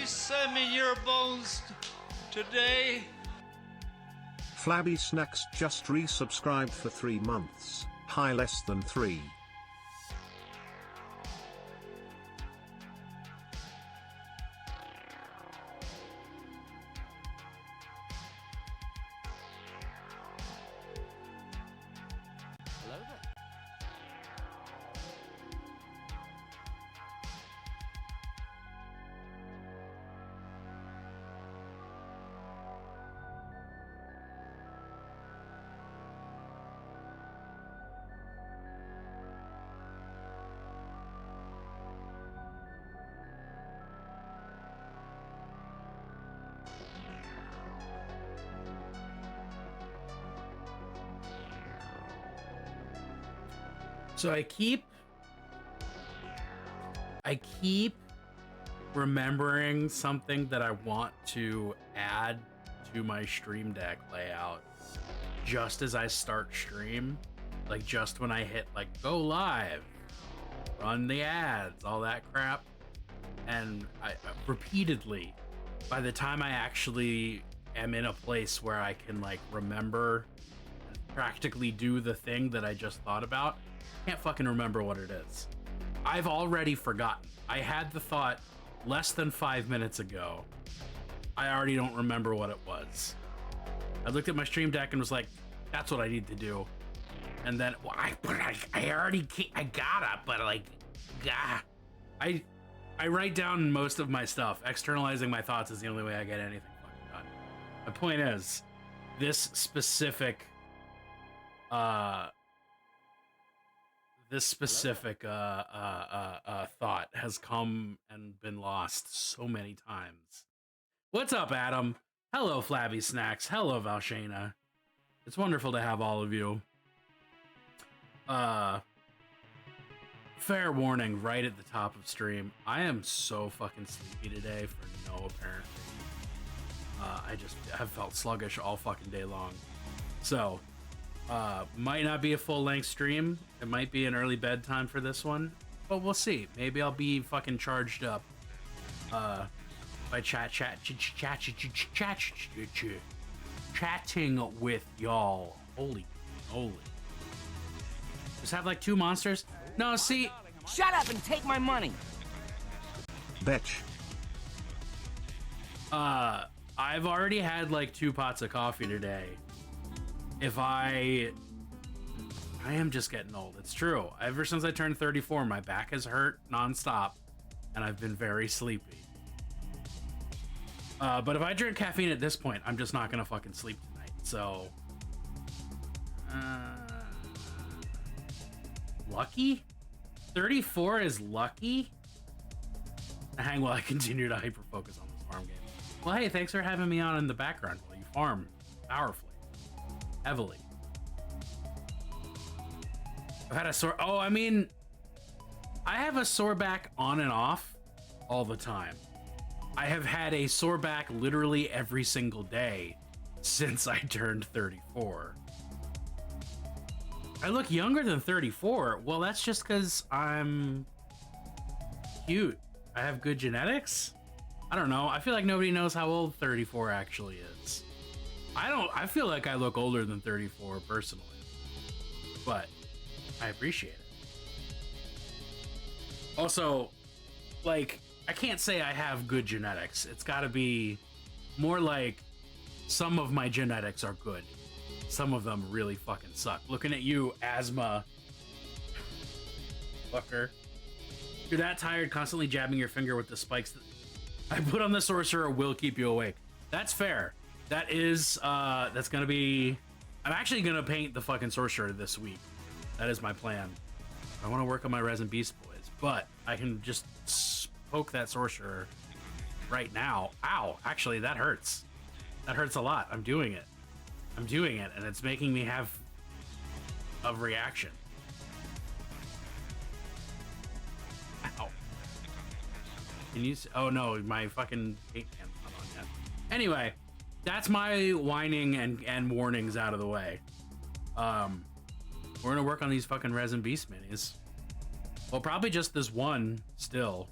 send me your bones today. Flabby Snacks just resubscribed for 3 months. Hi, less than 3. Hello there. So I keep remembering something that I want to add to my Stream Deck layout just as I start stream, like just when I hit like go live, run the ads, all that crap. And I repeatedly, by the time I actually am in a place where I can like remember and practically do the thing that I just thought about, can't fucking remember what it is. I've already forgotten. I had the thought less than 5 minutes ago. I already don't remember what it was. I looked at my Stream Deck and was like, that's what I need to do. And then, well, I already I gotta, but like, I write down most of my stuff. Externalizing my thoughts is the only way I get anything fucking done. My point is, this specific thought has come and been lost so many times. What's up, Adam? Hello, Flabby Snacks. Hello, Valshana. It's wonderful to have all of you. Fair warning right at the top of stream. I am so fucking sleepy today for no apparent reason. I just have felt sluggish all fucking day long. So, might not be a full-length stream. It might be an early bedtime for this one, but we'll see. Maybe I'll be fucking charged up by chatting with y'all. Holy. Just have like 2 monsters? No, see. Shut up and take my money. Betch. I've already had like 2 pots of coffee today. If I am just getting old. It's true. Ever since I turned 34, my back has hurt nonstop, and I've been very sleepy. But if I drink caffeine at this point, I'm just not gonna fucking sleep tonight. So, lucky? 34 is lucky? Hang while I continue to hyper focus on this farm game. Well, hey, thanks for having me on in the background while you farm powerfully. Heavily. I've had a sore... Oh, I mean... I have a sore back on and off all the time. I have had a sore back literally every single day since I turned 34. I look younger than 34. Well, that's just because I'm cute. I have good genetics? I don't know. I feel like nobody knows how old 34 actually is. I feel like I look older than 34 personally, but I appreciate it. Also, like, I can't say I have good genetics. It's gotta be more like some of my genetics are good. Some of them really fucking suck. Looking at you, asthma fucker. You're that tired constantly jabbing your finger with the spikes that I put on the sorcerer will keep you awake. That's fair. That is, that's gonna be... I'm actually gonna paint the fucking sorcerer this week. That is my plan. I want to work on my Resin Beast Boys, but I can just poke that sorcerer right now. Ow, actually, that hurts. That hurts a lot. I'm doing it. I'm doing it, and it's making me have a reaction. Ow. Can you see? Oh no, my fucking paint can's not on yet. Anyway, that's my whining and warnings out of the way. We're gonna work on these fucking Resin Beast minis. Well, probably just this one still.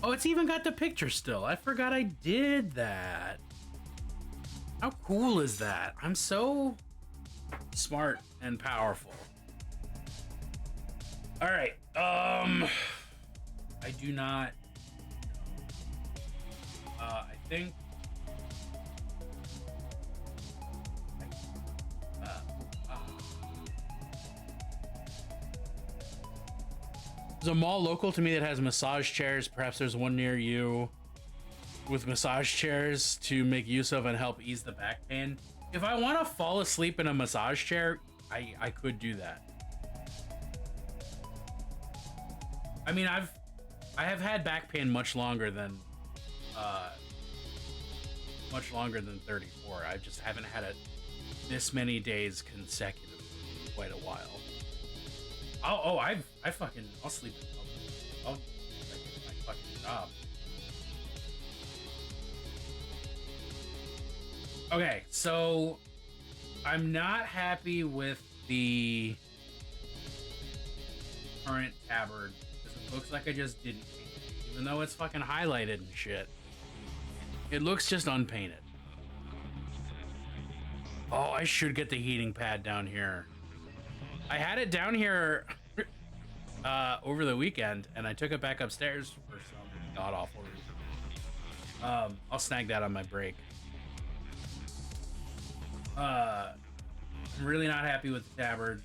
Oh, it's even got the picture still. I forgot I did that. How cool is that? I'm so smart and powerful. All right. I do not. I think. There's a mall local to me that has massage chairs. Perhaps there's one near you with massage chairs to make use of and help ease the back pain. If I want to fall asleep in a massage chair, I could do that. I mean, I have had back pain much longer than 34. I just haven't had it this many days consecutively in quite a while. I'll sleep. I'll my fucking job. Okay, so I'm not happy with the current tabard because it looks like I just didn't paint it, even though it's fucking highlighted and shit. It looks just unpainted. Oh, I should get the heating pad down here. I had it down here over the weekend, and I took it back upstairs for some god-awful reason. I'll snag that on my break. I'm really not happy with the tabard.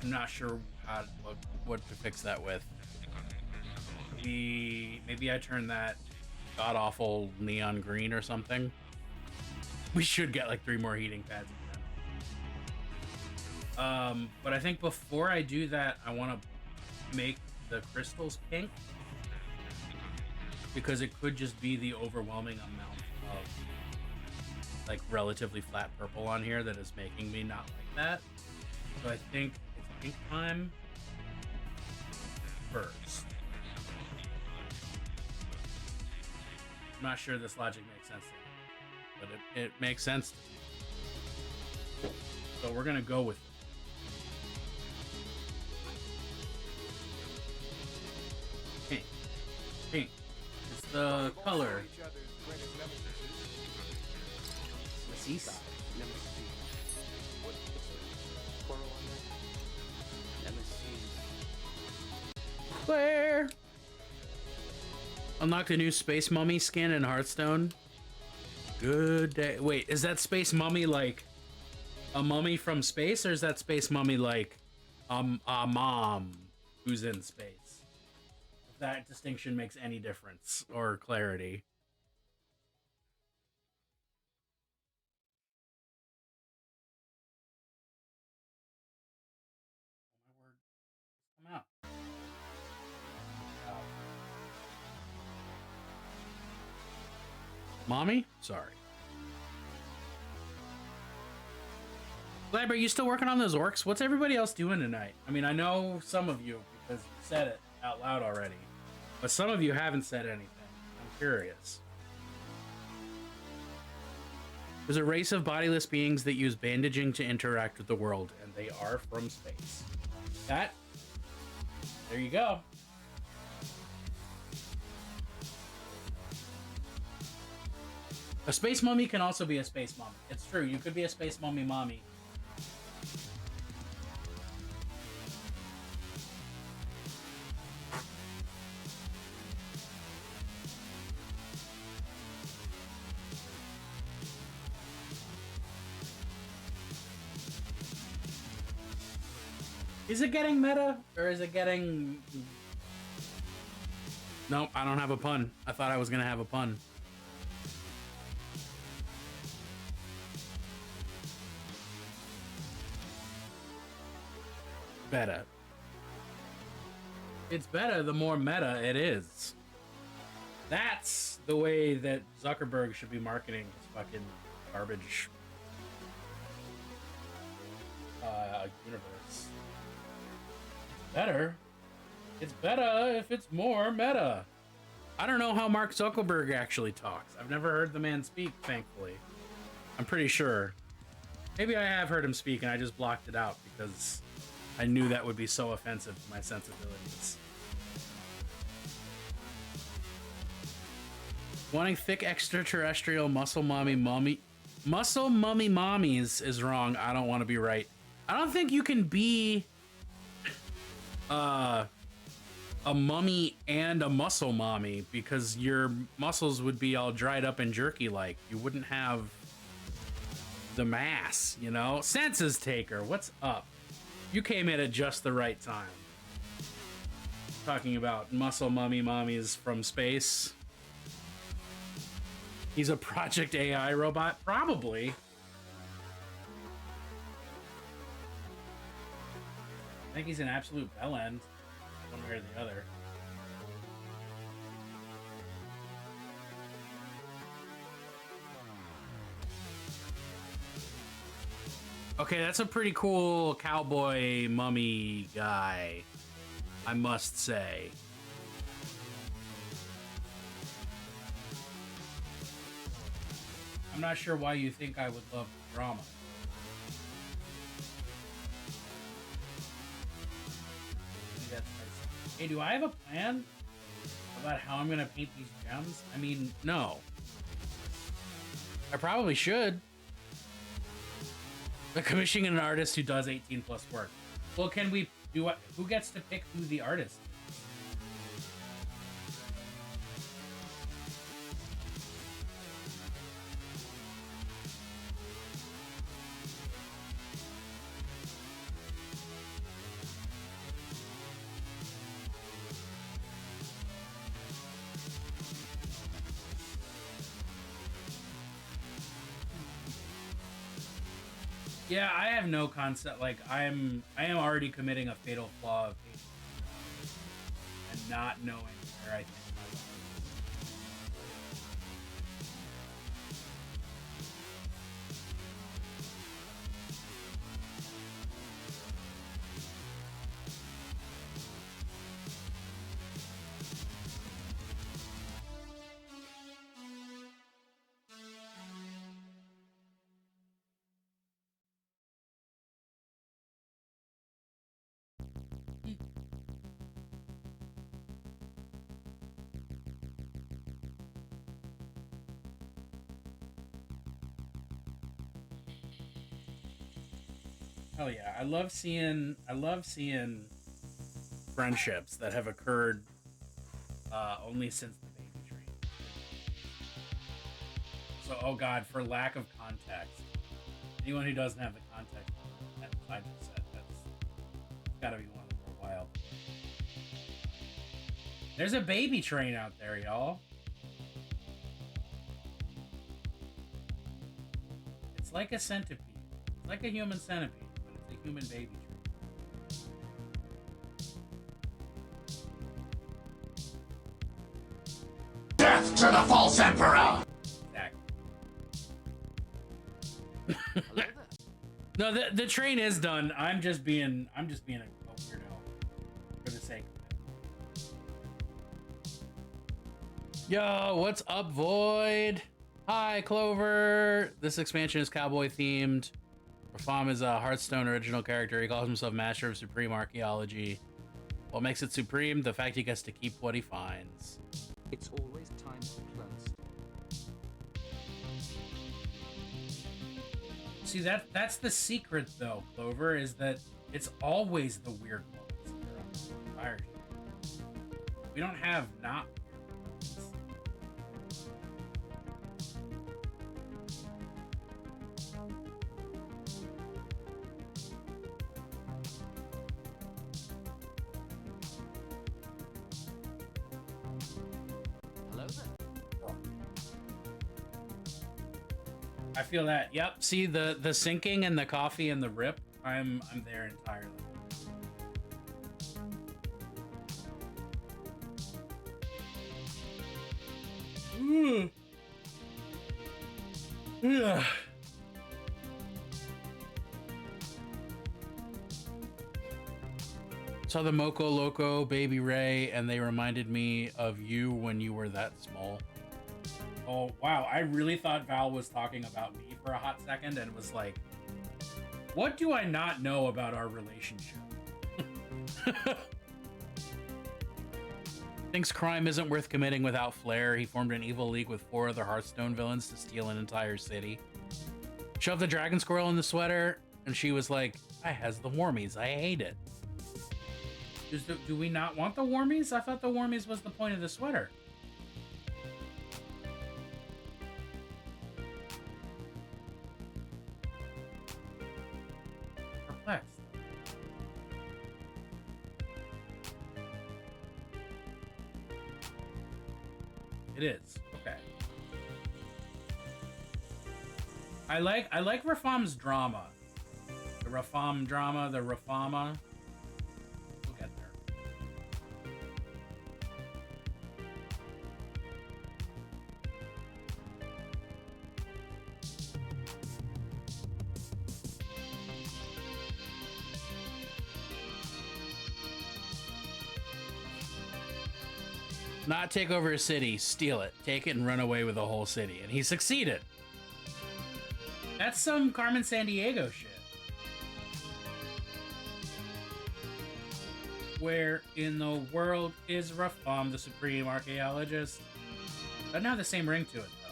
I'm not sure what to fix that with. Maybe I turn that god-awful neon green or something. We should get like 3 more heating pads. But I think before I do that, I want to make the crystals pink because it could just be the overwhelming amount of like relatively flat purple on here that is making me not like that. So I think it's pink time first. I'm not sure this logic makes sense to me, but it makes sense to me. So we're gonna go with it. Pink. Pink. It's the color. Nemesis. Claire. Unlock the new Space Mummy skin in Hearthstone. Good day. Wait, is that Space Mummy like a mummy from space, or is that Space Mummy like a mom who's in space? If that distinction makes any difference or clarity. Oh my word. Come out. Mommy? Sorry. Glab, are you still working on those orcs? What's everybody else doing tonight? I mean, I know some of you because you said it out loud already, but some of you haven't said anything. I'm curious. There's a race of bodiless beings that use bandaging to interact with the world, and they are from space. There you go. A space mummy can also be a space mummy. It's true, you could be a space mummy mommy. Is it getting meta, or is it getting... Nope, I don't have a pun. I thought I was gonna have a pun. Better. It's better the more meta it is. That's the way that Zuckerberg should be marketing his fucking garbage universe. Better. It's better if it's more meta. I don't know how Mark Zuckerberg actually talks. I've never heard the man speak, thankfully. I'm pretty sure. Maybe I have heard him speak and I just blocked it out because I knew that would be so offensive to my sensibilities. Wanting thick extraterrestrial muscle mummy mommies is wrong. I don't want to be right. I don't think you can be a mummy and a muscle mommy because your muscles would be all dried up and jerky like. You wouldn't have the mass, you know? Senses Taker, what's up? You came in at just the right time. Talking about muscle mummy mommies from space. He's a Project AI robot? Probably. I think he's an absolute bellend, one way or the other. Okay, that's a pretty cool cowboy mummy guy, I must say. I'm not sure why you think I would love drama. Hey, do I have a plan about how I'm gonna paint these gems? I mean, no. I probably should. But commissioning an artist who does 18 plus work. Well, can we do what? Who gets to pick who the artist is? Yeah, I have no concept. Like, I am already committing a fatal flaw of hate and not knowing where I think my life Hell yeah, I love seeing friendships that have occurred only since the baby train. So, oh god, for lack of context, anyone who doesn't have the context that I just said, that's gotta be one of the more wild. There's a baby train out there, y'all. It's like a centipede. It's like a human centipede. Human baby train. Death to the false emperor! Exactly. No, the train is done. I'm just being a weirdo for the sake of it. Yo, what's up, Void? Hi, Clover. This expansion is cowboy themed. Rafam is a Hearthstone original character. He calls himself Master of Supreme Archaeology. What makes it supreme? The fact he gets to keep what he finds. It's always time for close. See, that's the secret, though, Clover, is that it's always the weird ones that are on the fire. We don't have not I feel that. Yep. See the sinking and the coffee and the rip. I'm there entirely. Yeah. Saw the Moco Loco Baby Ray, and they reminded me of you when you were that small. Oh, wow. I really thought Val was talking about me for a hot second and was like, what do I not know about our relationship? Thinks crime isn't worth committing without flair. He formed an evil league with 4 other Hearthstone villains to steal an entire city. Shoved the dragon squirrel in the sweater, and she was like, I has the warmies. I hate it. Do we not want the warmies? I thought the warmies was the point of the sweater. Perplexed. It is. Okay. I like Rafam's drama. The Rafam drama, the Rafama. We'll get there. Not take over a city, steal it, take it and run away with the whole city. And he succeeded. That's some Carmen Sandiego shit. Where in the world is Rafam, the supreme archaeologist? Doesn't have the same ring to it, though.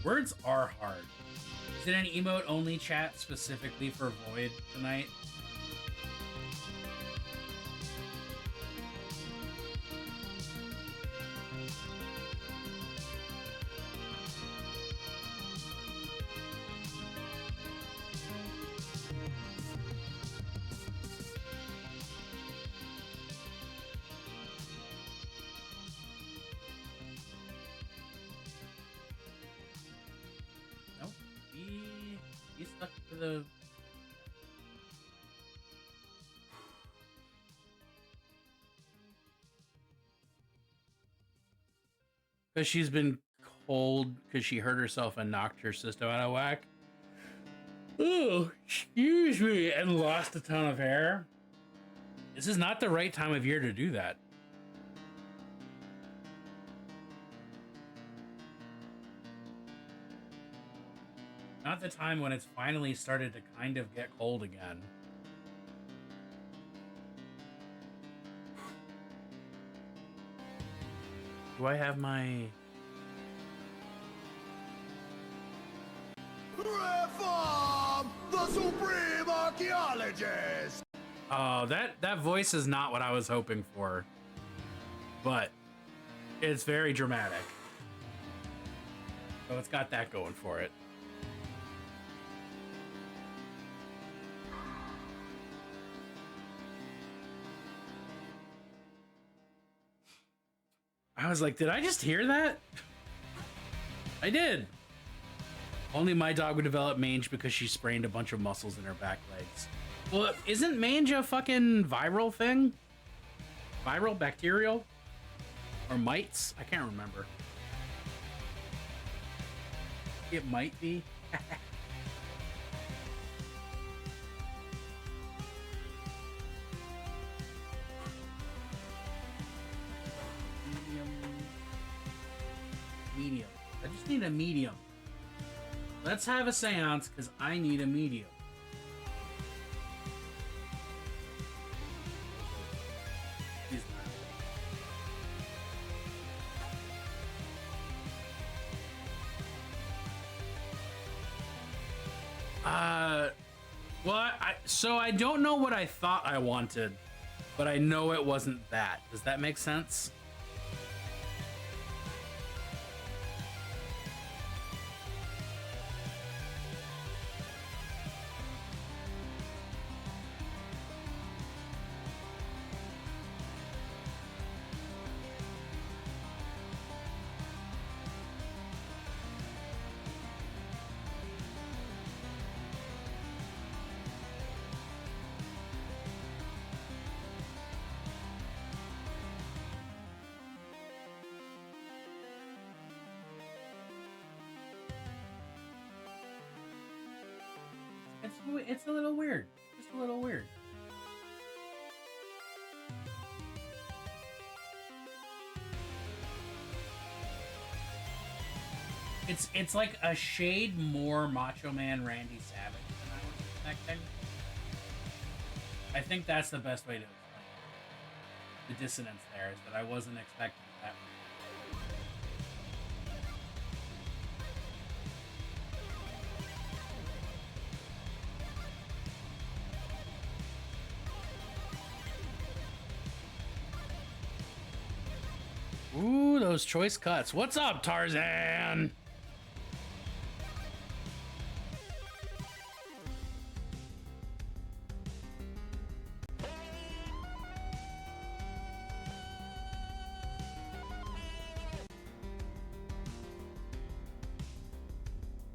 Words are hard. Is it an emote only chat specifically for Void tonight? He's stuck to the... Because she's been cold because she hurt herself and knocked her system out of whack. Oh, excuse me, and lost a ton of hair. This is not the right time of year to do that. Not the time when it's finally started to kind of get cold again. Do I have my... Reform the supreme archaeologist! Oh, that voice is not what I was hoping for. But it's very dramatic. So it's got that going for it. I was like, did I just hear that? I did. Only my dog would develop mange because she sprained a bunch of muscles in her back legs. Well, isn't mange a fucking viral thing? Viral? Bacterial? Or mites? I can't remember. It might be. Medium. I just need a medium. Let's have a seance because I need a medium. Well, so I don't know what I thought I wanted, but I know it wasn't that. Does that make sense? It's a little weird. Just a little weird. It's like a shade more Macho Man Randy Savage than I was expecting. I think that's the best way to explain it. The dissonance there is that I wasn't expecting that. Ooh, those choice cuts. What's up, Tarzan?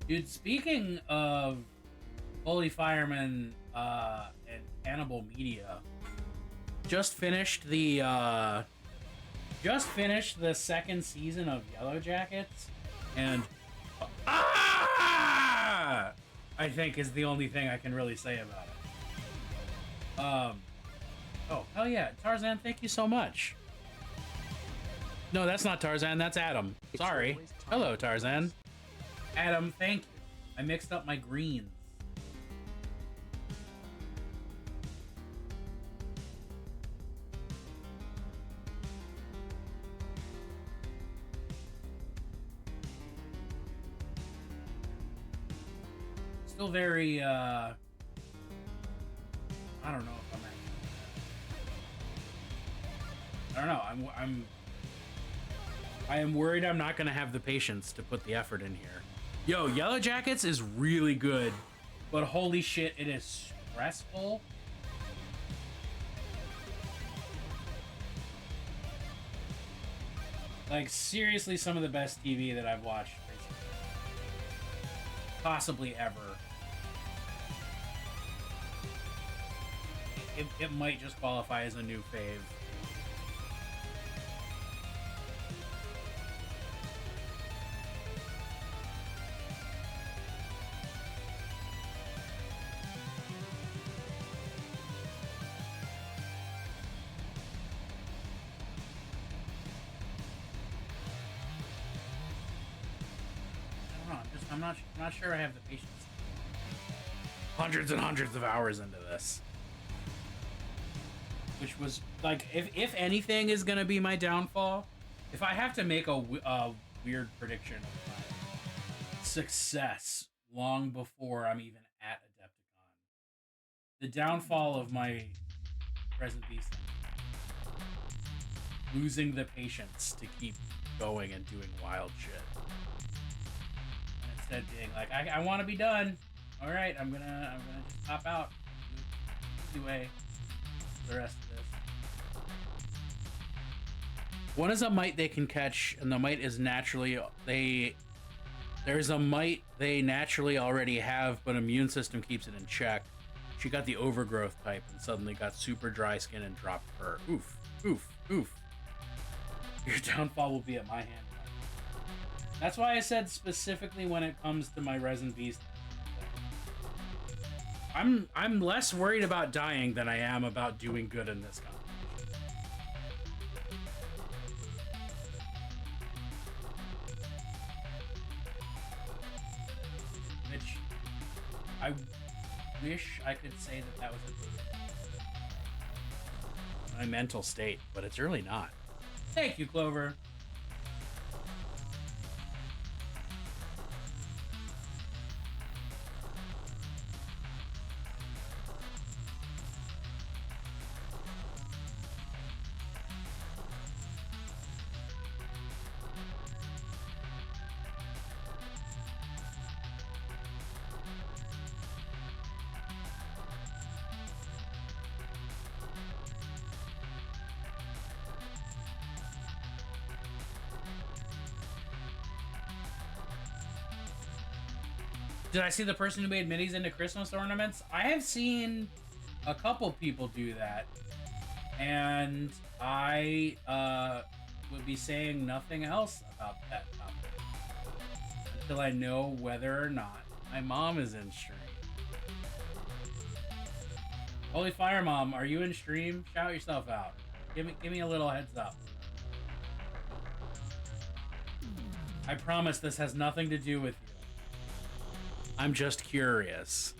Dude, speaking of Holy Fireman and Cannibal Media, just finished the second season of Yellow Jackets, and I think is the only thing I can really say about it. Oh hell yeah, Tarzan! Thank you so much. No, that's not Tarzan. That's Adam. Sorry. Hello, Tarzan. Adam, thank you. I mixed up my greens. Still very, I don't know if I'm actually... I don't know. I am worried I'm not going to have the patience to put the effort in here. Yo, Yellow Jackets is really good, but holy shit, it is stressful. Like, seriously, some of the best TV that I've watched recently. Possibly ever. It might just qualify as a new fave. I'm not sure I have the patience. Hundreds and hundreds of hours into this. Which was, like, if anything is gonna be my downfall, if I have to make a weird prediction of my success long before I'm even at Adepticon, the downfall of my Resin Beast, losing the patience to keep going and doing wild shit. Instead being like, I want to be done. All right, I'm gonna just pop out. Easy way. The rest of this. One is a mite they can catch, and the mite is naturally there's a mite they naturally already have, but immune system keeps it in check. She got the overgrowth type and suddenly got super dry skin and dropped her. Oof, oof, oof. Your downfall will be at my hand. That's why I said specifically when it comes to my Resin Beast. I'm less worried about dying than I am about doing good in this competition. Which I wish I could say that was my mental state, but it's really not. Thank you, Clover. Did I see the person who made minis into Christmas ornaments? I have seen a couple people do that, and I would be saying nothing else about that topic until I know whether or not my mom is in stream. Holy Fire Mom, are you in stream? Shout yourself out. Give me a little heads up. I promise this has nothing to do with you. I'm just curious.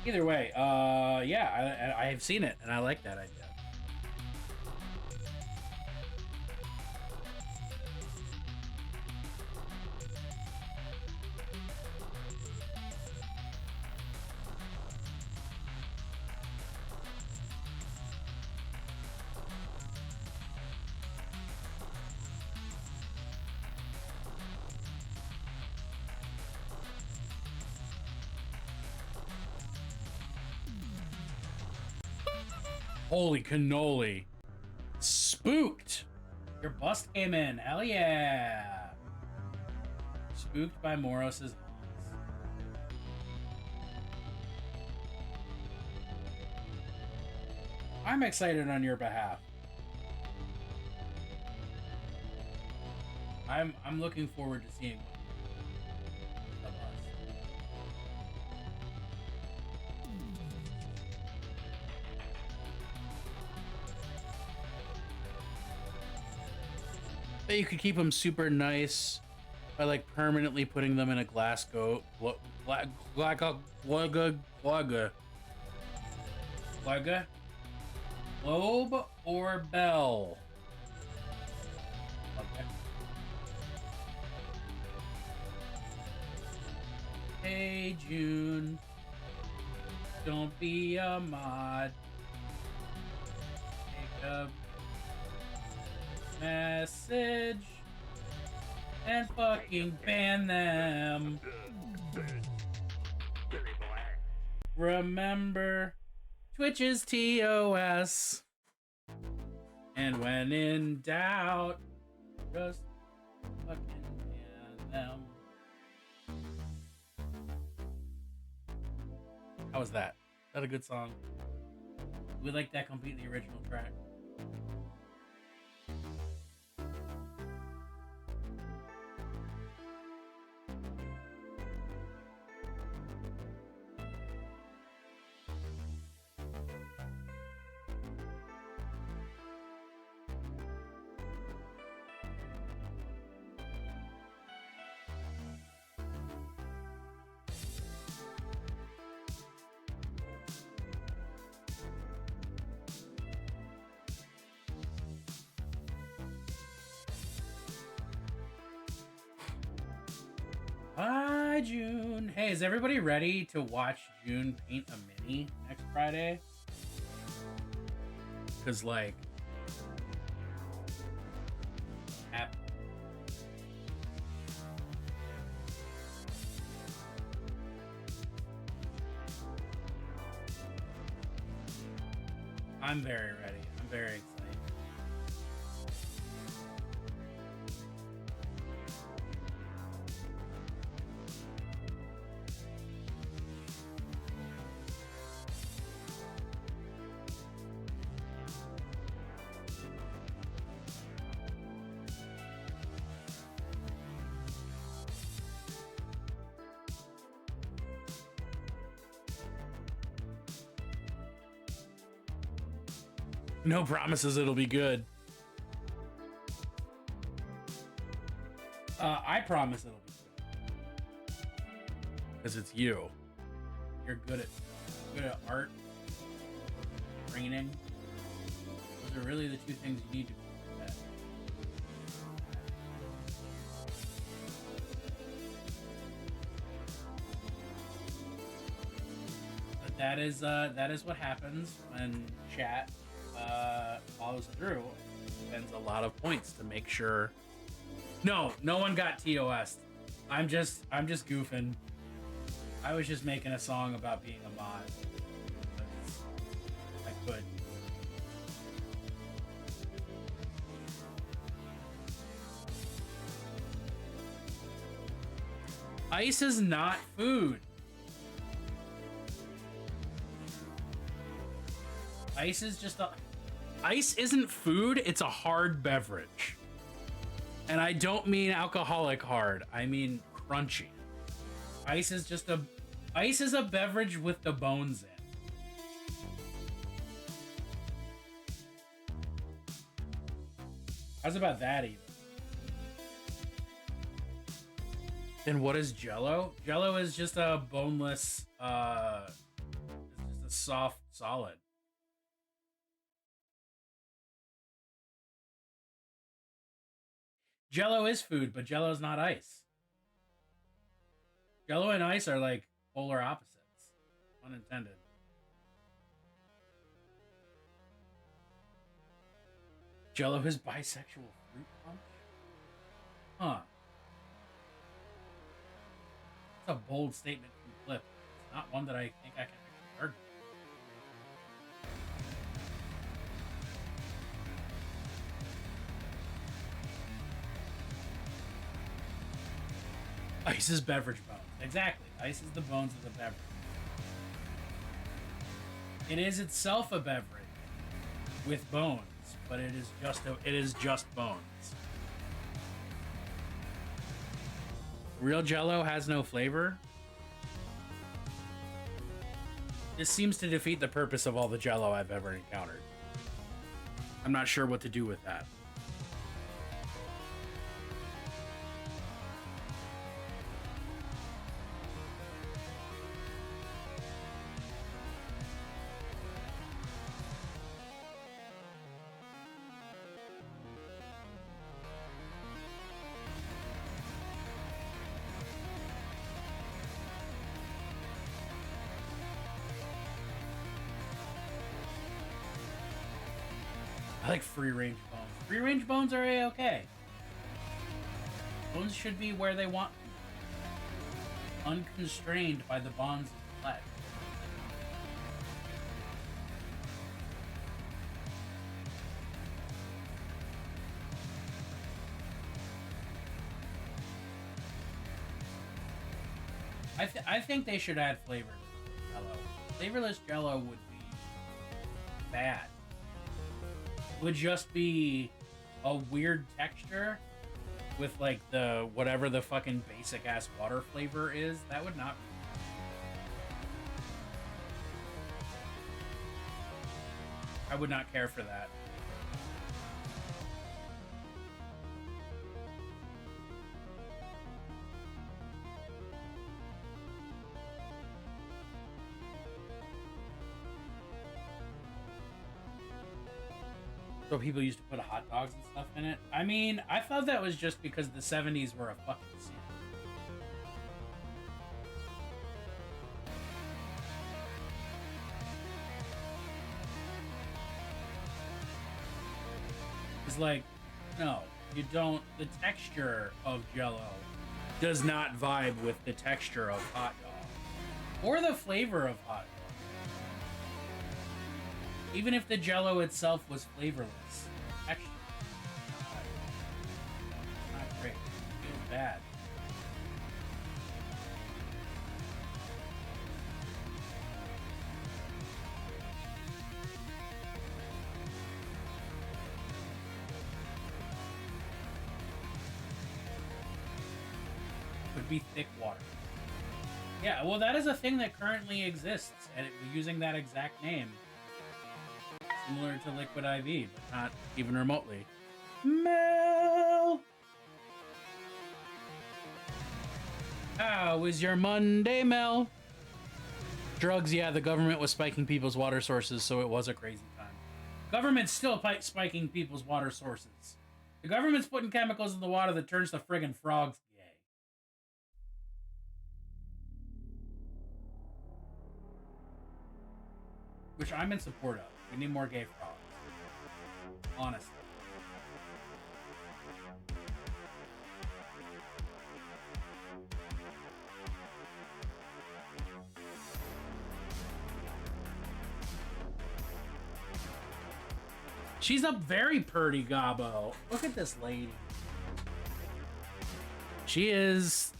Either way, yeah, I have seen it, and I like that idea. Holy cannoli. Spooked. Your bust came in. Hell yeah. Spooked by Moros's haunts. I'm excited on your behalf. I'm looking forward to seeing the bust. Bet you could keep them super nice by like permanently putting them in a glass globe or bell. Okay. Hey June, don't be a mod. Take a message and fucking ban them. Remember, Twitch is TOS. And when in doubt, just fucking ban them. How was that? Is that a good song? We like that completely original track. Hi, June. Hey, is everybody ready to watch June paint a mini next Friday? Because, like, I'm very ready. I'm very excited. No promises it'll be good. I promise it'll be good. Because it's you. You're good at art, training. Those are really the two things you need to be good at. But that is what happens when chat follows through. Spends a lot of points to make sure. No one got TOS'd. I'm just goofing. I was just making a song about being a mod. I could. Ice is not food. Ice is just a... Ice isn't food, it's a hard beverage. And I don't mean alcoholic hard, I mean crunchy. Ice is just a... Ice is a beverage with the bones in. How's about that even? Then what is Jello? Jello is just a boneless, it's just a soft solid. Jello is food, but Jello is not ice. Jello and ice are like polar opposites. Unintended. Jello is bisexual fruit punch? Huh. That's a bold statement from Flip. It's not one that I think I can actually argue. Ice is beverage bones. Exactly. Ice is the bones of the beverage. It is itself a beverage with bones, but it is just bones. Real Jello has no flavor. This seems to defeat the purpose of all the Jello I've ever encountered. I'm not sure what to do with that. I like free-range bones. Free-range bones are A-okay. Bones should be where they want to be. Unconstrained by the bonds of flesh. I think they should add flavor to Jello. Flavorless Jello would be bad. Would just be a weird texture with like the whatever the fucking basic ass water flavor is. That would not be. I would not care for that. So people used to put hot dogs and stuff in it. I mean, I thought that was just because the 70s were a fucking scene. It's like, no, you don't. The texture of Jello does not vibe with the texture of hot dog or the flavor of hot dog. Even if the Jello itself was flavorless, texture not great. It feels bad. Would be thick water. Yeah, well, that is a thing that currently exists, and using that exact name. Similar to Liquid IV, but not even remotely. Mel! How is your Monday, Mel? Drugs, yeah, the government was spiking people's water sources, so it was a crazy time. Government's still spiking people's water sources. The government's putting chemicals in the water that turns the friggin' frogs gay. Which I'm in support of. We need more gay frogs. Honestly. She's a very purty gobbo. Look at this lady. She is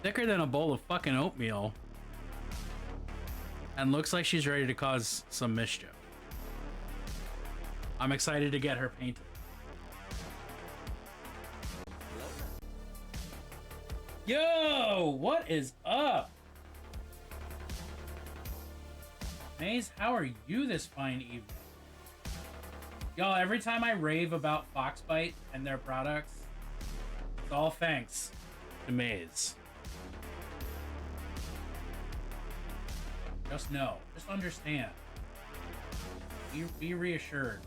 thicker than a bowl of fucking oatmeal. And looks like she's ready to cause some mischief. I'm excited to get her painted. Yo, what is up? Maze, how are you this fine evening? Y'all, every time I rave about Foxbite and their products, it's all thanks to Maze. Just know, just understand. Be reassured.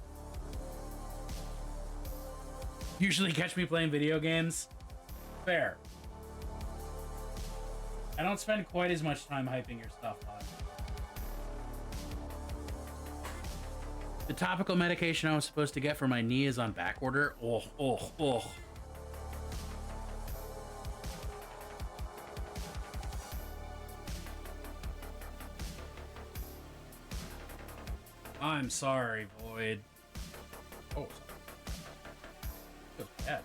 Usually catch me playing video games. Fair. I don't spend quite as much time hyping your stuff on. The topical medication I was supposed to get for my knee is on back order. Oh. I'm sorry, Void. Oh, sorry. Feels bad.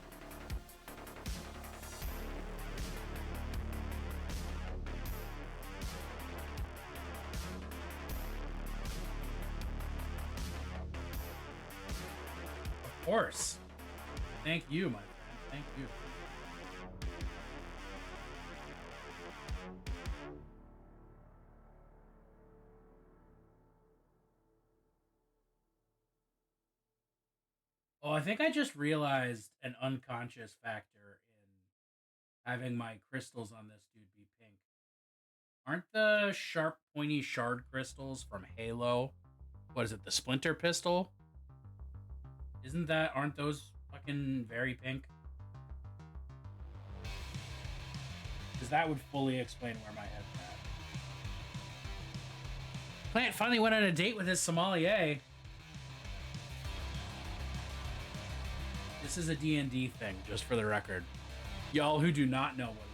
Of course. Thank you, my friend. Thank you. Oh, I think I just realized an unconscious factor in having my crystals on this dude be pink. Aren't the sharp, pointy shard crystals from Halo? What is it, the Splinter Pistol? Aren't those fucking very pink? Because that would fully explain where my head's at. Plant finally went on a date with his sommelier. This is a D&D thing, just for the record. Y'all who do not know what it's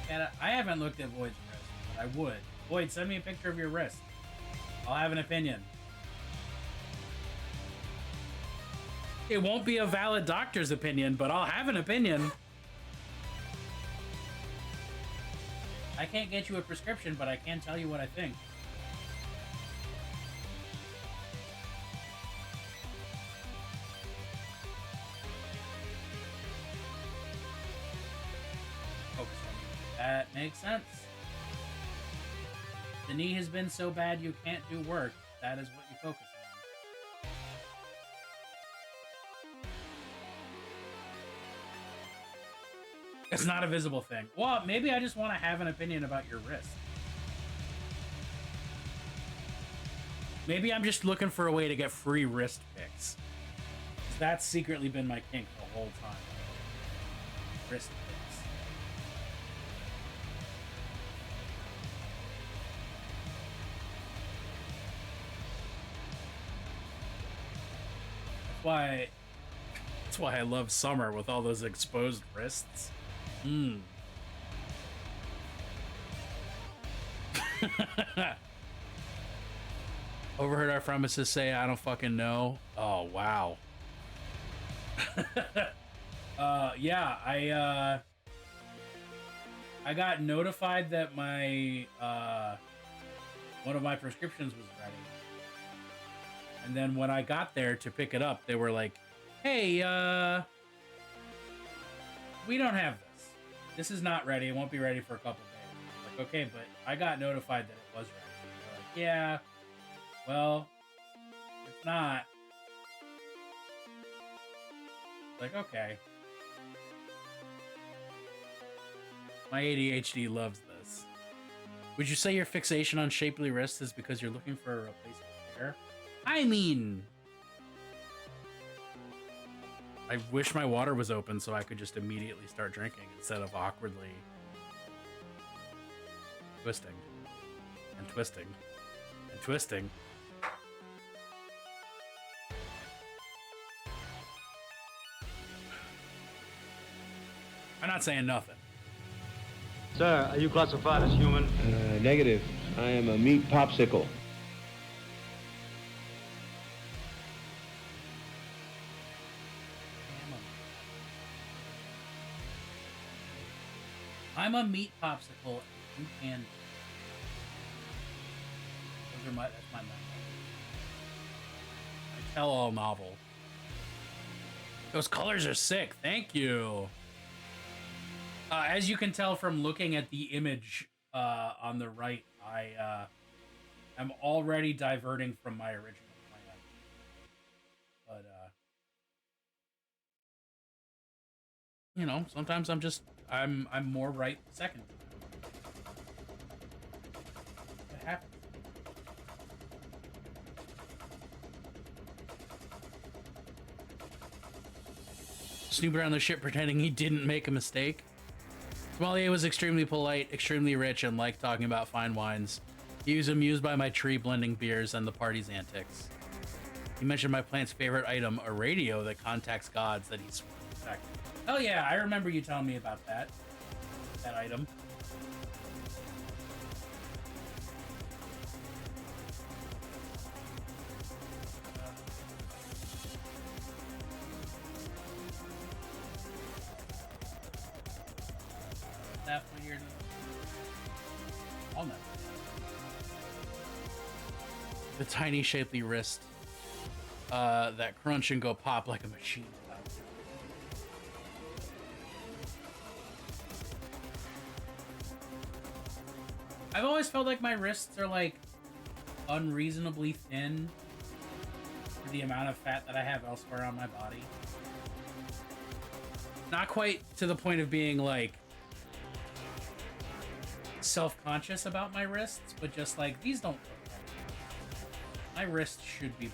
and I haven't looked at Void's wrist, but I would. Void, send me a picture of your wrist. I'll have an opinion. It won't be a valid doctor's opinion, but I'll have an opinion. I can't get you a prescription, but I can tell you what I think. Focus on me. That makes sense. The knee has been so bad you can't do work. That is what you focus on. It's not a visible thing. Well, maybe I just want to have an opinion about your wrist. Maybe I'm just looking for a way to get free wrist pics. That's secretly been my kink the whole time. Wrist pics. That's why I love summer with all those exposed wrists. Overheard our pharmacist say, I don't fucking know. Oh, wow. Yeah, I got notified that my, one of my prescriptions was ready. And then when I got there to pick it up, they were like, hey, we don't have this. This is not ready. It won't be ready for a couple days. I'm like, okay, but I got notified that it was ready. They're like, yeah, well, it's not. Like, okay. My ADHD loves this. Would you say your fixation on shapely wrists is because you're looking for a replacement pair? I mean, I wish my water was open so I could just immediately start drinking instead of awkwardly twisting. And twisting. And twisting. I'm not saying nothing. Sir, are you classified as human? Negative. I am a meat popsicle. I'm a meat popsicle. You can. That's my memo. My tell-all novel. Those colors are sick. Thank you. As you can tell from looking at the image on the right, I am already diverting from my original plan. But you know, sometimes I'm more right the second. It happens. Snoop around the ship pretending he didn't make a mistake. Sommelier was extremely polite, extremely rich, and liked talking about fine wines. He was amused by my tree blending beers and the party's antics. He mentioned my plant's favorite item, a radio that contacts gods that he's respected. Oh yeah, I remember you telling me about that. That item. Halfway here. I'll know. The tiny shapely wrist that crunch and go pop like a machine. I've always felt like my wrists are like unreasonably thin for the amount of fat that I have elsewhere on my body. Not quite to the point of being like self-conscious about my wrists, but just like, these don't look right. My wrists should be big.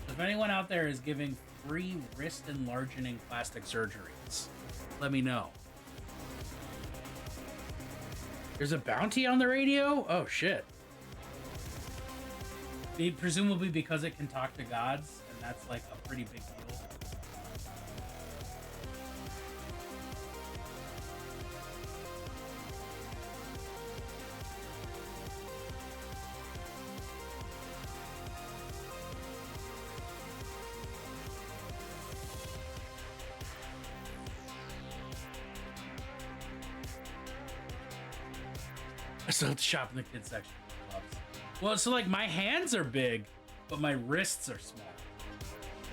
If anyone out there is giving free wrist enlarging plastic surgeries, let me know. There's a bounty on the radio? Oh shit. Presumably because it can talk to gods, and that's like a pretty big deal. I still have to shop in the kids section. Well, so like my hands are big, but my wrists are small.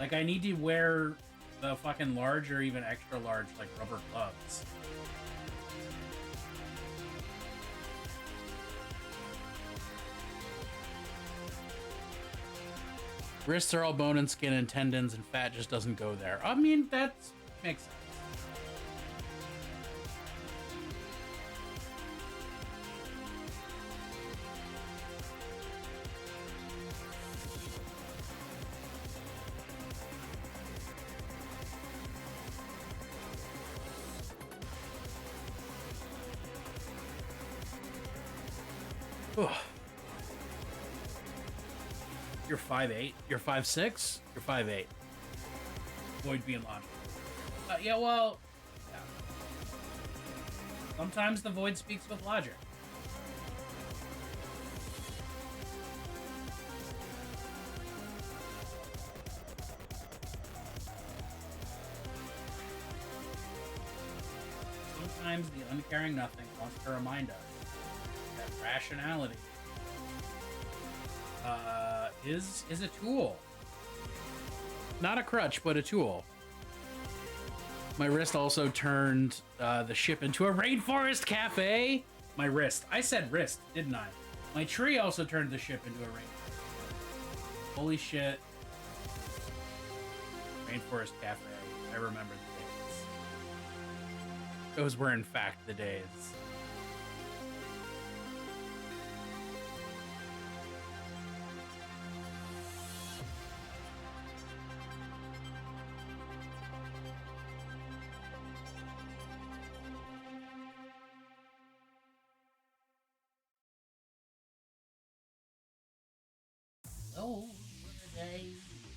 Like I need to wear the fucking large or even extra large like rubber gloves. Wrists are all bone and skin and tendons, and fat just doesn't go there. I mean, that makes sense. Ugh. You're 5'8", you're 5'6", you're 5'8". Void being logical. Yeah, well, yeah. Sometimes the void speaks with logic. Sometimes the uncaring nothing wants to remind us that rationality is a tool. Not a crutch, but a tool. My wrist also turned the ship into a rainforest cafe. My wrist. I said wrist, didn't I? My tree also turned the ship into a rainforest. Holy shit. Rainforest cafe. I remember the days. Those were in fact the days.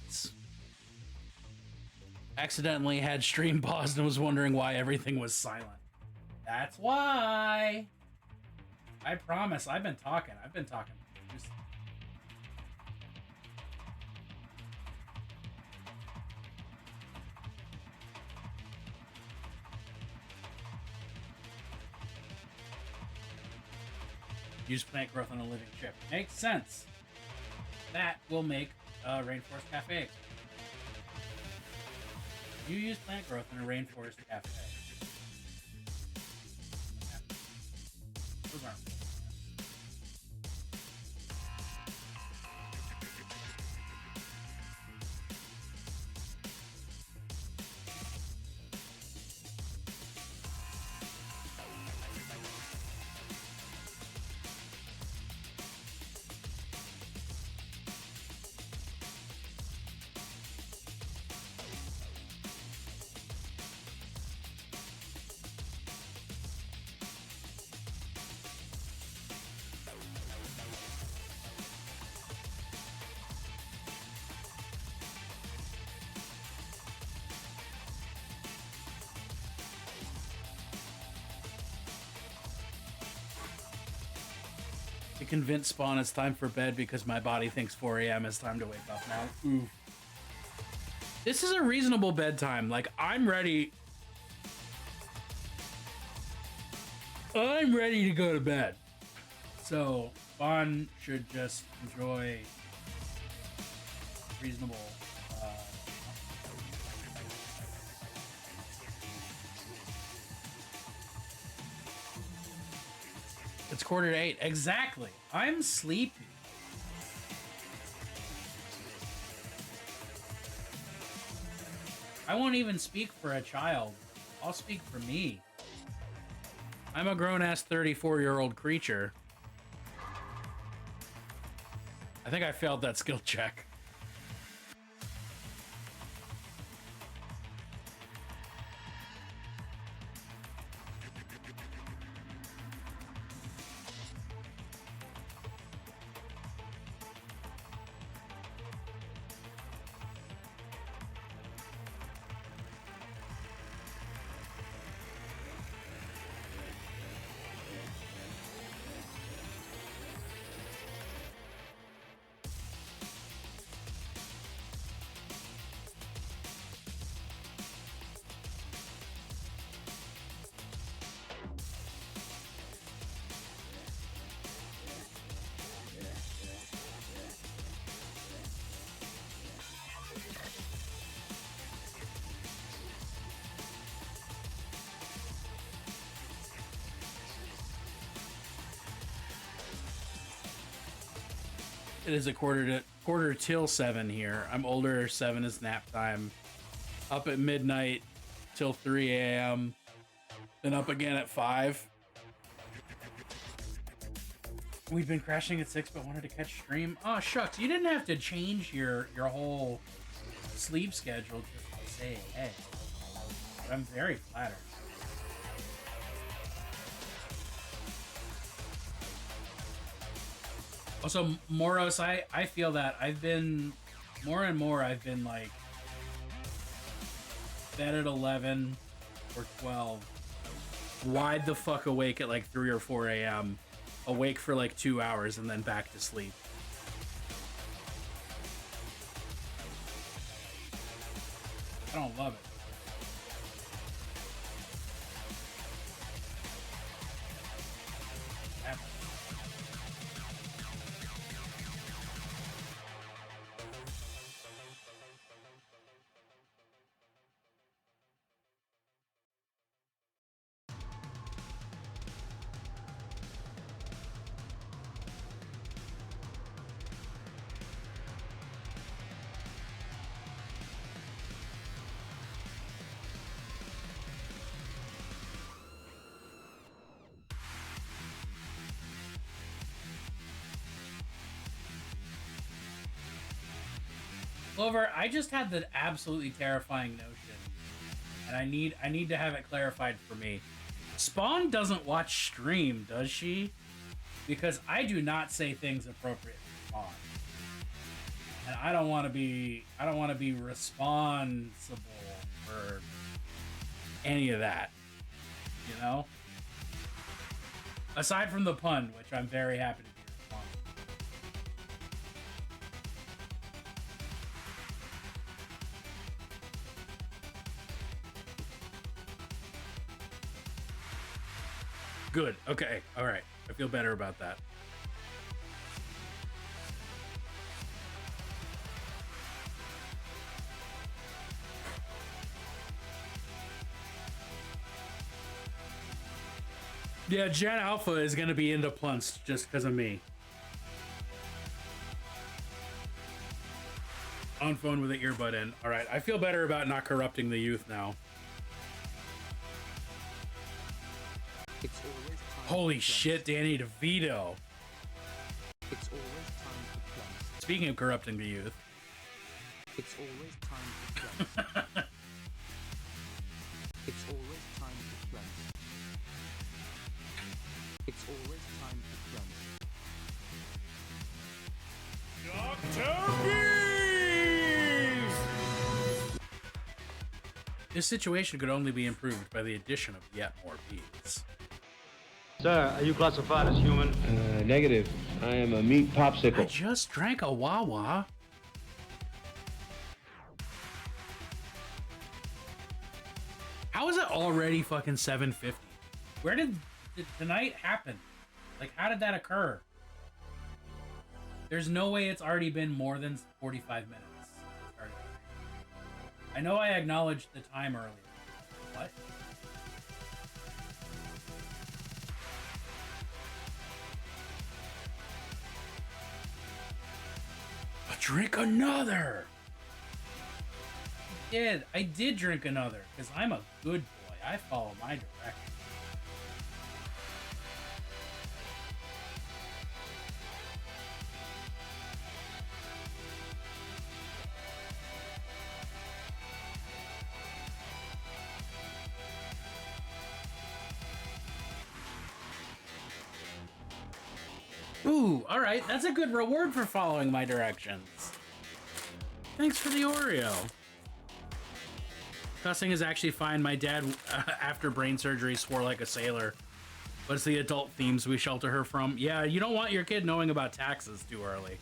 minutes. Accidentally had stream paused and was wondering why everything was silent. That's why. I promise, I've been talking. Use plant growth on a living chip. Makes sense. That will make Rainforest Cafe. You use plant growth in a Rainforest Cafe. Those aren't. To convince Spawn it's time for bed because my body thinks 4 a.m. is time to wake up now. Ooh. This is a reasonable bedtime. Like, I'm ready. I'm ready to go to bed. So, Spawn should just enjoy reasonable. It's 7:45. Exactly. I'm sleepy. I won't even speak for a child. I'll speak for me. I'm a grown-ass 34-year-old creature. I think I failed that skill check. It is a quarter till 7 here. I'm older. 7 is nap time. Up at midnight till 3 a.m. Then up again at 5. We've been crashing at 6, but wanted to catch stream. Oh shucks, you didn't have to change your whole sleep schedule just to say hey. But I'm very flattered. Also, Moros, I feel that I've been more and more. I've been like bed at 11 or 12, wide the fuck awake at like 3 or 4 a.m., awake for like 2 hours, and then back to sleep. I don't love it. Clover, I just had the absolutely terrifying notion, and I need to have it clarified for me. Spawn doesn't watch stream, does she? Because I do not say things appropriate for Spawn. And I don't want to be responsible for any of that, you know? Aside from the pun, which I'm very happy to be responsible. Good. Okay. All right. I feel better about that. Yeah, Gen Alpha is gonna be into plunts just because of me. On phone with the earbud in. All right, I feel better about not corrupting the youth now. It's always time Holy to shit, Danny DeVito. It's always time to cleanse. Speaking of corrupting the youth. It's always time to cleanse. It's always time to cleanse. It's always time to cleanse. This situation could only be improved by the addition of yet more bees. Sir, are you classified as human? Negative. I am a meat I popsicle. just drank a Wawa. How is it already fucking 7:50? Where did the night happen? Like, how did that occur? There's no way it's already been more than 45 minutes. I know I acknowledged the time earlier. What? Drink another. I did drink another because I'm a good boy. I follow my directions. Ooh, all right. That's a good reward for following my directions. Thanks for the Oreo. Cussing is actually fine. My dad, after brain surgery, swore like a sailor. But it's the adult themes we shelter her from. Yeah, you don't want your kid knowing about taxes too early.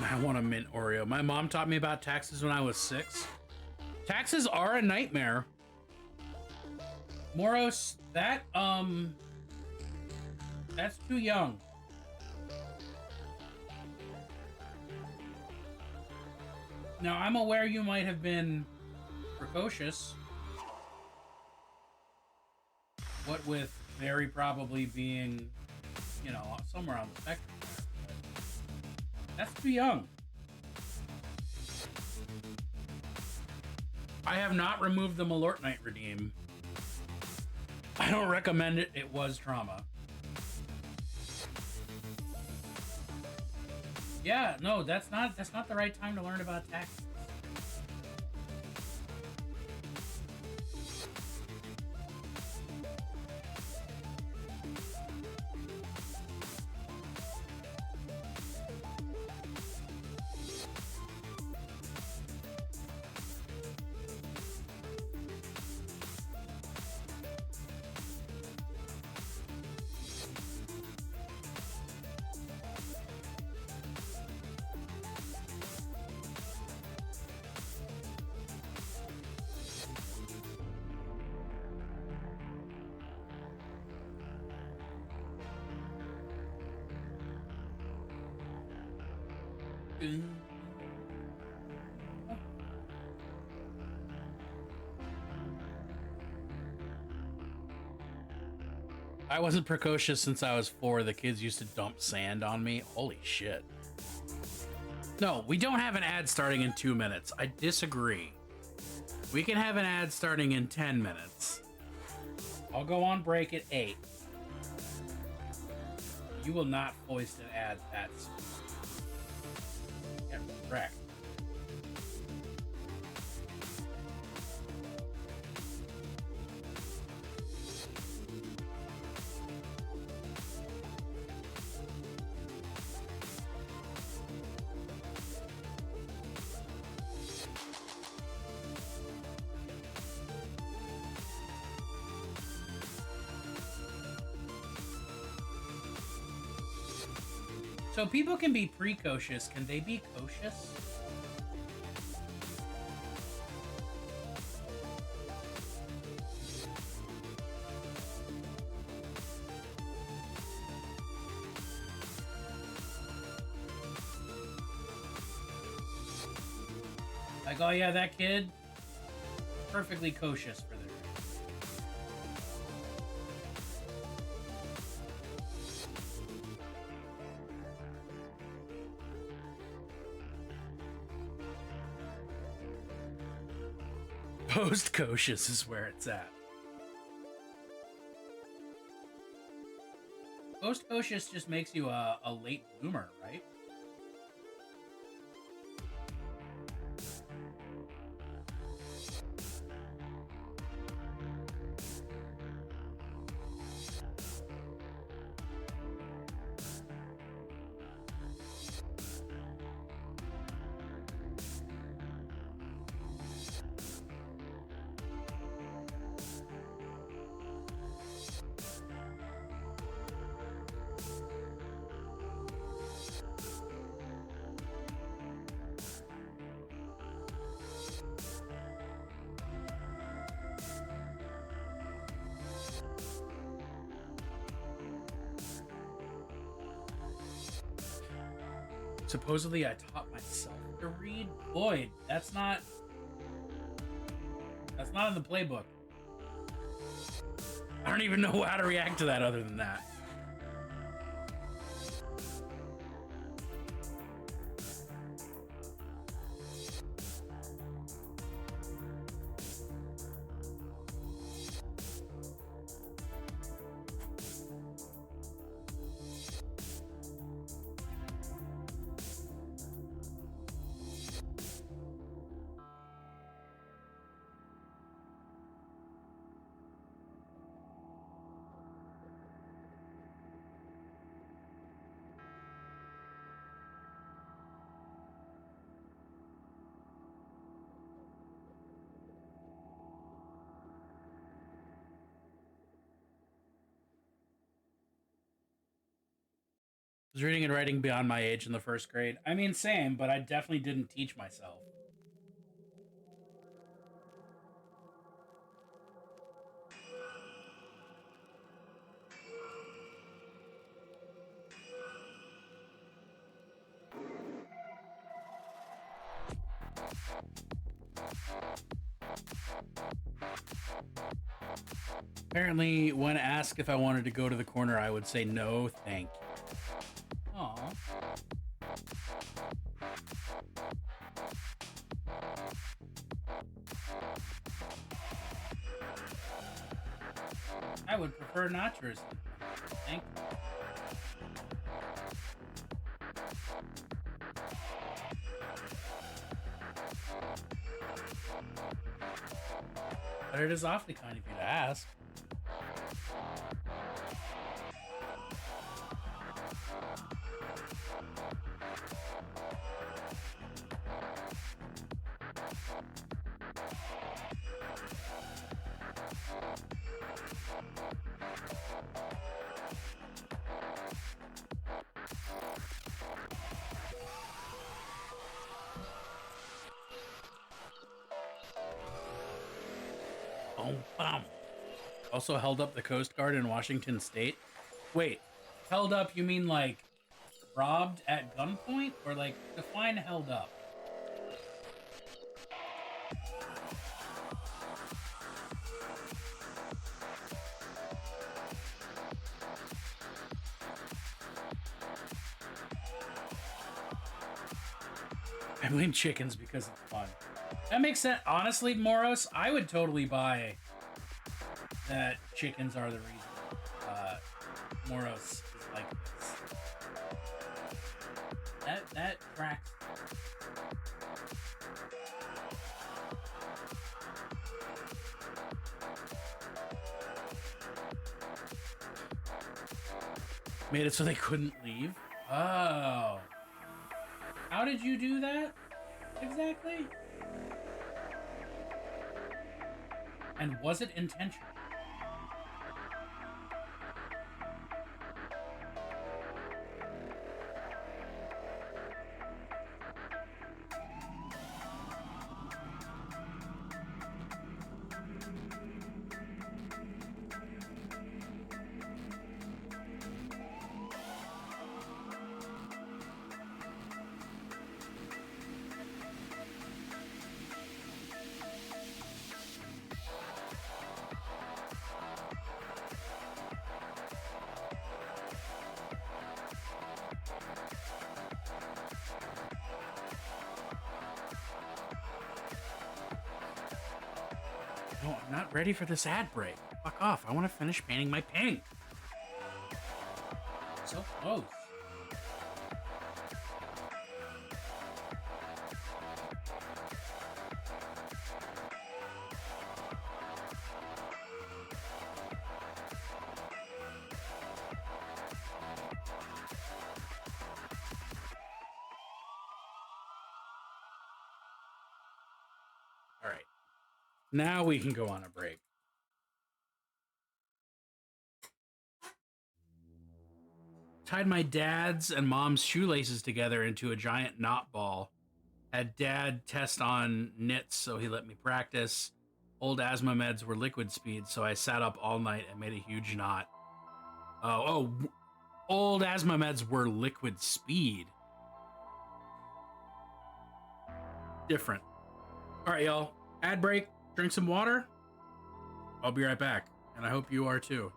I want a mint Oreo. My mom taught me about taxes when I was 6. Taxes are a nightmare. Moros, that's too young. Now, I'm aware you might have been precocious. What with very probably being, you know, somewhere on the spectrum. That's too young. I have not removed the Malort Night redeem. I don't recommend it. It was trauma. Yeah, no, that's not the right time to learn about taxes. I wasn't precocious since I was 4. The kids used to dump sand on me. Holy shit. No, we don't have an ad starting in 2 minutes. I disagree. We can have an ad starting in 10 minutes. I'll go on break at 8. You will not foist an ad that soon. Get wrecked. So people can be precocious. Can they be cocious? Like, oh yeah, that kid, perfectly kosher for their post kosher is where it's at. Post kosher just makes you a late bloomer, right? Supposedly I taught myself to read. Boyd, that's not in the playbook. I don't even know how to react to that other than that. I was reading and writing beyond my age in the first grade. I mean, same, but I definitely didn't teach myself. Apparently, when asked if I wanted to go to the corner, I would say no, thank you. Aw. I would prefer not to receive. Thank you. But it is awfully kind of you to ask. Also held up the Coast Guard in Washington State. Wait, held up, you mean like robbed at gunpoint? Or like define held up? I blame chickens because it's fun. That makes sense. Honestly, Moros, I would totally buy that chickens are the reason Moros is like this. That tracks. Made it so they couldn't leave? Oh. How did you do that? Exactly? And was it intentional? No, I'm not ready for this ad break. Fuck off. I want to finish painting my pink. So close. All right. Now we can go on a break. Tied my dad's and mom's shoelaces together into a giant knot ball. Had dad test on knits, so he let me practice. Old asthma meds were liquid speed, so I sat up all night and made a huge knot. Old asthma meds were liquid speed. Different. All right, y'all. Ad break. Drink some water. I'll be right back, and I hope you are too.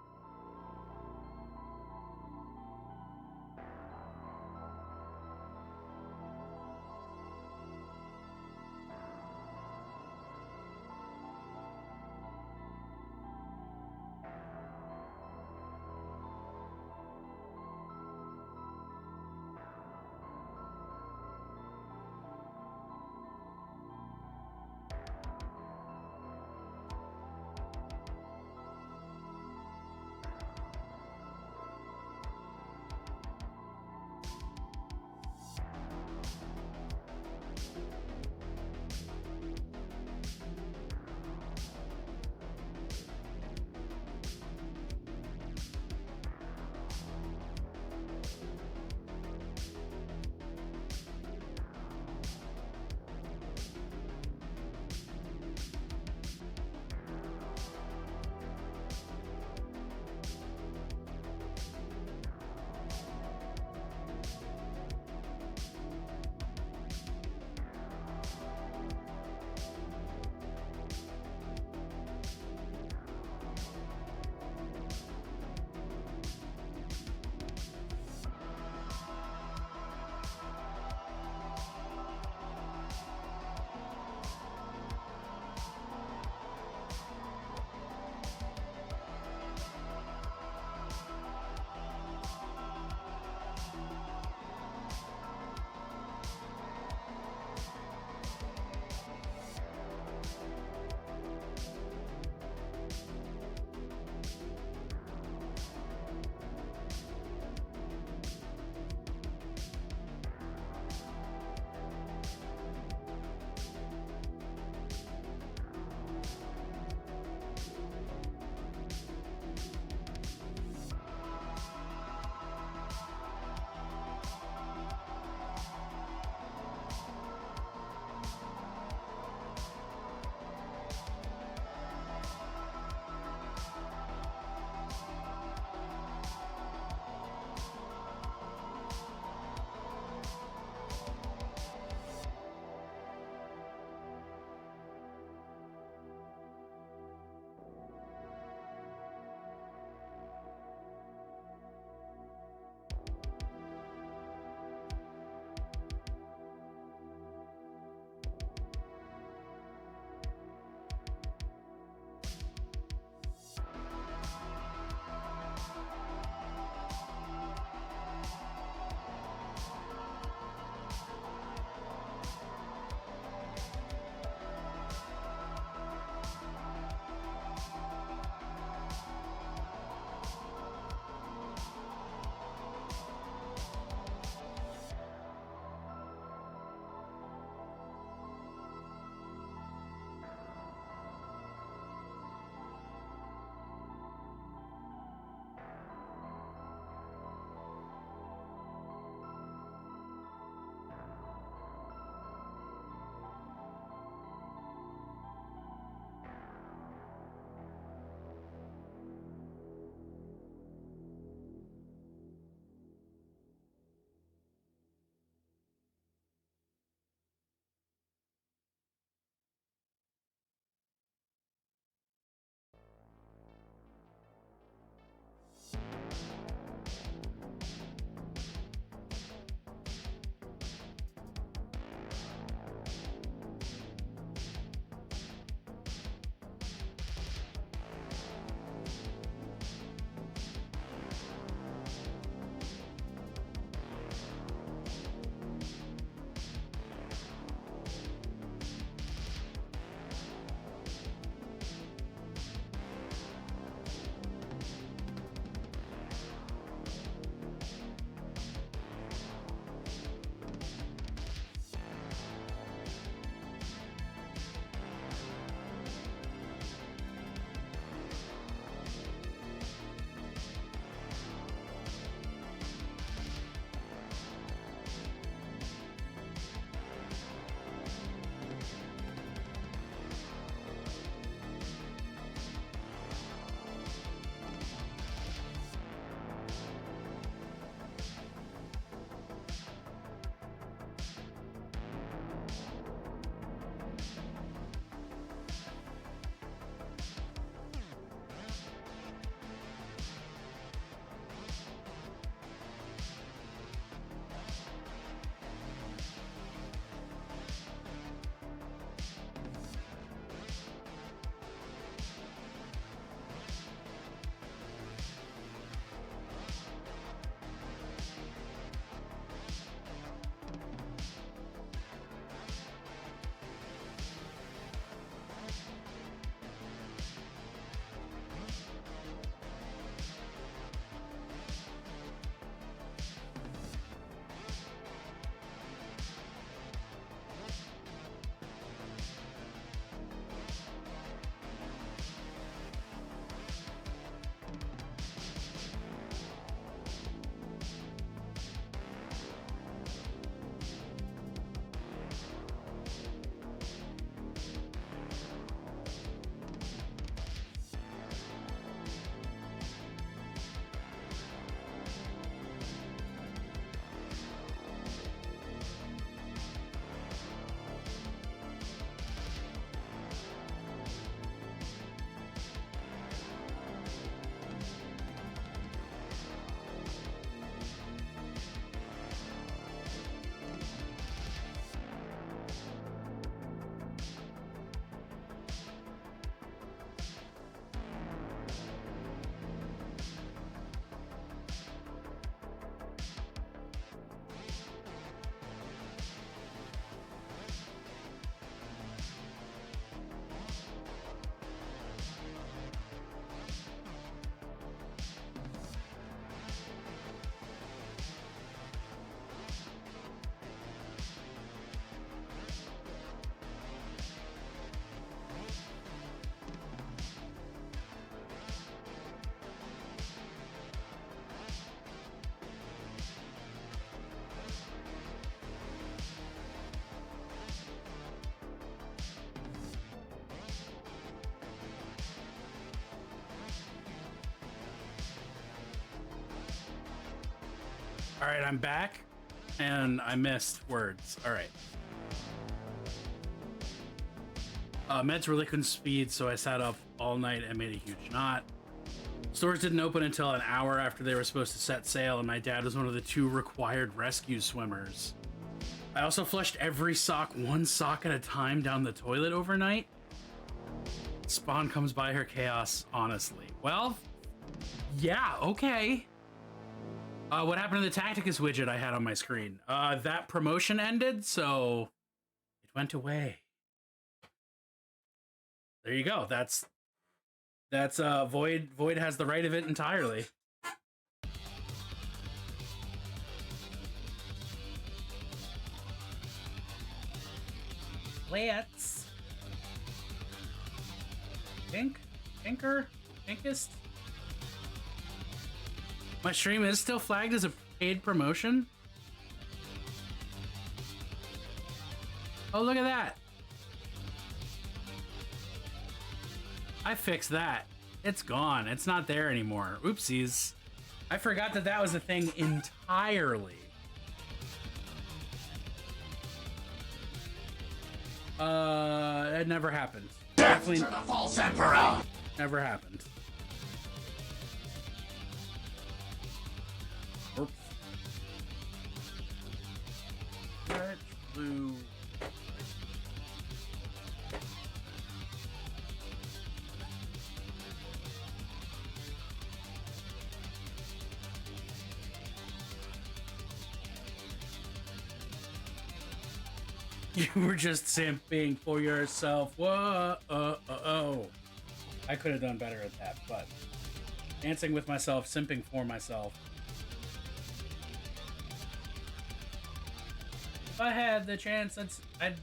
All right, I'm back, and I missed words. All right. Meds really couldn't speed, so I sat up all night and made a huge knot. Stores didn't open until an hour after they were supposed to set sail, and my dad was one of the 2 required rescue swimmers. I also flushed every sock, 1 sock at a time, down the toilet overnight. Spawn comes by her chaos, honestly. Well, yeah, okay. What happened to the Tacticus widget I had on my screen? That promotion ended, so it went away. There you go. That's Void has the right of it entirely. Let's Pinkest. My stream is still flagged as a paid promotion. Oh, look at that. I fixed that. It's gone. It's not there anymore. Oopsies. I forgot that that was a thing entirely. It never happened. Definitely the false emperor. Never happened. Oops. Red, blue. You were just simping for yourself. Whoa, oh. I could have done better at that, but dancing with myself, simping for myself. If I had the chance, I'd simp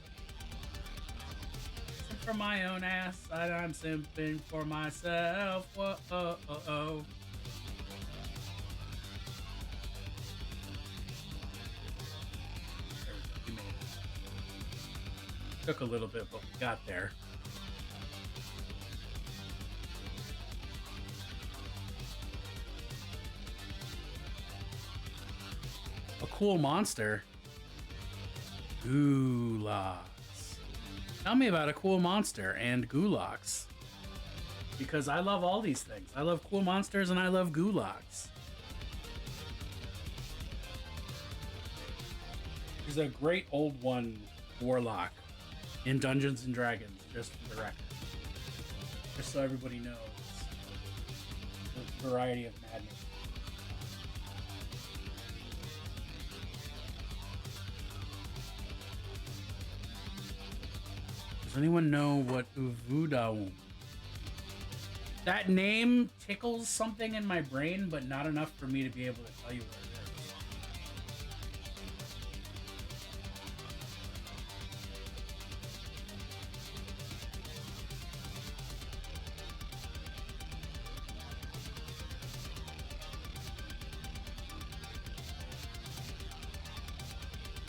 for my own ass. I'm simping for myself. Whoa, oh. Took a little bit, but we got there. A cool monster. Gulags. Tell me about a cool monster and gulags. Because I love all these things. I love cool monsters and I love gulags. There's a great old one, Warlock, in Dungeons and Dragons, just for the record. Just so everybody knows the variety of madness. Does anyone know what Uvudaum? That name tickles something in my brain, but not enough for me to be able to tell you what it is.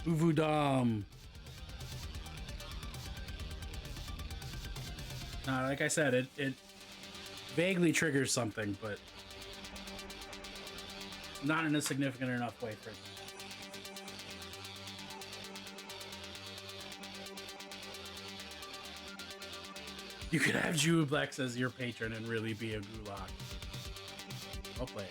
Uvudam. Like I said, it vaguely triggers something, but not in a significant enough way for it. You could have Jublex as your patron and really be a gulag. Well played.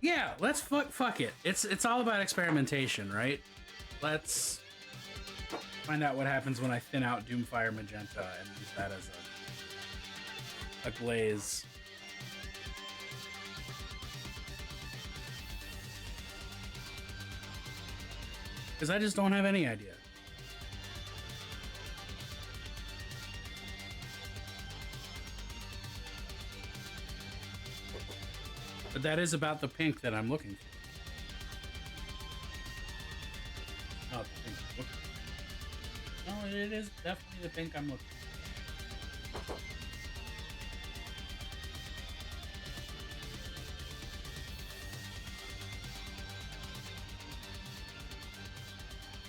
Yeah, let's fuck it. It's all about experimentation, right? Let's find out what happens when I thin out Doomfire Magenta and use that as a glaze. Because I just don't have any idea. But that is about the pink that I'm looking for. Not the pink I'm looking for. No, it is definitely the pink I'm looking for.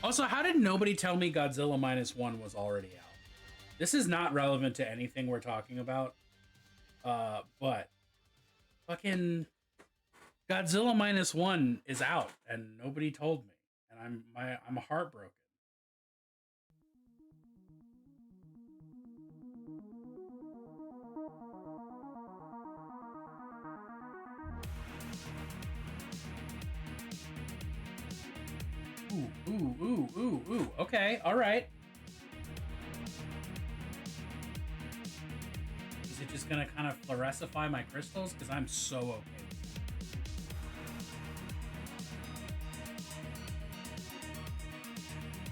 Also, how did nobody tell me Godzilla -1 was already out? This is not relevant to anything we're talking about. But fucking Godzilla -1 is out and nobody told me. And I'm heartbroken. Ooh. Okay, all right. Is it just gonna kind of fluorescify my crystals? Because I'm so okay with it.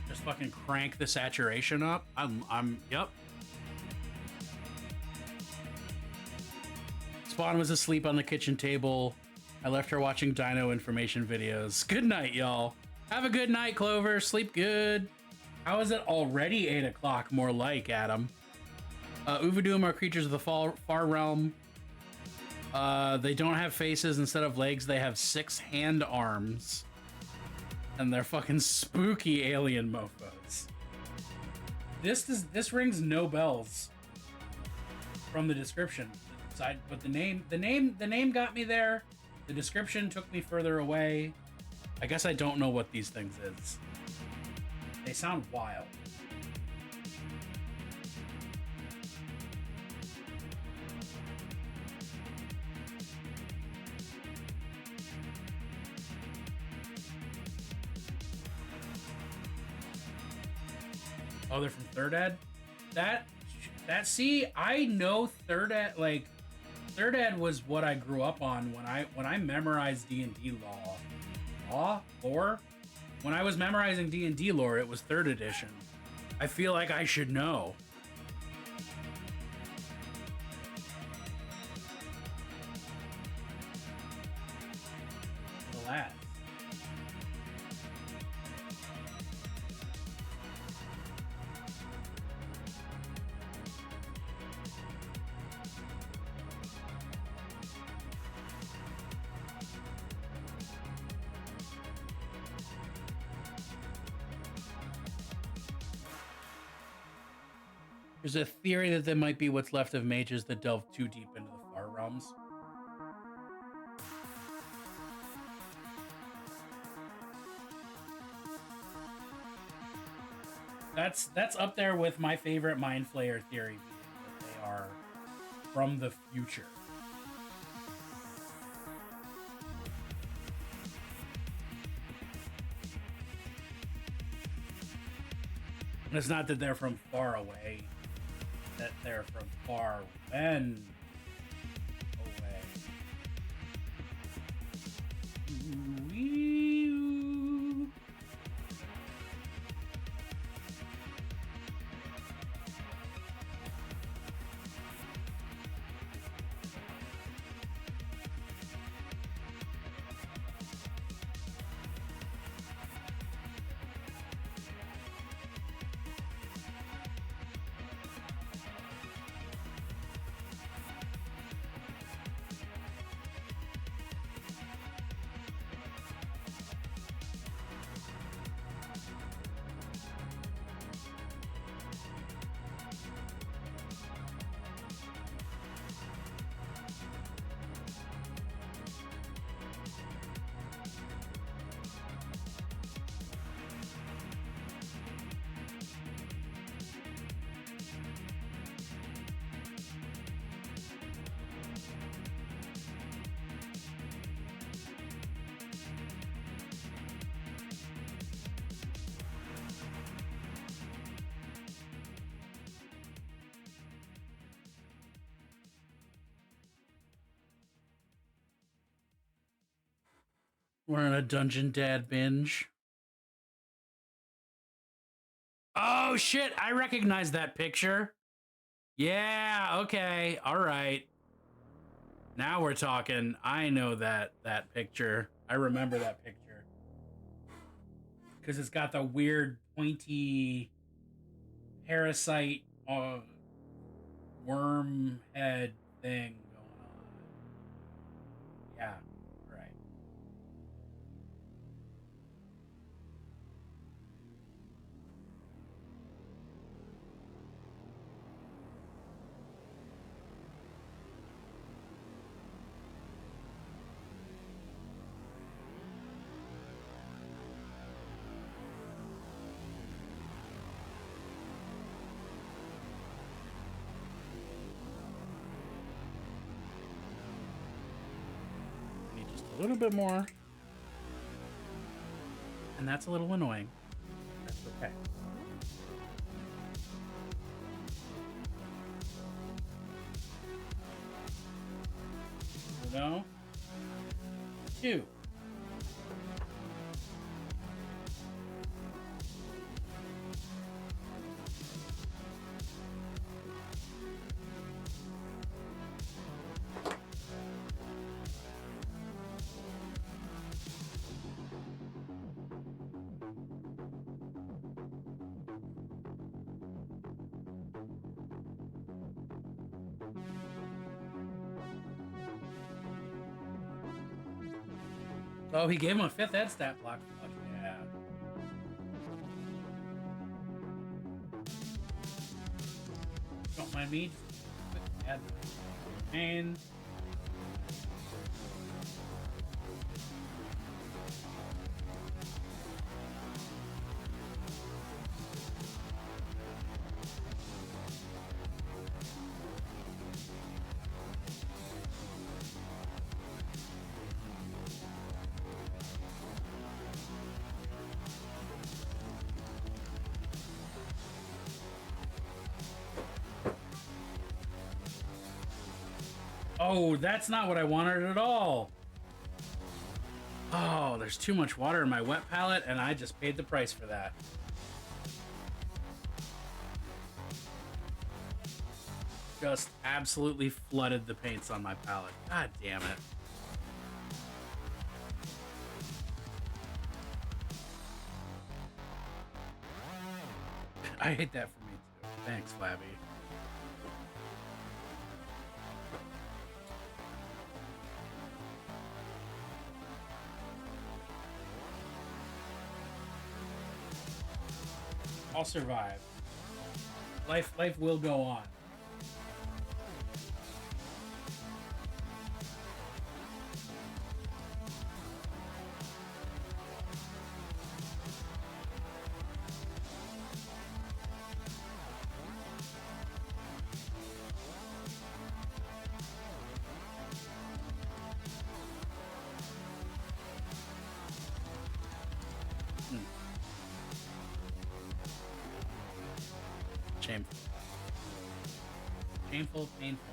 Just fucking crank the saturation up. Yep. Spawn was asleep on the kitchen table. I left her watching dino information videos. Good night, y'all. Have a good night, Clover. Sleep good. How is it already 8 o'clock? More like, Adam. Uvadoom are creatures of the far realm. They don't have faces. Instead of legs, they have 6 hand arms. And they're fucking spooky alien mofos. This rings no bells from the description. But the name got me there. The description took me further away. I guess I don't know what these things is. They sound wild. Oh, they're from Third Ed? See, I know Third Ed, like, Third Ed was what I grew up on when I memorized D&D lore. When I was memorizing D&D lore, it was 3rd edition. I feel like I should know. Alas. There's a theory that there might be what's left of mages that delve too deep into the far realms. That's up there with my favorite Mind Flayer theory, being that they are from the future. And it's not that they're from far away, that they're from far when away. Ooh-wee-oo. We're on a Dungeon Dad binge. Oh shit, I recognize that picture. Yeah, okay, all right. Now we're talking. I know that picture. I remember that picture. Because it's got the weird pointy parasite worm head thing going on. Yeah. a little bit more. And that's a little annoying. That's okay. No. 2. Oh, he gave him a 5th ed stat block. Fuck yeah. Don't mind me. Just add main. Oh, that's not what I wanted at all. Oh, there's too much water in my wet palette, and I just paid the price for that. Just absolutely flooded the paints on my palette. God damn it. I hate that for me too. Thanks, Flabby. I'll survive. Life will go on. Shameful. Shameful, painful.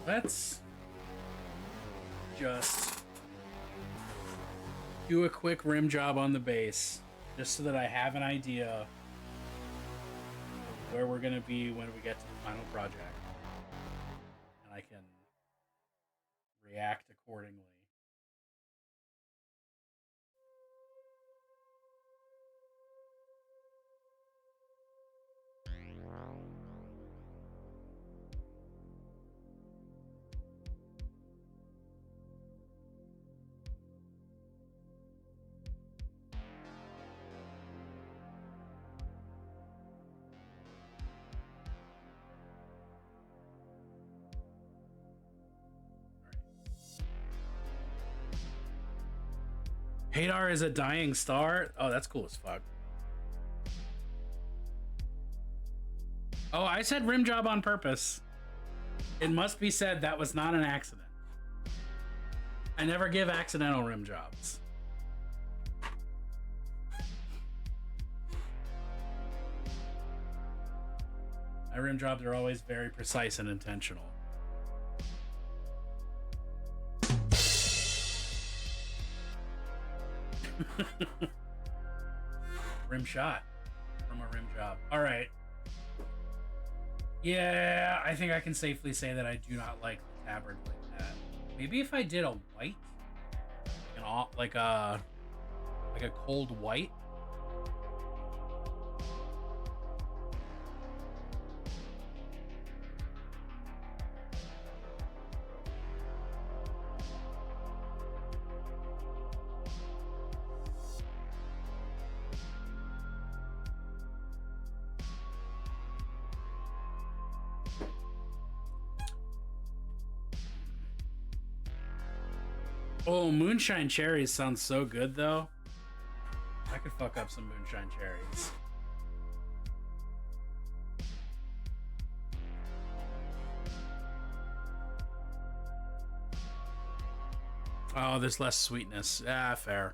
Let's just do a quick rim job on the base, just so that I have an idea of where we're going to be when we get to the final project, and I can react accordingly. Hadar is a dying star? Oh, that's cool as fuck. Oh, I said rim job on purpose. It must be said that was not an accident. I never give accidental rim jobs. My rim jobs are always very precise and intentional. Rim shot from a rim job. All right. Yeah, I think I can safely say that I do not like the tabard like that. Maybe if I did a white, like a cold white. Oh, moonshine cherries sounds so good though. I could fuck up some moonshine cherries. Oh, there's less sweetness. Ah, fair.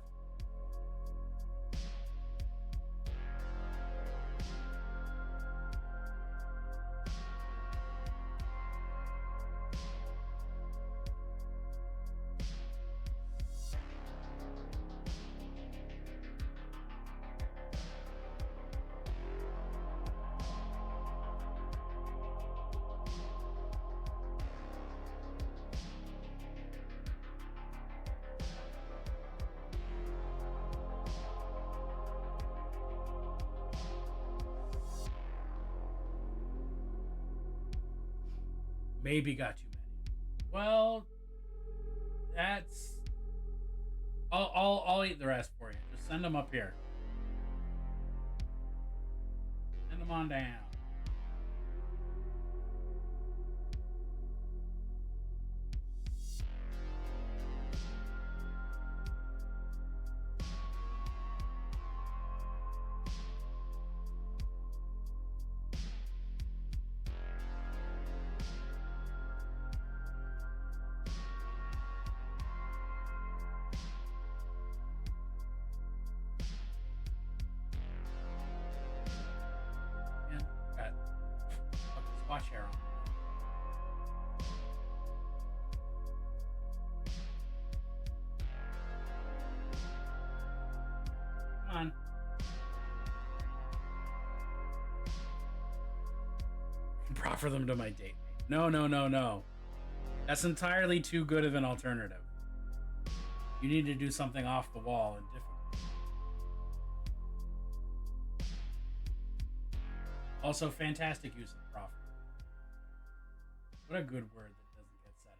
Maybe got too many. Well, that's. I'll eat the rest for you. Just send them up here. Send them on down. Man, got fucking squash hair on. Come on. Proffer them to my date. No, no, no, no. That's entirely too good of an alternative. You need to do something off the wall and different. Also, fantastic use of proffer. What a good word that doesn't get said enough.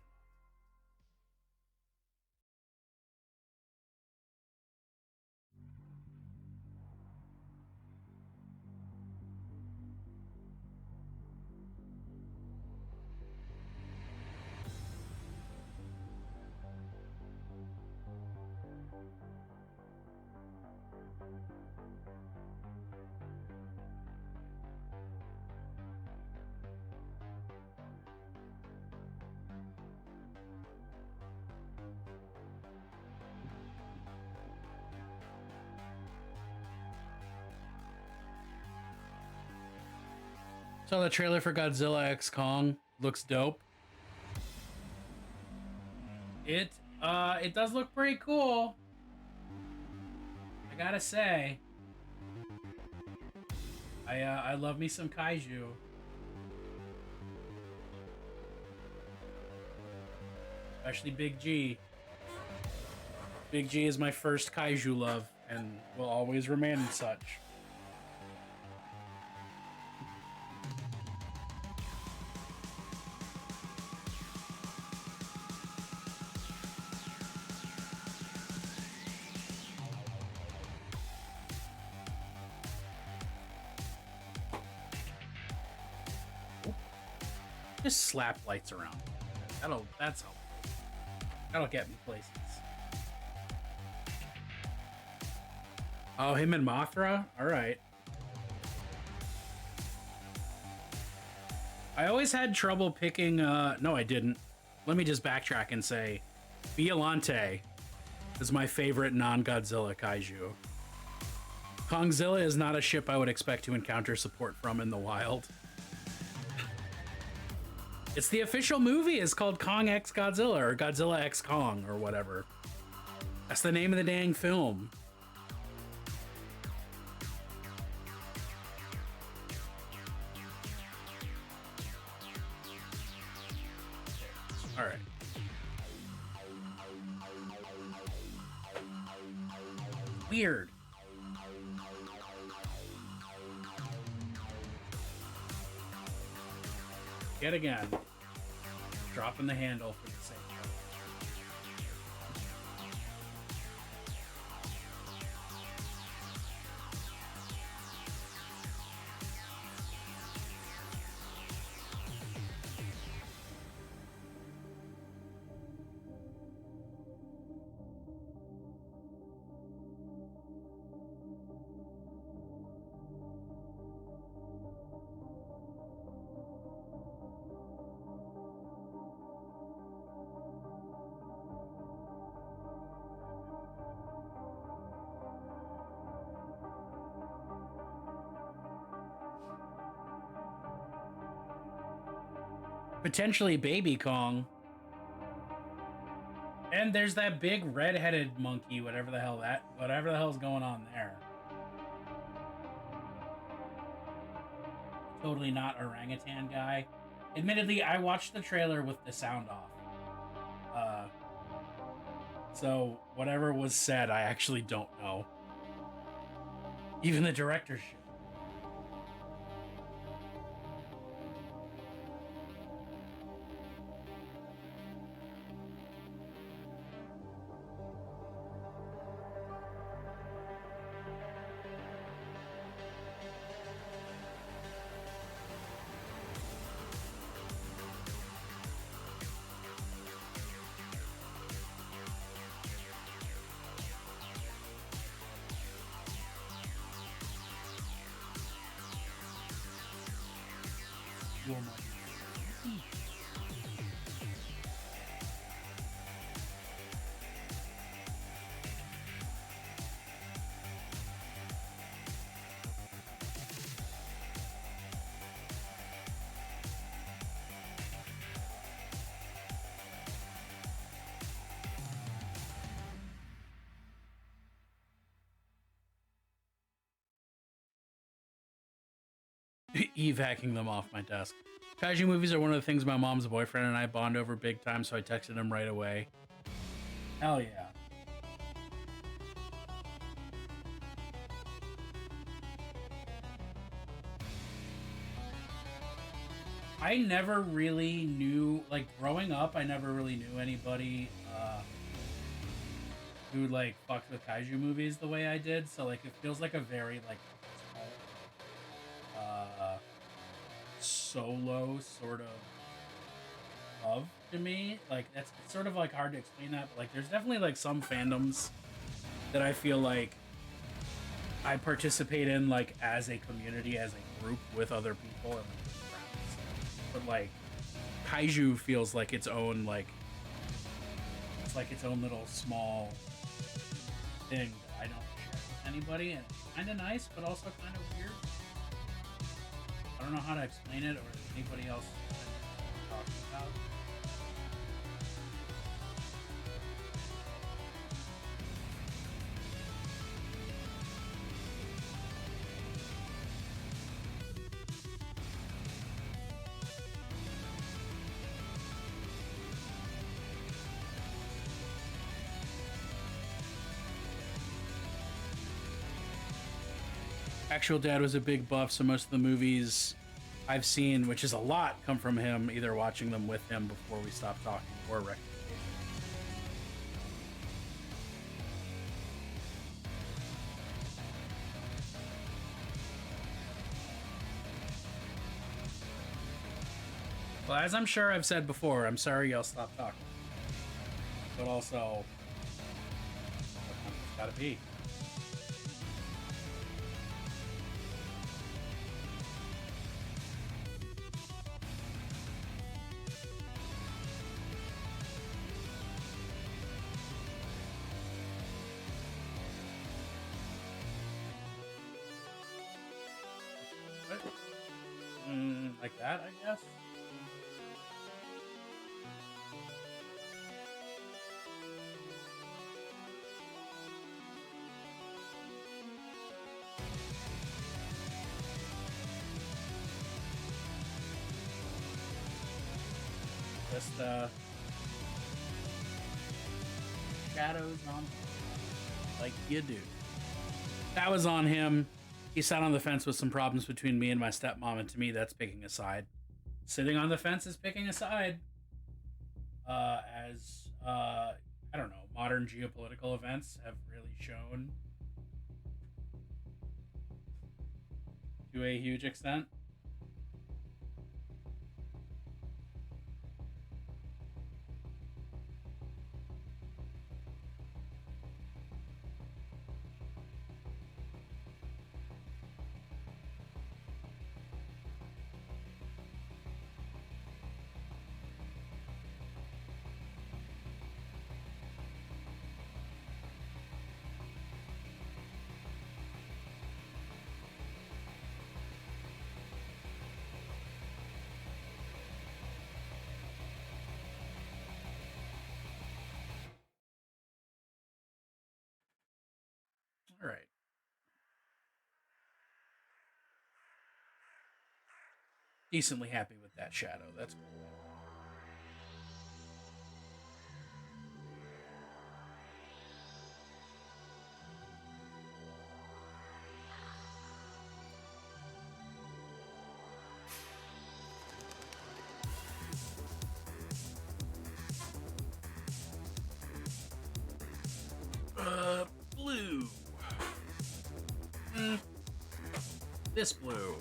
Saw the trailer for Godzilla X Kong. Looks dope. It does look pretty cool. I gotta say. I love me some kaiju. Especially Big G. Big G is my first kaiju love and will always remain such. Just slap lights around. That'll get me places. Oh, him and Mothra? Alright. I always had trouble picking, no I didn't. Let me just backtrack and say Biollante is my favorite non-Godzilla kaiju. Kongzilla is not a ship I would expect to encounter support from in the wild. It's the official movie. It's called Kong X Godzilla or Godzilla X Kong or whatever. That's the name of the dang film. All right. Weird. Yet again, dropping the handle for the sake of it. Potentially Baby Kong. And there's that big red-headed monkey, whatever the hell's going on there. Totally not orangutan guy. Admittedly, I watched the trailer with the sound off. So whatever was said, I actually don't know. Even the director's shit. Eve hacking them off my desk. Kaiju movies are one of the things my mom's boyfriend and I bond over big time, so I texted him right away. Hell yeah. I never really knew, like, growing up, I never really knew anybody who, like, fucked with kaiju movies the way I did, so, like, it feels like a very, like, solo sort of love to me. Like, it's sort of, like, hard to explain that, but, like, there's definitely, like, some fandoms that I feel like I participate in, like, as a community, as a group with other people and, like, friends. But, like, kaiju feels like its own, like, it's like its own little small thing that I don't share with anybody, and it's kind of nice, but also kind of weird. I don't know how to explain it, or if anybody else talking about. Actual Dad was a big buff, so most of the movies I've seen, which is a lot, come from him, either watching them with him before we stopped talking or recommendations. Well, as I'm sure I've said before, I'm sorry y'all stopped talking. But also, it's gotta be. Like that, I guess. Just shadows on, like you do. That was on him. He sat on the fence with some problems between me and my stepmom, and to me, that's picking a side. Sitting on the fence is picking a side. As I don't know, modern geopolitical events have really shown to a huge extent. All right. Decently happy with that shadow. That's cool. Blue. This blue.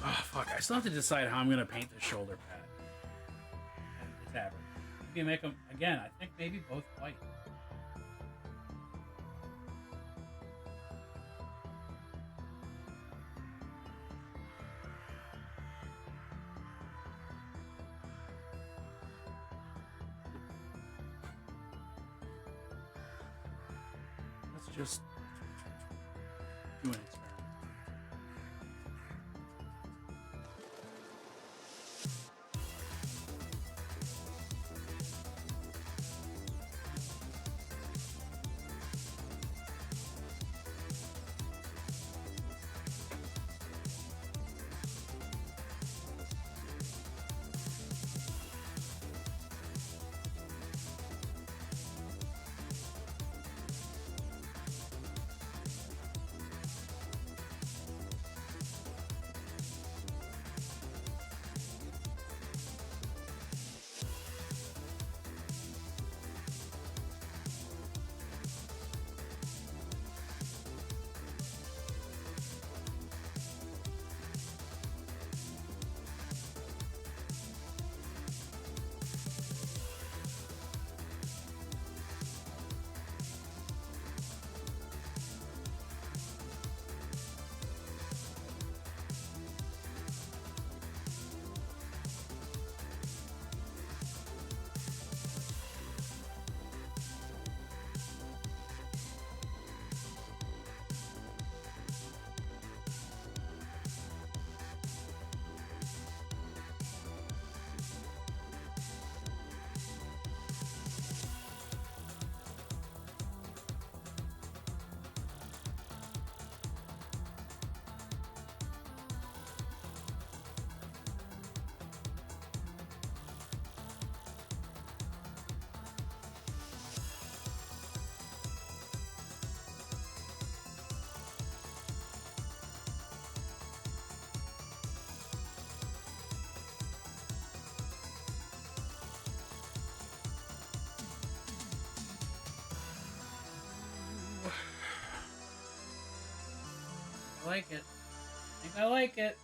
Oh, fuck. I still have to decide how I'm going to paint the shoulder pad. And the tabard. Maybe make them, again, I think maybe both white. Let's just do an experiment. I like it. I think I like it.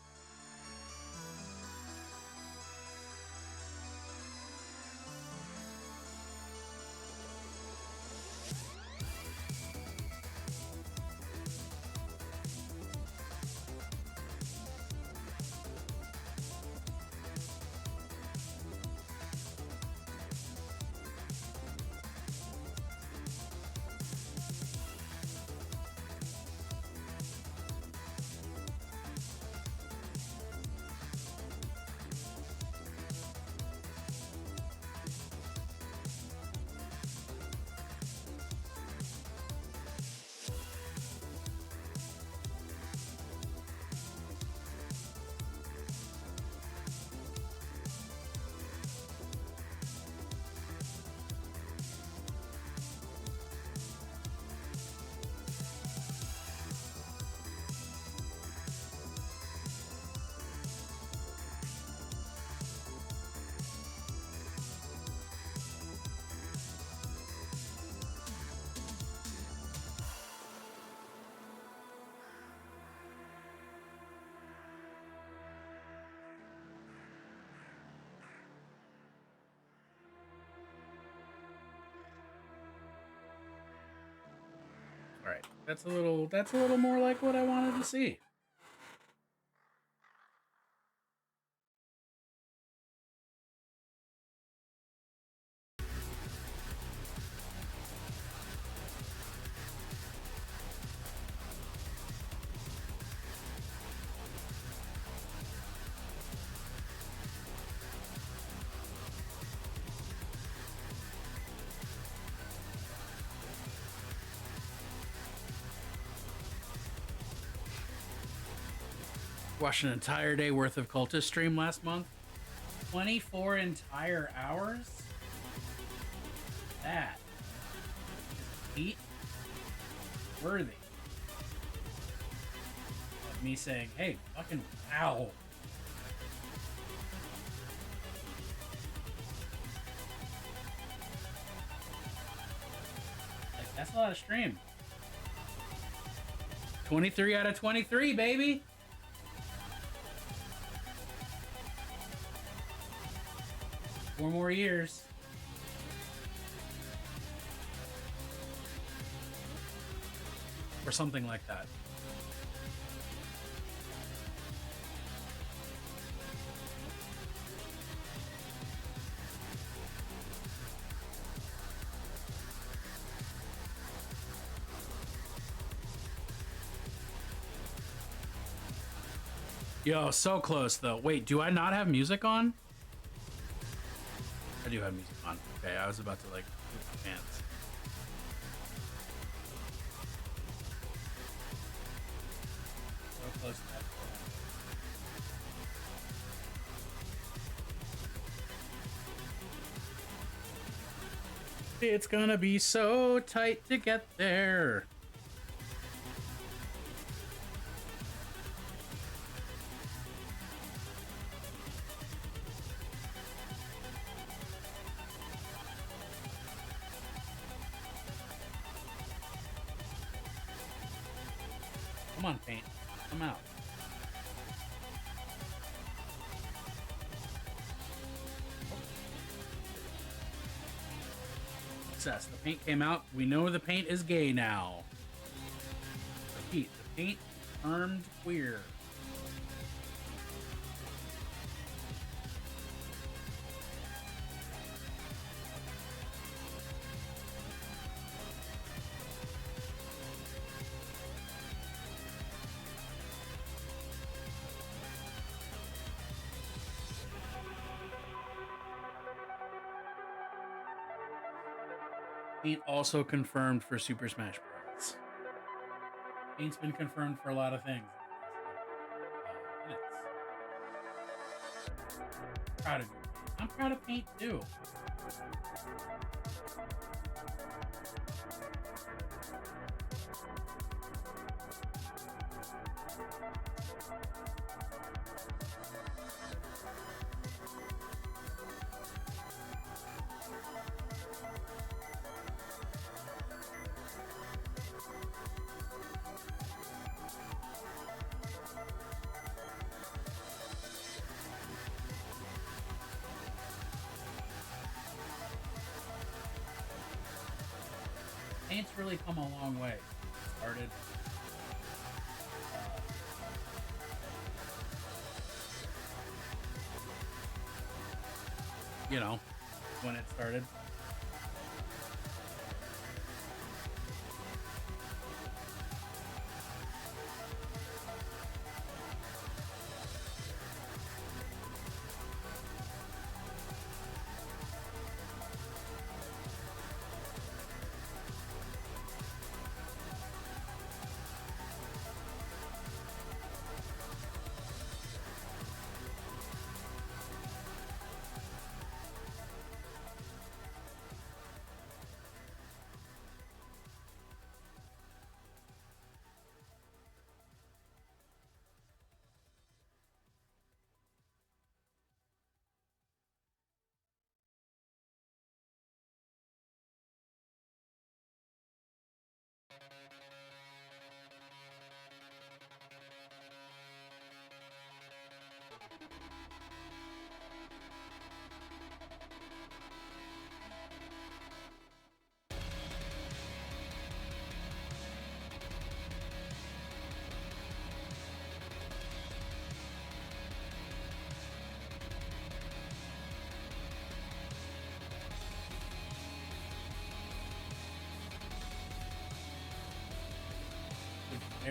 That's a little more like what I wanted to see. Watched an entire day worth of Cultist stream last month. 24 entire hours? That is heat worthy of me saying, hey, fucking wow. Like, that's a lot of stream. 23 out of 23, baby. Four more years. Or something like that. Yo, so close though. Wait, do I not have music on? I do have music on. Okay, I was about to like poop my pants. So close to that. It's gonna be so tight to get there. Come on, paint. Come out. Success. The paint came out. We know the paint is gay now. Repeat. The paint turned queer. Paint also confirmed for Super Smash Bros. Paint's been confirmed for a lot of things. Proud of you. I'm proud of Paint too. Paint's really come a long way. Started. You know, when it started.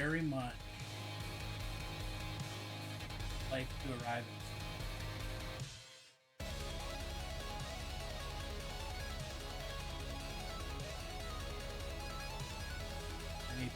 very much like to arrive at. Maybe.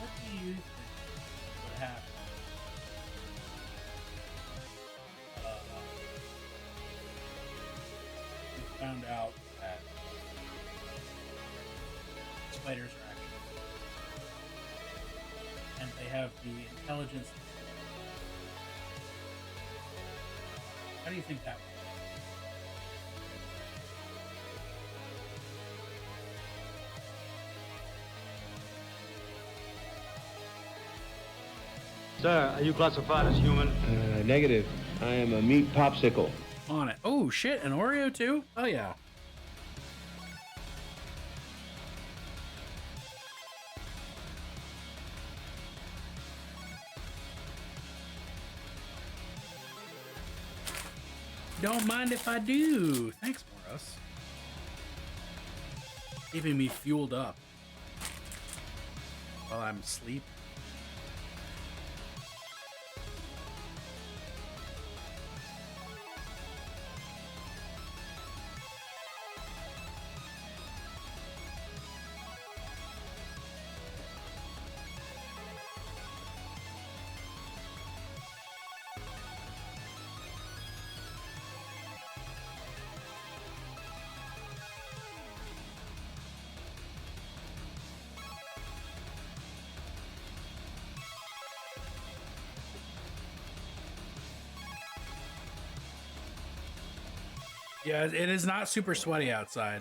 What do you think would happen? We found out that spiders are actually, and they have the intelligence. How do you think that would? Sir, are you classified as human? Negative. I am a meat popsicle. On it. Oh shit, an Oreo too? Oh yeah. Don't mind if I do. Thanks, Morris. Keeping me fueled up while I'm asleep. Yeah, it is not super sweaty outside.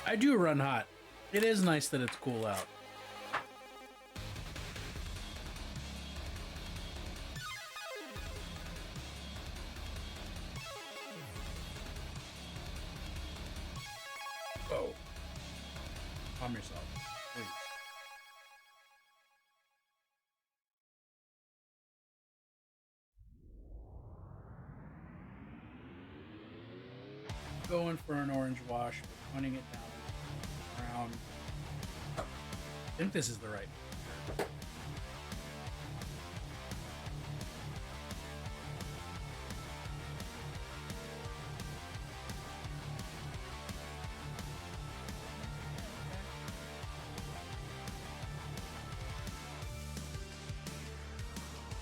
I do run hot. It is nice that it's cool out. Whoa. Calm yourself, please. Going for an orange wash, pointing it down around. I think this is the right.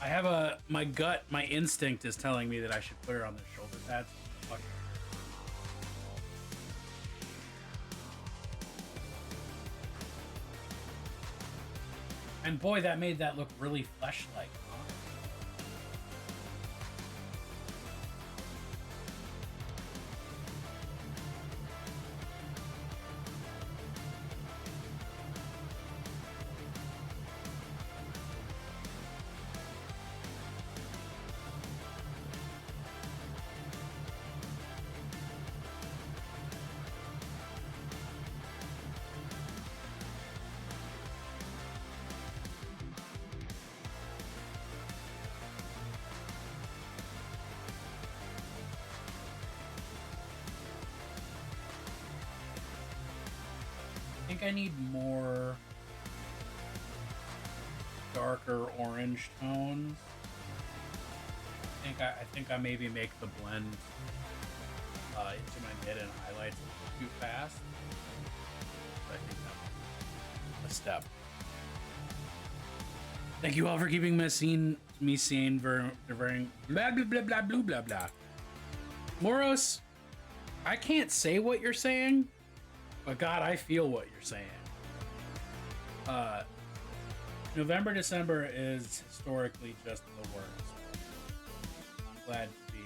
I have my gut, my instinct is telling me that I should put her on the shoulder pads. Fuck it. And boy, that made that look really flesh-like. think I need more darker orange tones. I think I maybe make the blend into my mid and highlights too fast. But I think that's a step. Thank you all for keeping me sane, blah blah blah blah blah blah blah. Moros, I can't say what you're saying, but God, I feel what you're saying. November, December is historically just the worst. I'm glad to be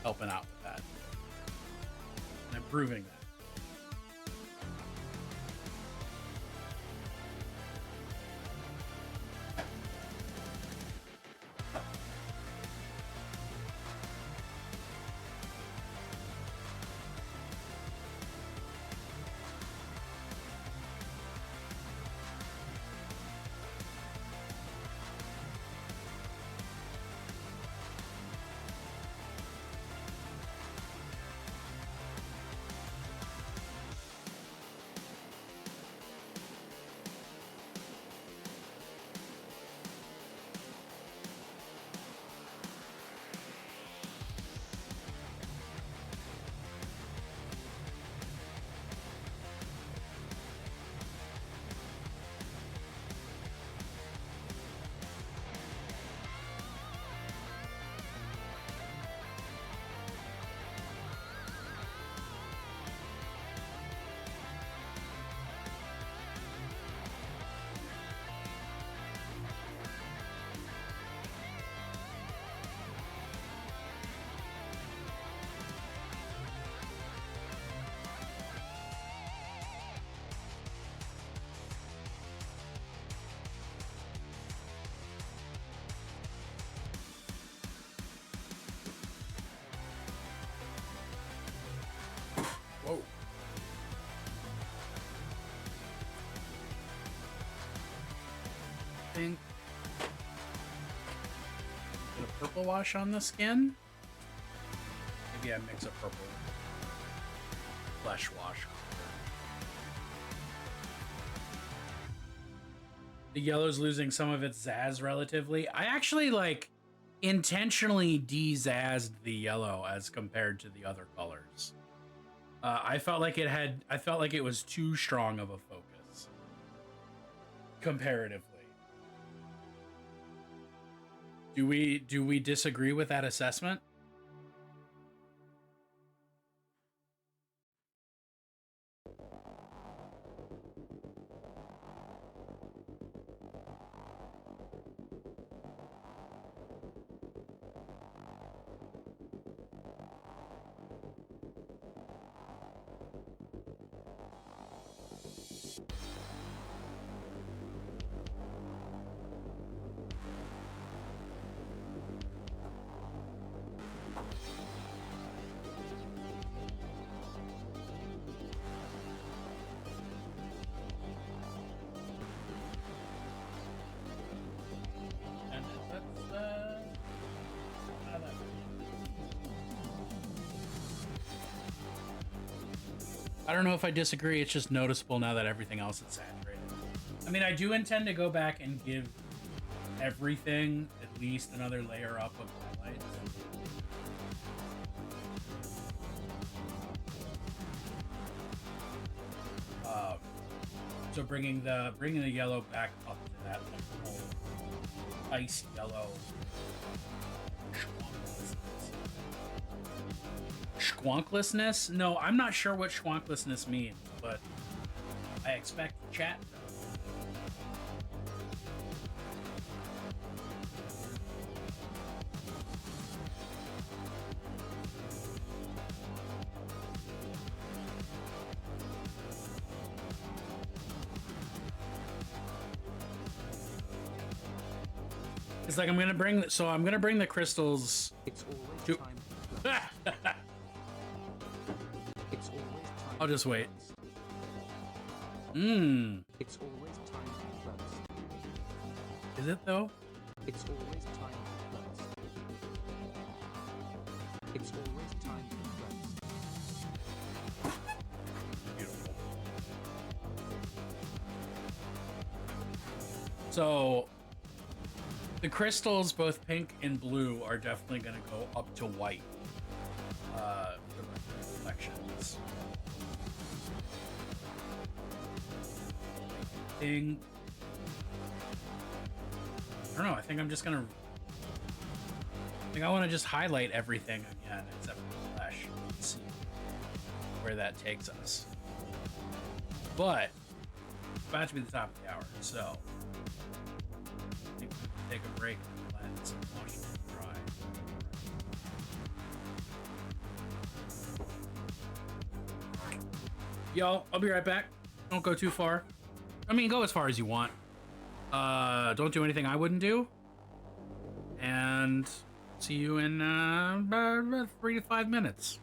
helping out with that and improving that. Whoa. I think get a purple wash on the skin. Maybe I mix a purple flesh wash. The yellow's losing some of its zazz relatively. I actually like intentionally de-zazzed the yellow as compared to the other colors. I felt like it was too strong of a focus comparatively. Do we disagree with that assessment? I don't know if I disagree. It's just noticeable now that everything else is saturated. I mean, I do intend to go back and give everything at least another layer up of highlights. So bringing the yellow back up to that like whole ice yellow. Schwanklessness? No, I'm not sure what schwanklessness means, but I expect chat. It's like I'm gonna bring the crystals. It's always to... time to cleanse. It's always time. I'll just wait. It's always time to cleanse. Is it though? It's always time to cleanse. It's always time to cleanse. Beautiful. So the crystals, both pink and blue, are definitely going to go up to white for the reflections. I don't know. I think I'm just going to... I think I want to just highlight everything again except for the flesh and see where that takes us. But it's about to be the top of the hour, so I think we can take a break and let some wash it dry. Yo, I'll be right back. Don't go too far. I mean, go as far as you want. Don't do anything I wouldn't do. And see you in about 3 to 5 minutes.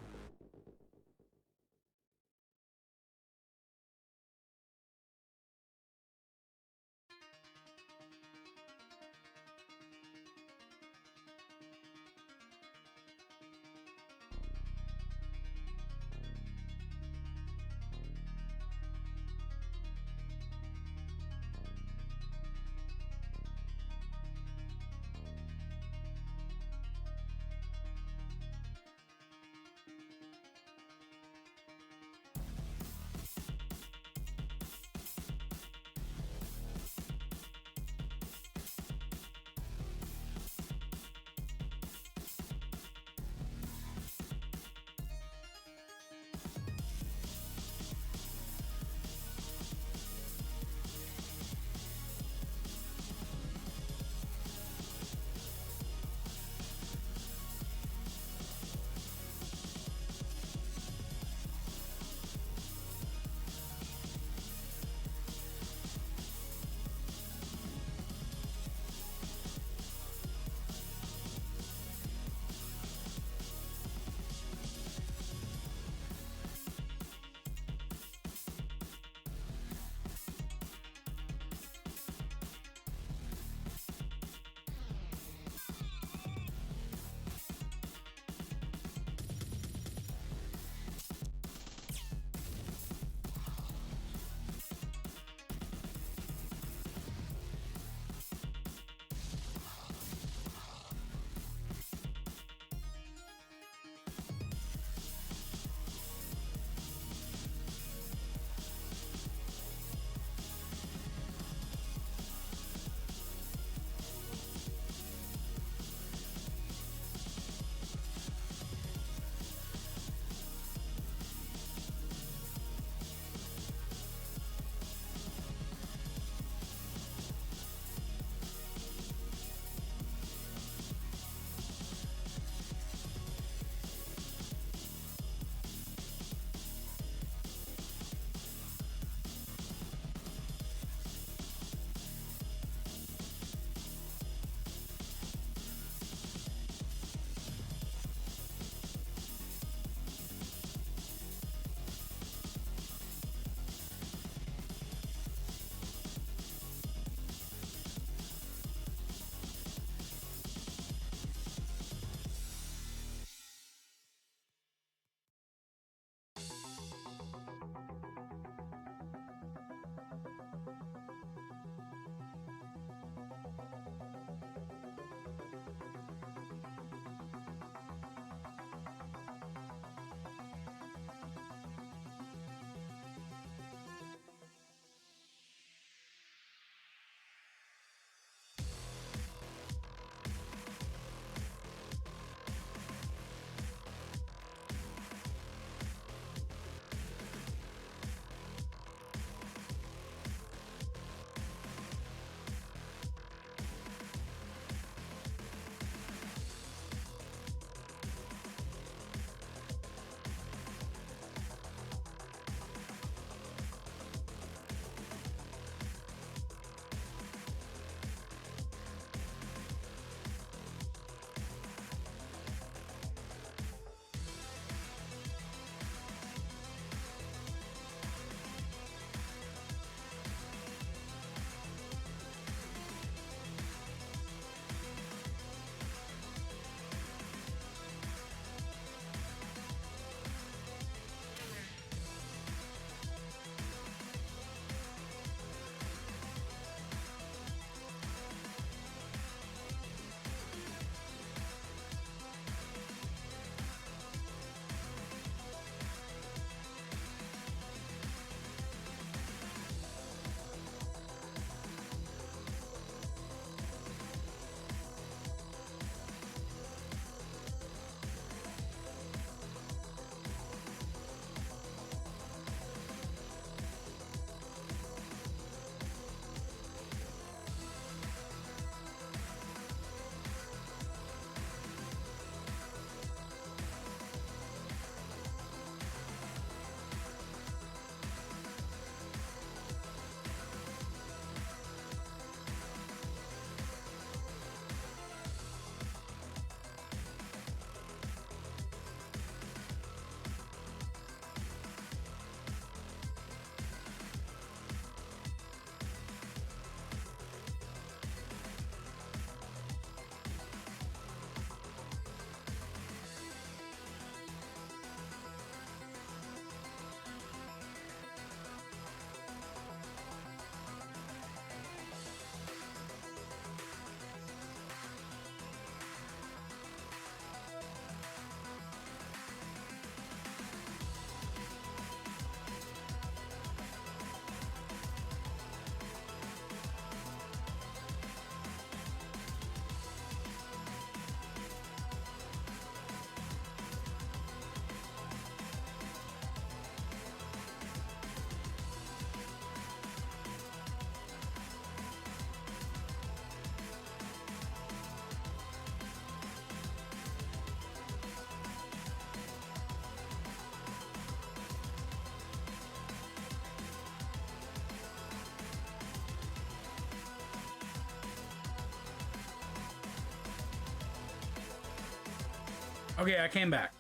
Okay, I came back.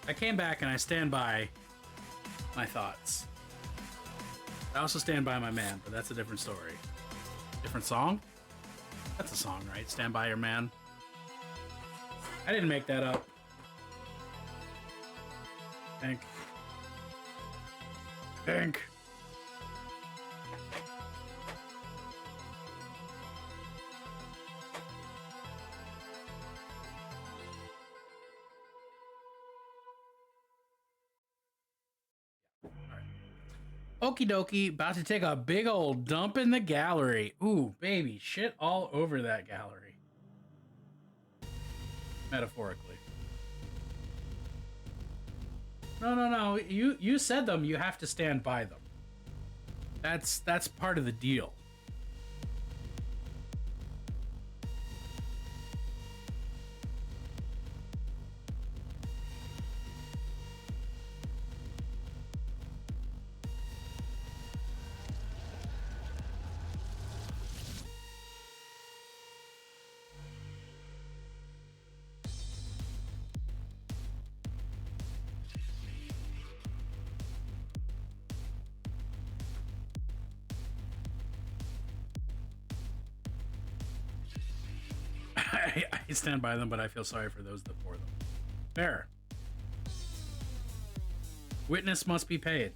I came back and I stand by my thoughts. I also stand by my man, but that's a different story. Different song? That's a song, right? Stand by your man. I didn't make that up. Think. Okie dokie, about to take a big old dump in the gallery. Ooh, baby, shit all over that gallery. Metaphorically. No. You said them. You have to stand by them. That's part of the deal. I stand by them, but I feel sorry for those that bore them. Fair. Witness must be paid.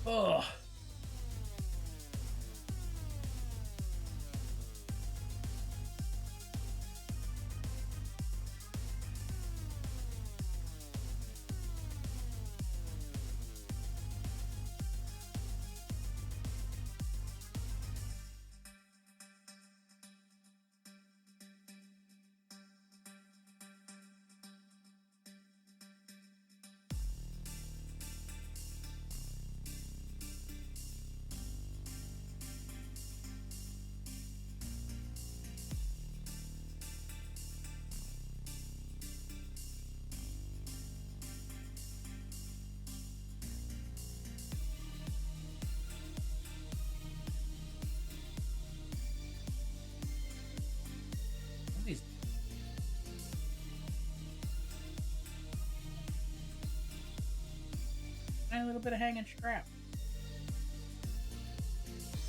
Ugh. These a little bit of hanging strap.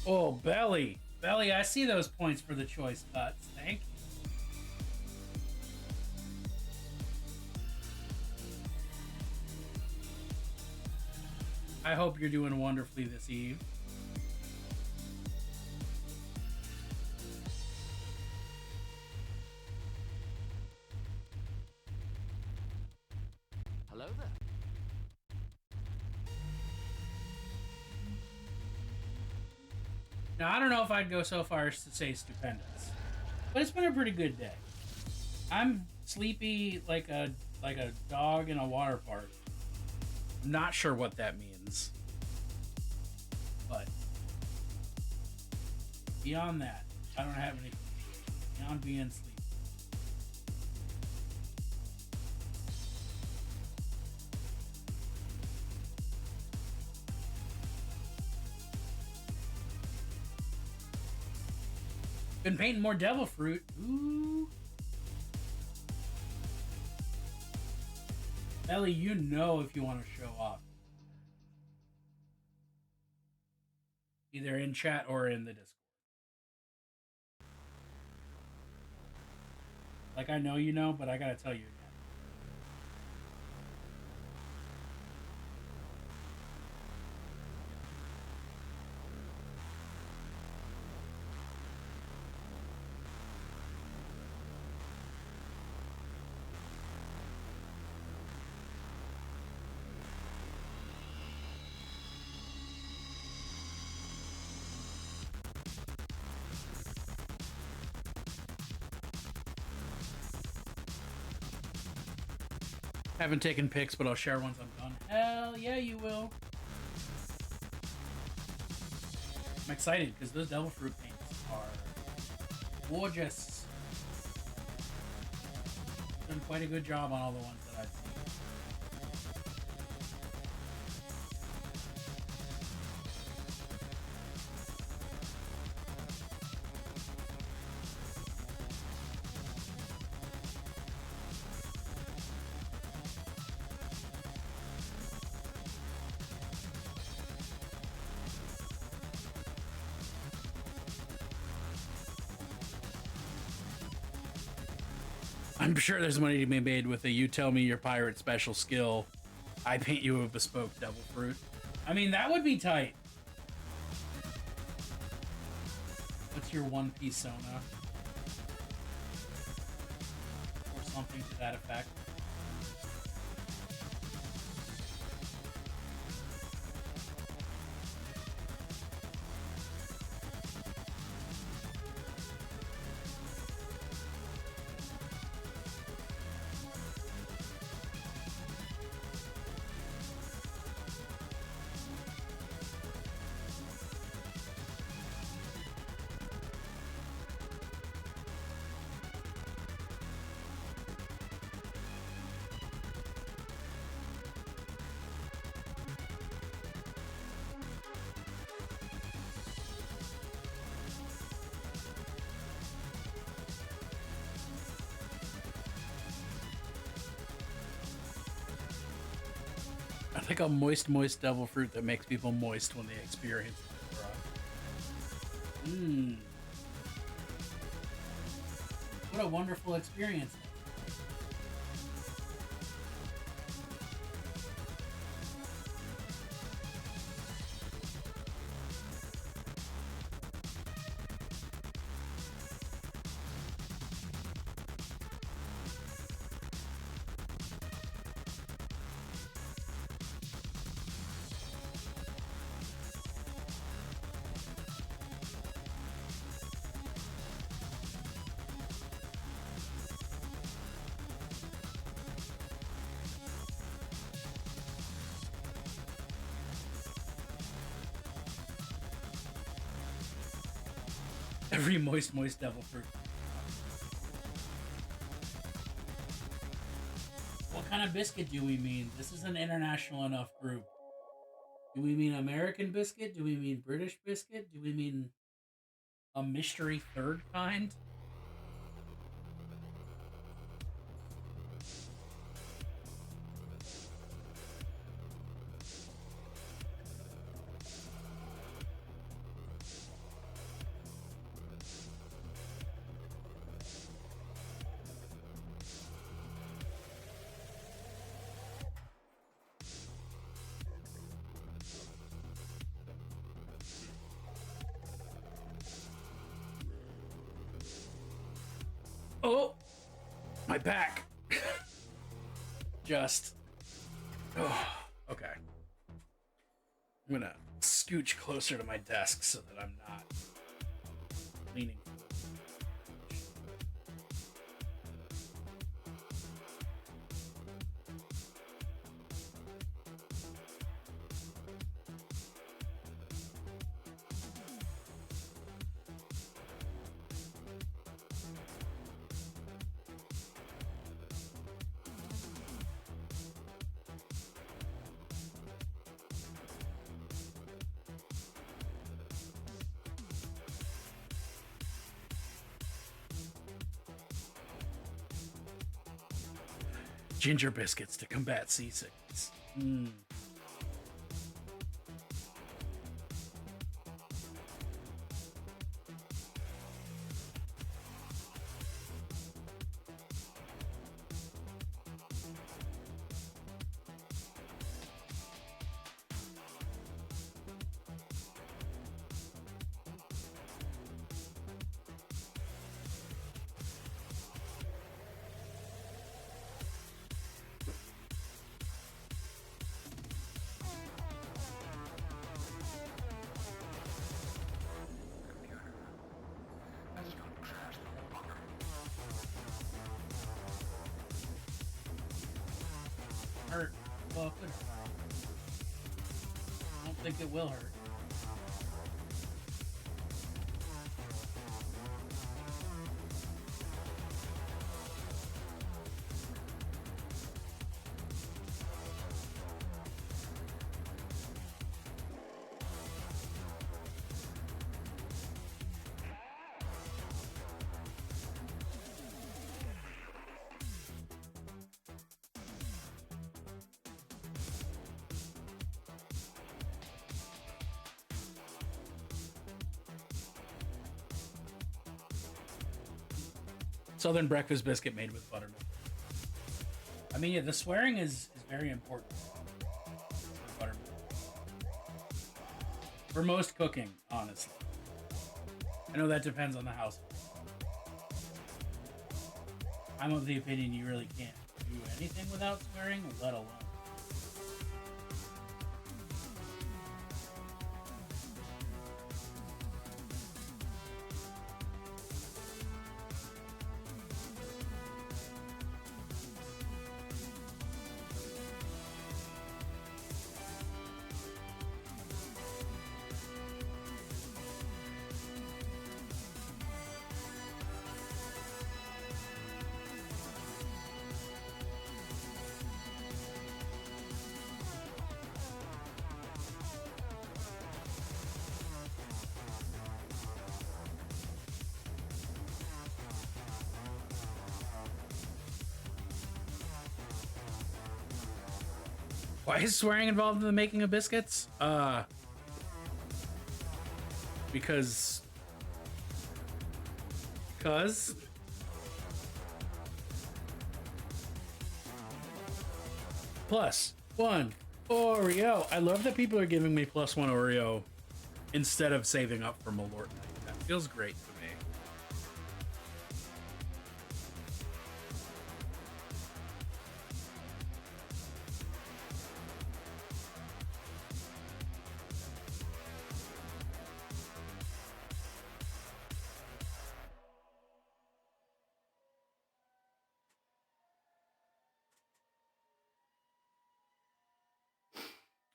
Oh, Belly. Belly, I see those points for the choice cuts. Thank you. I hope you're doing wonderfully this eve. Hello there. Now, I don't know if I'd go so far as to say stupendous, but it's been a pretty good day. I'm sleepy like a dog in a water park. I'm not sure what that means, but beyond that, I don't have any beyond being sleepy. Been painting more devil fruit. Ooh. Ellie, you know if you want to show off. Either in chat or in the Discord. Like I know you know, but I gotta tell you again. Haven't taken pics, but I'll share once I'm done. Hell yeah, you will. I'm excited because those devil fruit paints are gorgeous. Done quite a good job on all the ones that I've seen. I'm sure there's money to be made with a you tell me your pirate special skill, I paint you a bespoke devil fruit. I mean, that would be tight. What's your One Piece Sona? Or something to that effect. I think a moist devil fruit that makes people moist when they experience it. What a wonderful experience. Every moist devil fruit. What kind of biscuit do we mean? This is an international enough group. Do we mean American biscuit? Do we mean British biscuit? Do we mean a mystery third kind? Oh, my back. Just. Oh, okay. I'm gonna scooch closer to my desk so that I'm not leaning. Ginger biscuits to combat seasickness. Well, it could hurt. I don't think it will hurt. Southern breakfast biscuit made with buttermilk. I mean, yeah, the swearing is very important for buttermilk. For most cooking, honestly. I know that depends on the house. I'm of the opinion you really can't do anything without swearing, let alone. Why is swearing involved in the making of biscuits? Because plus one Oreo. I love that people are giving me plus one Oreo instead of saving up for Malort night. That feels great to me.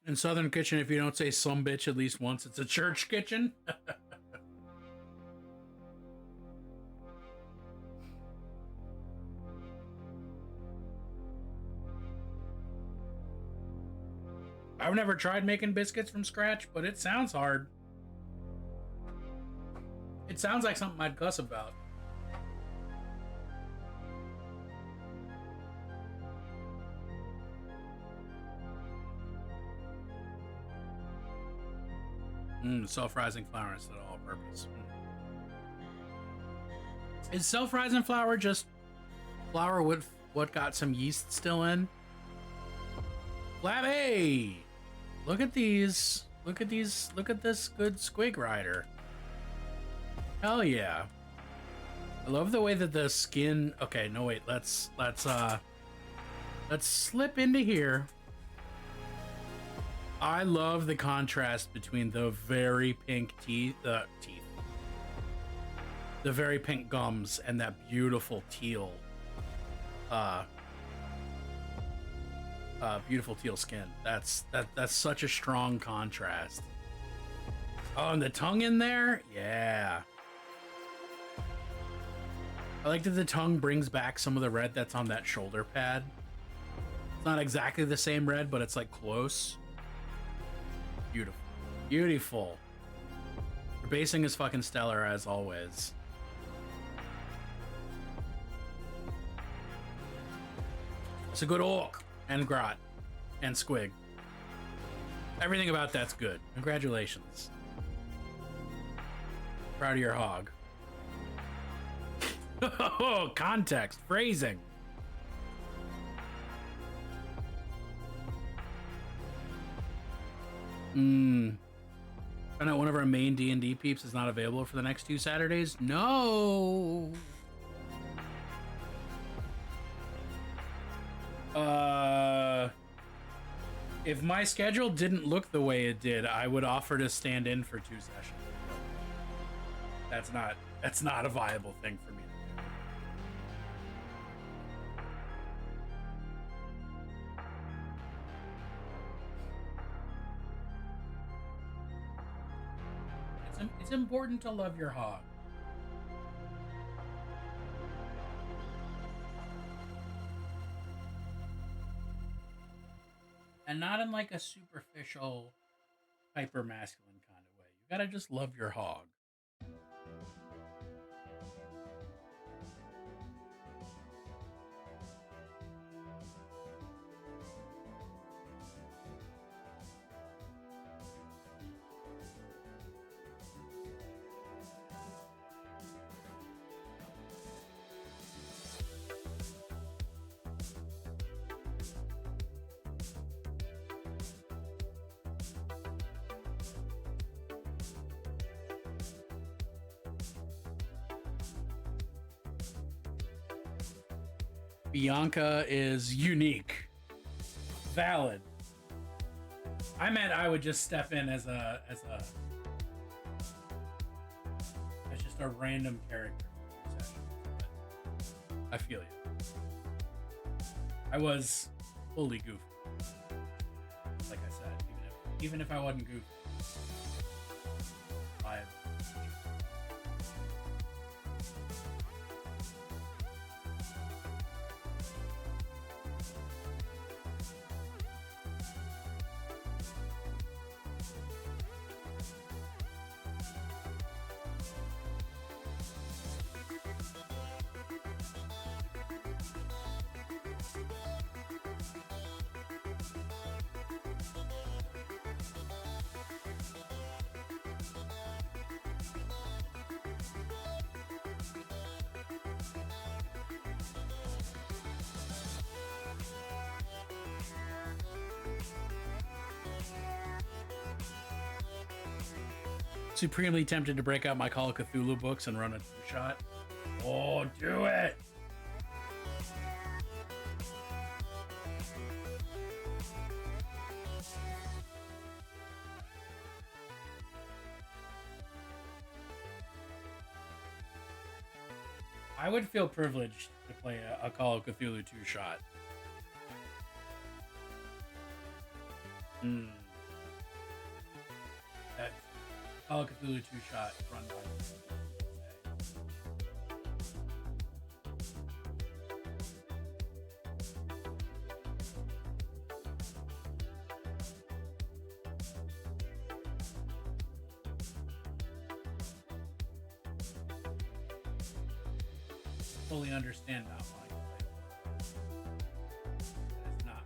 In Southern Kitchen, if you don't say some bitch at least once, it's a church kitchen. I've never tried making biscuits from scratch, but it sounds hard. It sounds like something I'd cuss about. Self-rising flour instead of all-purpose. Is self-rising flour just flour with what got some yeast still in? Flabby! Look at these. Look at these. Look at this good squig rider. Hell yeah. I love the way that the skin... Okay, no wait. Let's slip into here. I love the contrast between the very pink teeth, the very pink gums, and that beautiful teal, beautiful teal skin. That's such a strong contrast. Oh, and the tongue in there, yeah. I like that the tongue brings back some of the red that's on that shoulder pad. It's not exactly the same red, but it's like close. Beautiful. Beautiful. Your basing is fucking stellar as always. It's a good orc and grot and squig. Everything about that's good. Congratulations. Proud of your hog. Oh, context, phrasing. Find out one of our main D&D peeps is not available for the next 2 Saturdays? No! If my schedule didn't look the way it did, I would offer to stand in for 2 sessions. That's not a viable thing for me to do. It's important to love your hog. And not in like a superficial, hyper masculine kind of way. You gotta just love your hog. Bianca is unique. Valid. I meant I would just step in as just a random character. I feel you. I was fully goofy. Like I said, even if I wasn't goofy. I supremely tempted to break out my Call of Cthulhu books and run a two-shot. Oh, do it! I would feel privileged to play a Call of Cthulhu two-shot. That Call of Cthulhu two-shot run by fully understand that one. It's not.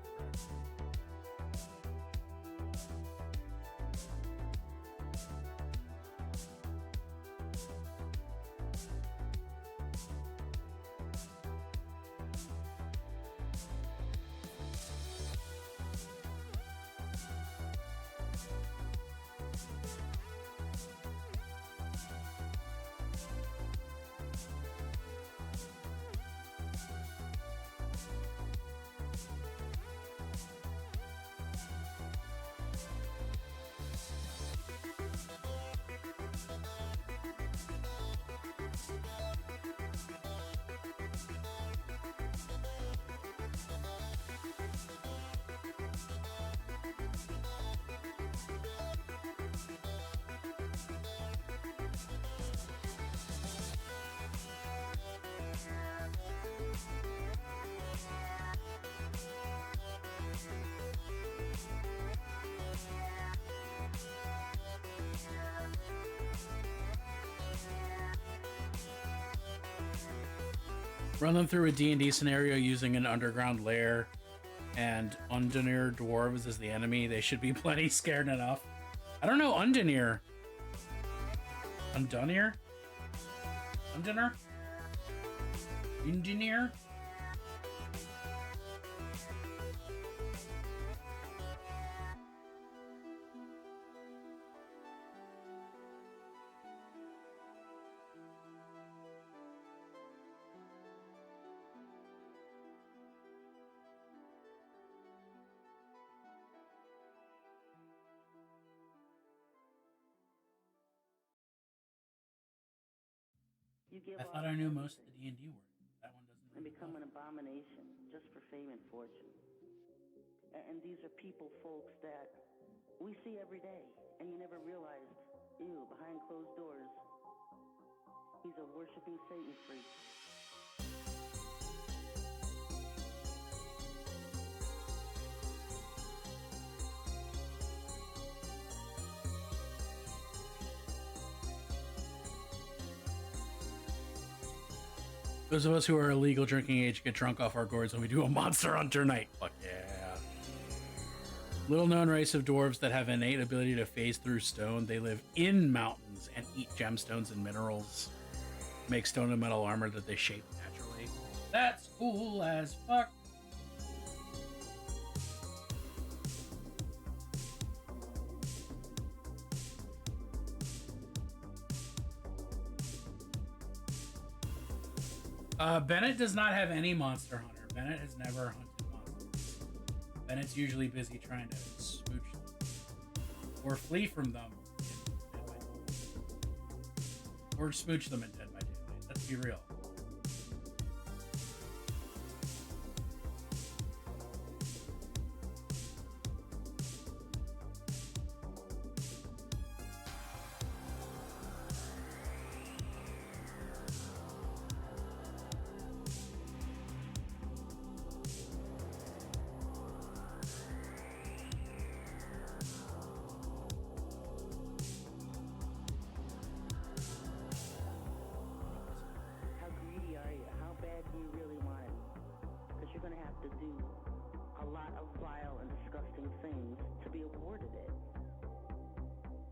Run them through a D&D scenario using an underground lair and Undunir dwarves as the enemy. They should be plenty scared enough. I don't know Undunir. Undunir? Undunir? Undunir? I thought I knew most of the D&D words. That one doesn't and really become an abomination just for fame and fortune. And these are people, folks, that we see every day, and you never realized, ew, behind closed doors. He's a worshiping Satan freak. Those of us who are illegal drinking age get drunk off our gourds when we do a Monster Hunter night. Fuck yeah. Little known race of dwarves that have innate ability to phase through stone. They live in mountains and eat gemstones and minerals. Make stone and metal armor that they shape naturally. That's cool as fuck. Bennett does not have any Monster Hunter. Bennett has never hunted monsters. Bennet's usually busy trying to smooch them or flee from them in Dead by Daylight. Or smooch them in Dead by Daylight. Let's be real. How greedy are you? How bad do you really want it? Because you're going to have to do a lot of vile and disgusting things to be awarded it.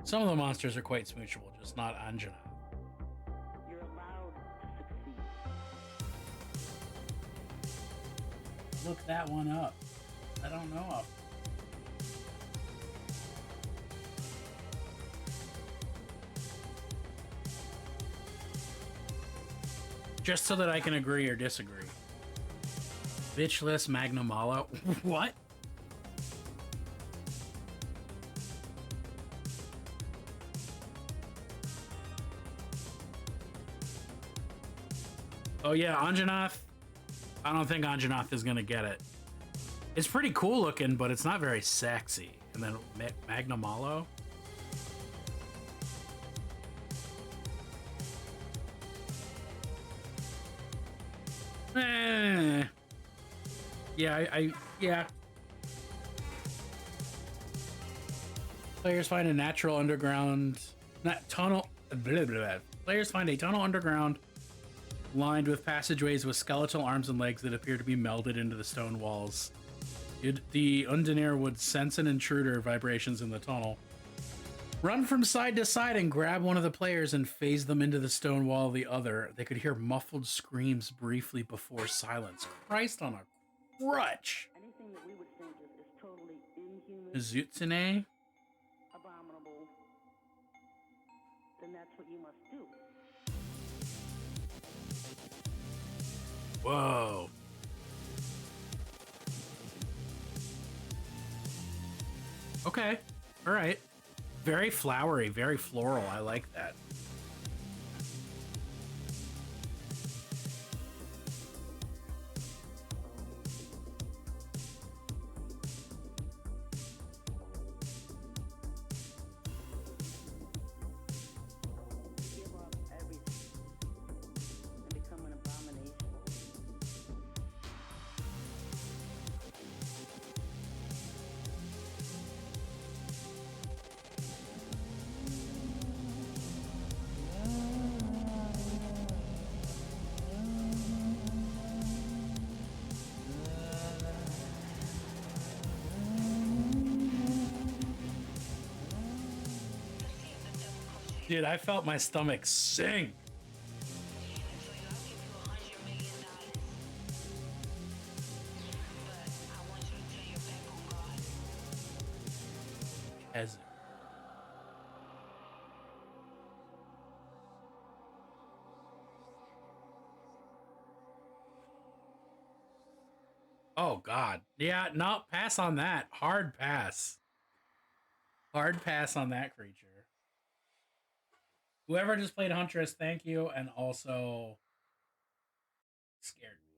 Some of the monsters are quite smoochable, just not Anjana. You're allowed to succeed. Look that one up. I don't know. Just so that I can agree or disagree. Bitchless Magnamalo. What? Oh yeah, Anjanath. I don't think Anjanath is gonna get it. It's pretty cool looking, but it's not very sexy. And then Magnamalo. Yeah. Players find a natural underground tunnel. Blah, blah, blah. Players find a tunnel underground lined with passageways with skeletal arms and legs that appear to be melded into the stone walls. The Undinir would sense an intruder vibrations in the tunnel. Run from side to side and grab one of the players and phase them into the stone wall of the other. They could hear muffled screams briefly before silence. Christ on a crutch. Anything that we would think is totally inhuman, Zutsune? abominable, then that's what you must do. Whoa. Okay. All right. Very flowery, very floral. I like that. Give up everything and become an abomination. Dude, I felt my stomach sink. As oh God. Yeah, no, pass on that. Hard pass. Hard pass on that creature. Whoever just played Huntress, thank you, and also scared me.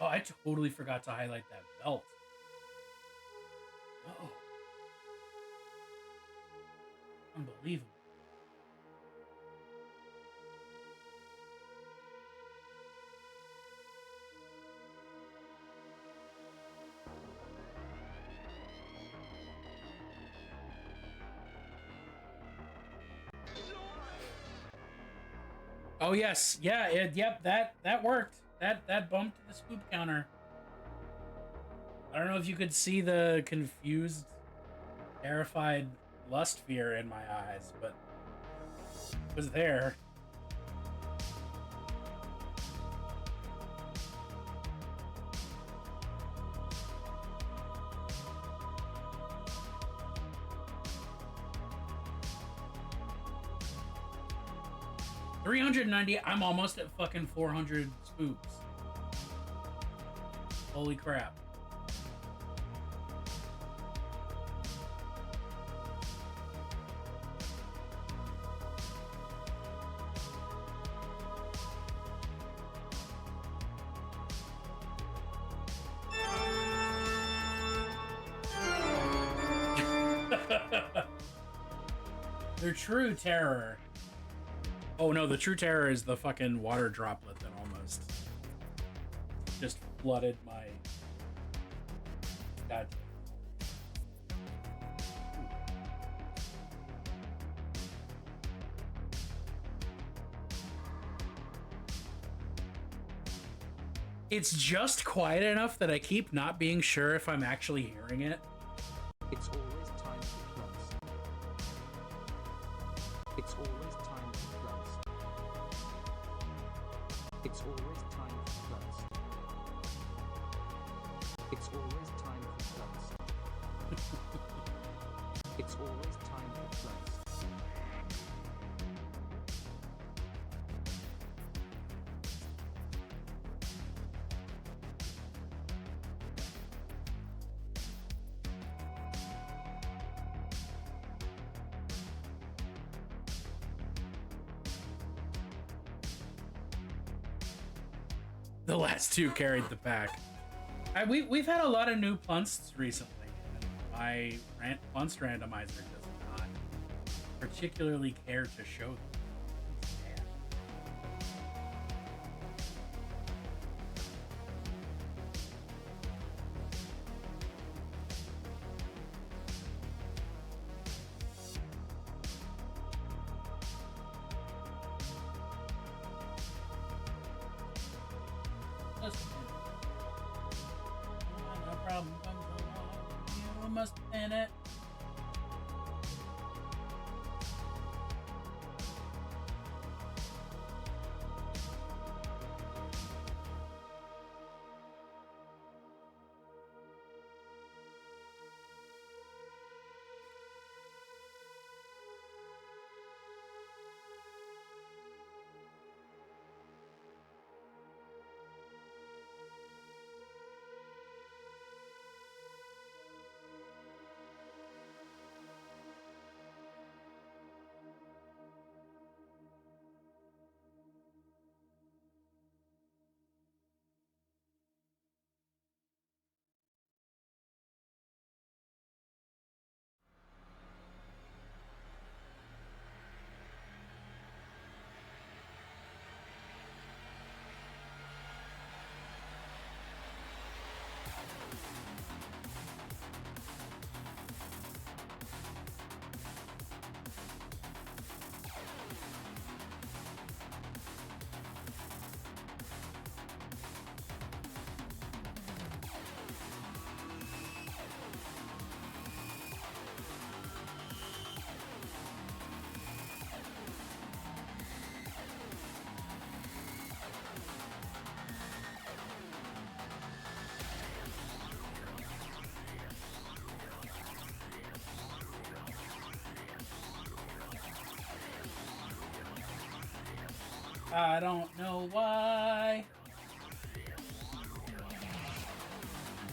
Oh, I totally forgot to highlight that belt. Oh. Unbelievable. Oh yes, yeah, yep, that worked. That bumped the spoop counter. I don't know if you could see the confused, terrified lust fear in my eyes, but it was there. $390. I'm almost at fucking 400 spoops. Holy crap. Their true terror. Oh no, the true terror is the fucking water droplet that almost just flooded my. God. It's just quiet enough that I keep not being sure if I'm actually hearing it. It's always time to close. It's always time to close. It's always time to close. It's always time to close. It's always time to close. The last two carried the pack. We've had a lot of new punts recently. My punts randomizer does not particularly care to show them. No problem comes along, you must pin it. I don't know why.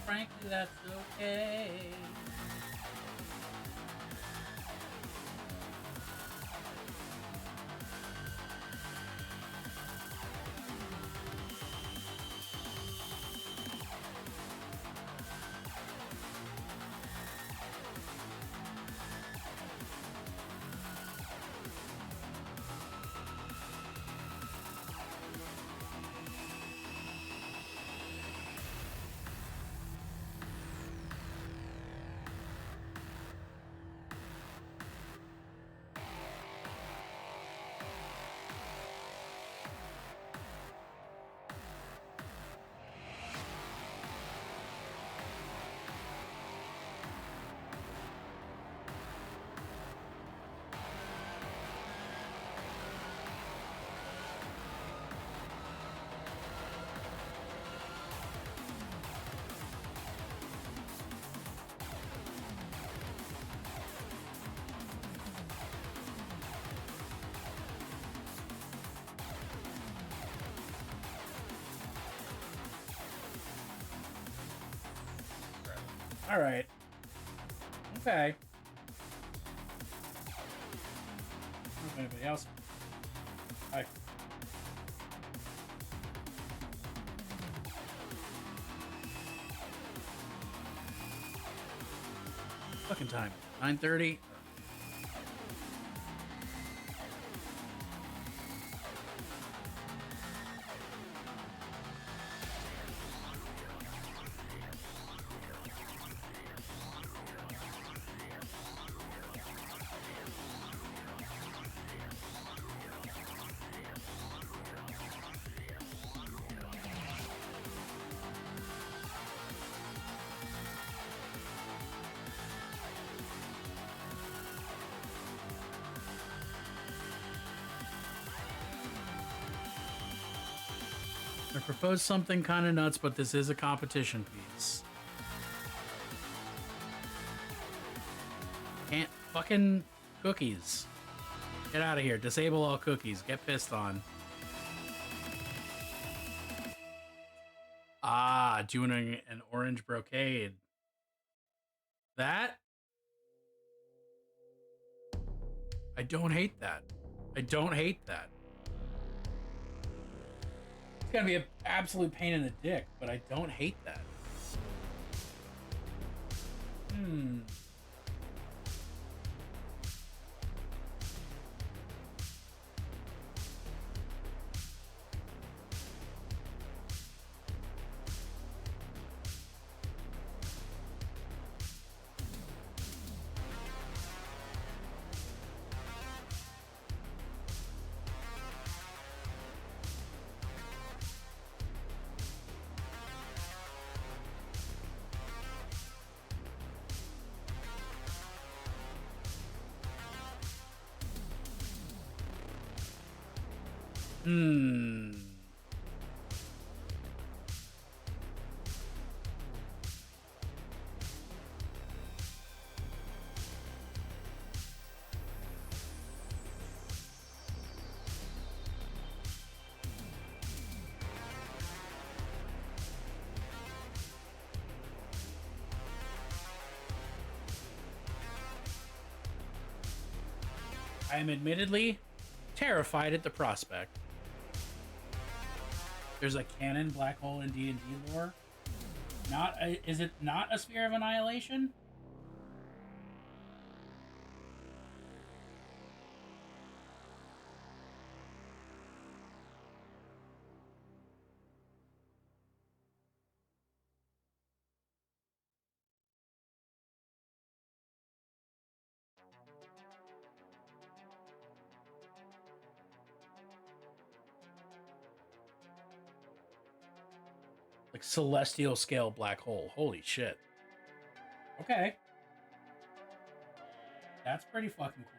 Frankly, that's okay. All right. Okay. I don't know if anybody else. Hi. Fucking time. 9:30. I proposed something kind of nuts, but this is a competition piece. Can't fucking cookies. Get out of here. Disable all cookies. Get pissed on. Ah, doing an orange brocade. That? I don't hate that. I don't hate that. It's gonna be an absolute pain in the dick, but I don't hate that. I am admittedly terrified at the prospect. There's a canon black hole in D&D lore. Is it not a sphere of annihilation? Like celestial scale black hole. Holy shit. Okay. That's pretty fucking cool.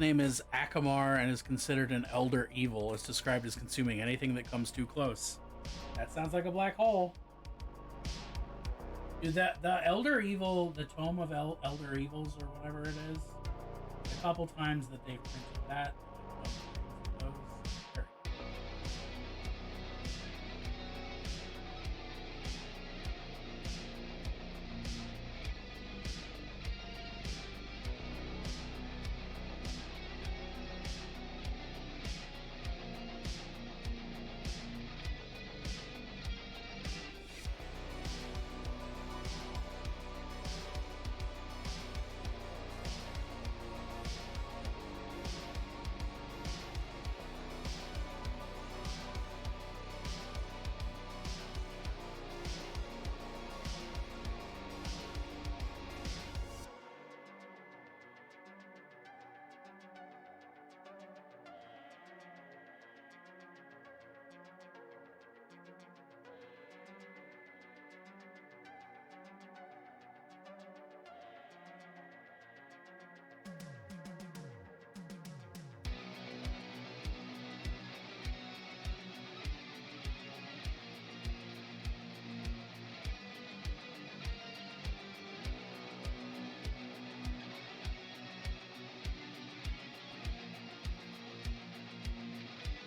Name is Akamar and is considered an elder evil. It's described as consuming anything that comes too close. That sounds like a black hole. Dude, that the elder evil, the tome of elder evils or whatever it is, a couple times that they've printed that.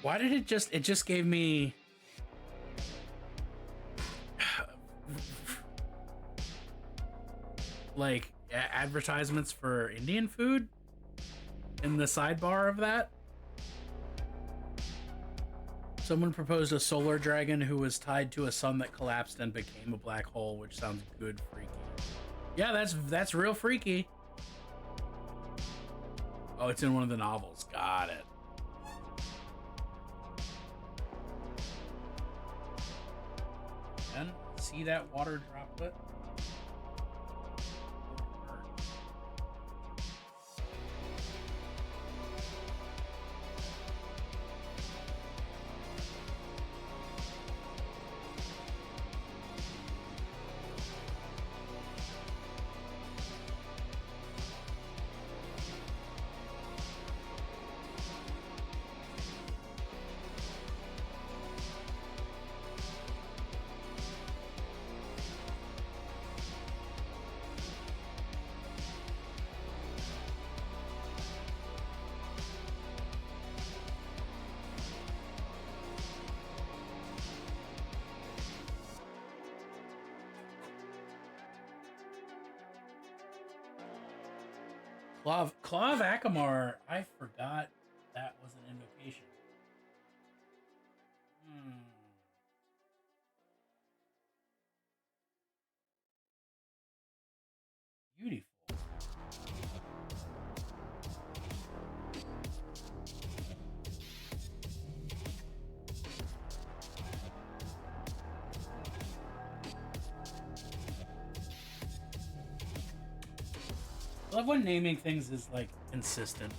Why did it just gave me like advertisements for Indian food in the sidebar of that? Someone proposed a solar dragon who was tied to a sun that collapsed and became a black hole, which sounds good freaky. Yeah, that's real freaky. Oh, it's in one of the novels. Got it. And see that water droplet? Claw of Akamar, I forgot that was an invocation. Beautiful. I love when naming things is like consistent,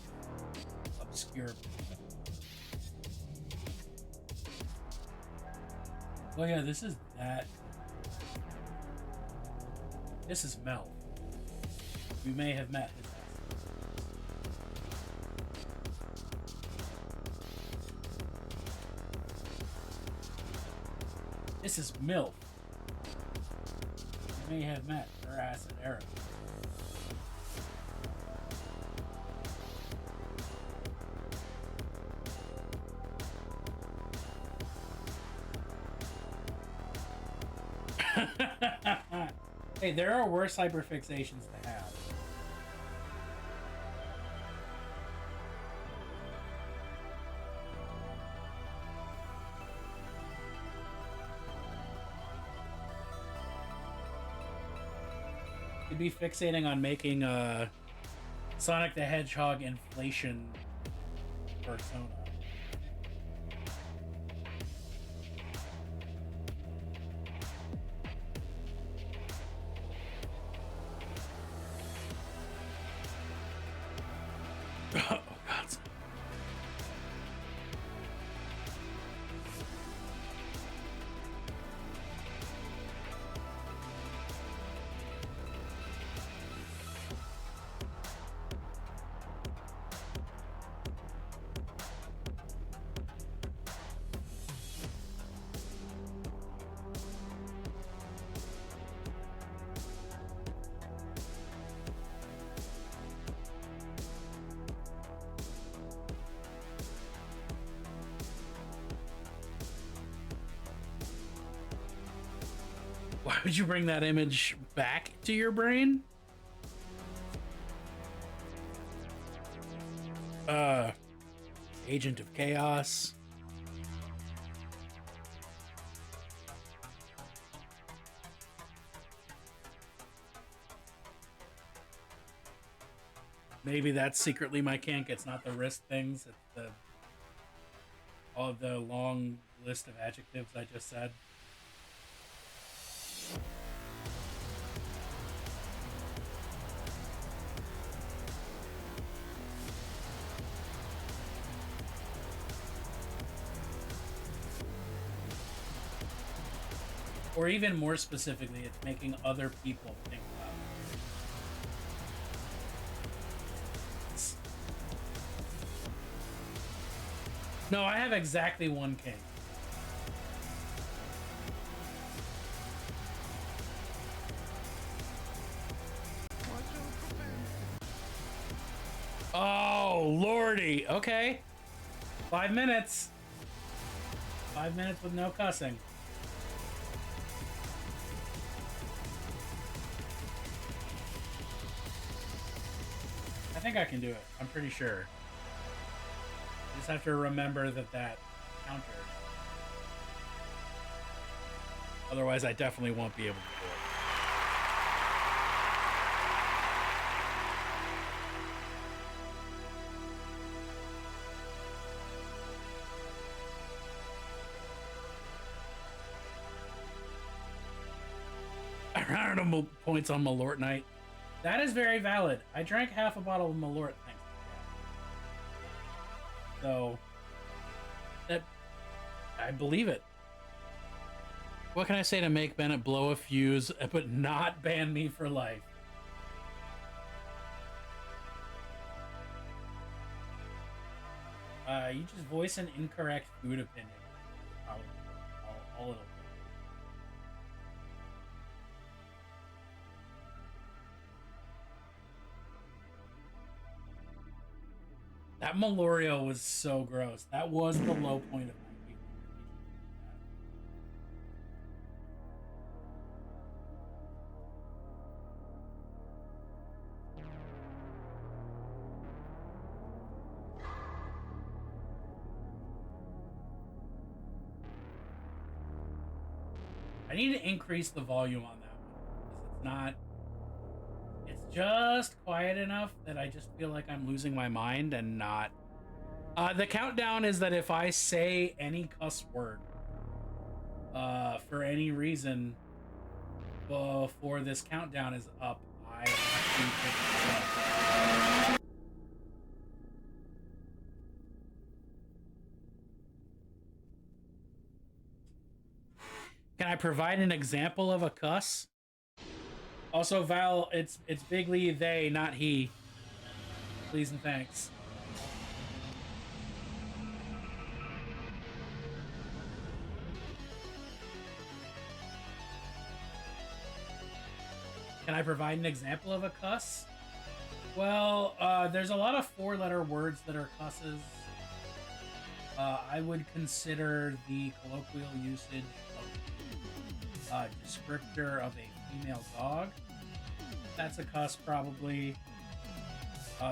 obscure. Oh yeah, this is that. This is Mel. We may have met his ass. This is MILF. We may have met her ass at Eric. Hey, there are worse hyperfixations to have. You'd be fixating on making Sonic the Hedgehog inflation persona. Oh, God. Why would you bring that image back to your brain? Agent of Chaos. Maybe that's secretly my kink. It's not the wrist things. It's the all of the long list of adjectives I just said. Or even more specifically, it's making other people think about it. No, I have exactly one king. Oh, lordy. Okay. 5 minutes. 5 minutes with no cussing. I think I can do it. I'm pretty sure. I just have to remember that counter. Otherwise, I definitely won't be able to do it. I ran out of points on Malort night. That is very valid. I drank half a bottle of Malort, thanks to that. So, that I believe it. What can I say to make Bennett blow a fuse, but not ban me for life? You just voice an incorrect food opinion. Probably all it'll be. That Melorio was so gross. That was the low point of my week. I need to increase the volume on that one because it's not. It's just quiet enough that I just feel like I'm losing my mind and not. The countdown is that if I say any cuss word for any reason before this countdown is up, I actually pick it up. Can I provide an example of a cuss? Also, Val, it's bigly they, not he. Please and thanks. Can I provide an example of a cuss? Well, there's a lot of four-letter words that are cusses. I would consider the colloquial usage of descriptor of a female dog. That's a cuss, probably.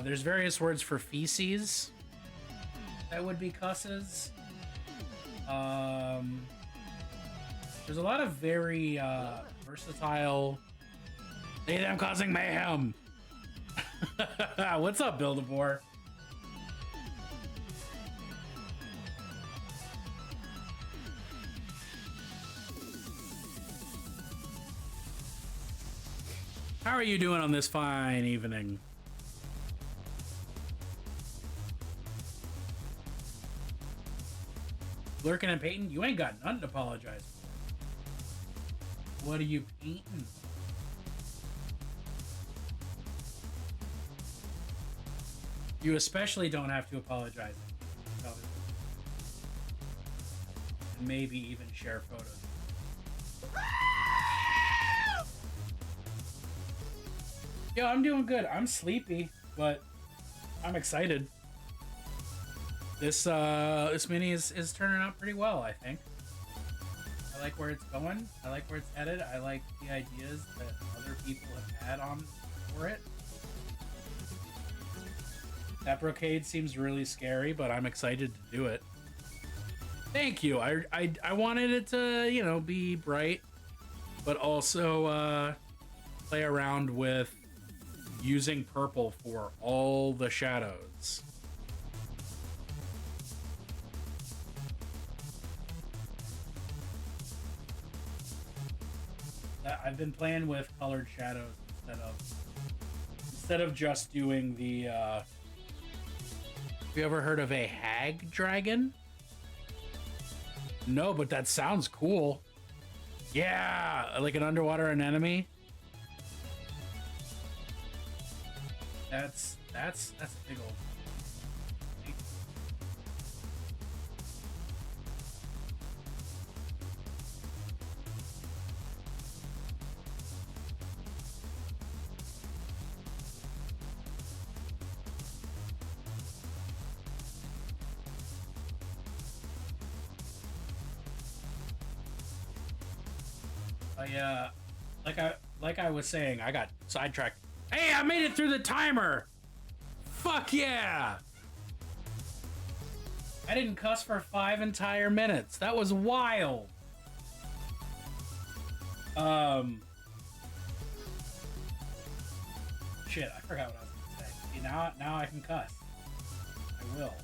There's various words for feces that would be cusses. There's a lot of very versatile. Hey, them causing mayhem. What's up, Build-A-Boar? How are you doing on this fine evening? Lurkin and Peyton, you ain't got nothing to apologize for. What are you painting? You especially don't have to apologize. And maybe even share photos. Yo, I'm doing good. I'm sleepy, but I'm excited. This mini is turning out pretty well, I think. I like where it's going. I like where it's headed. I like the ideas that other people have had on for it. That brocade seems really scary, but I'm excited to do it. Thank you. I wanted it to, you know, be bright, but also play around with using purple for all the shadows. I've been playing with colored shadows instead of just doing the have you ever heard of a hag dragon? No, but that sounds cool. Yeah, like an underwater anemone. That's a big old thing. Like I was saying, I got sidetracked. Hey, I made it through the timer. Fuck yeah! I didn't cuss for 5 entire minutes. That was wild. Shit, I forgot what I was gonna say. See, now I can cuss. I will.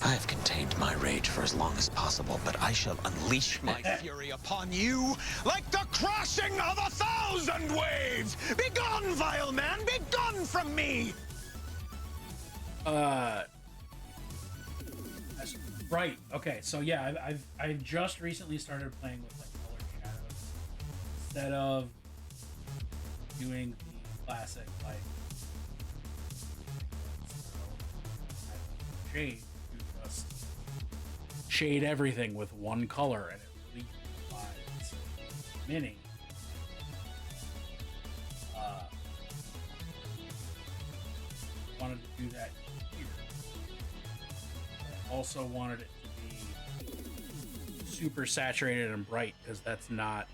I've contained my rage for as long as possible, but I shall unleash my fury upon you like the crashing of 1,000 waves! Begone, vile man! Begone from me! Right. Okay. So yeah, I've just recently started playing with like color shadows instead of doing the classic like shade. You just shade everything with one color, and it really provides mini. Wanted to do that here. I also wanted it to be super saturated and bright because that's not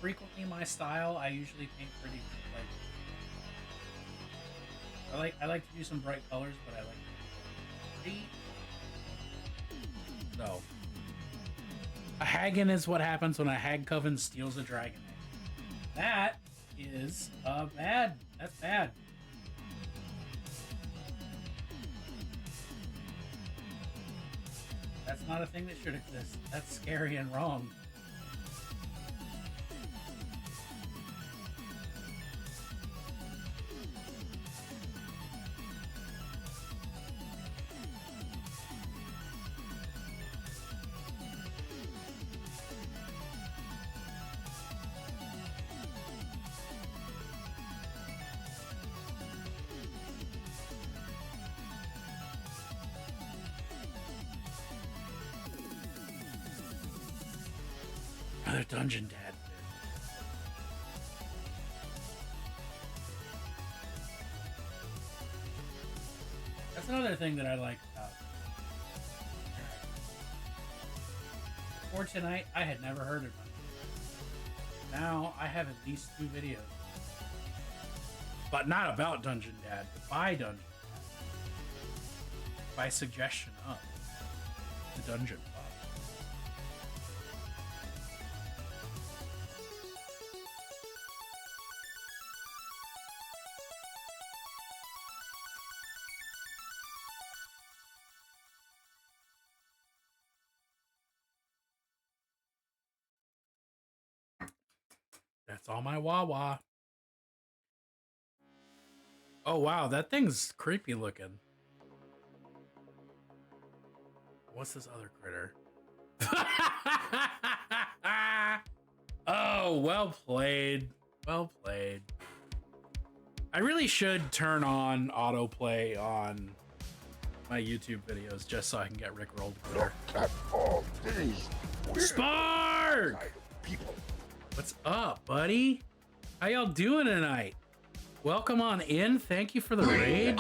frequently my style. I usually paint pretty like I like to do some bright colors, but I like to be pretty. So a Hagen is what happens when a hag coven steals a dragon egg. That is bad. That's bad. That's not a thing that should exist. That's scary and wrong. Another dungeon dad. That's another thing that I like about before tonight. I had never heard of it. Now I have at least 2 videos, but not about Dungeon Dad, but by Dungeon Dad, by suggestion of the Dungeon Pod. That's all my wah-wah. Oh, wow. That thing's creepy looking. What's this other critter? Oh, well played. Well played. I really should turn on autoplay on my YouTube videos just so I can get Rickrolled quicker. Spark! What's up, buddy? How y'all doing tonight? Welcome on in. Thank you for the raid.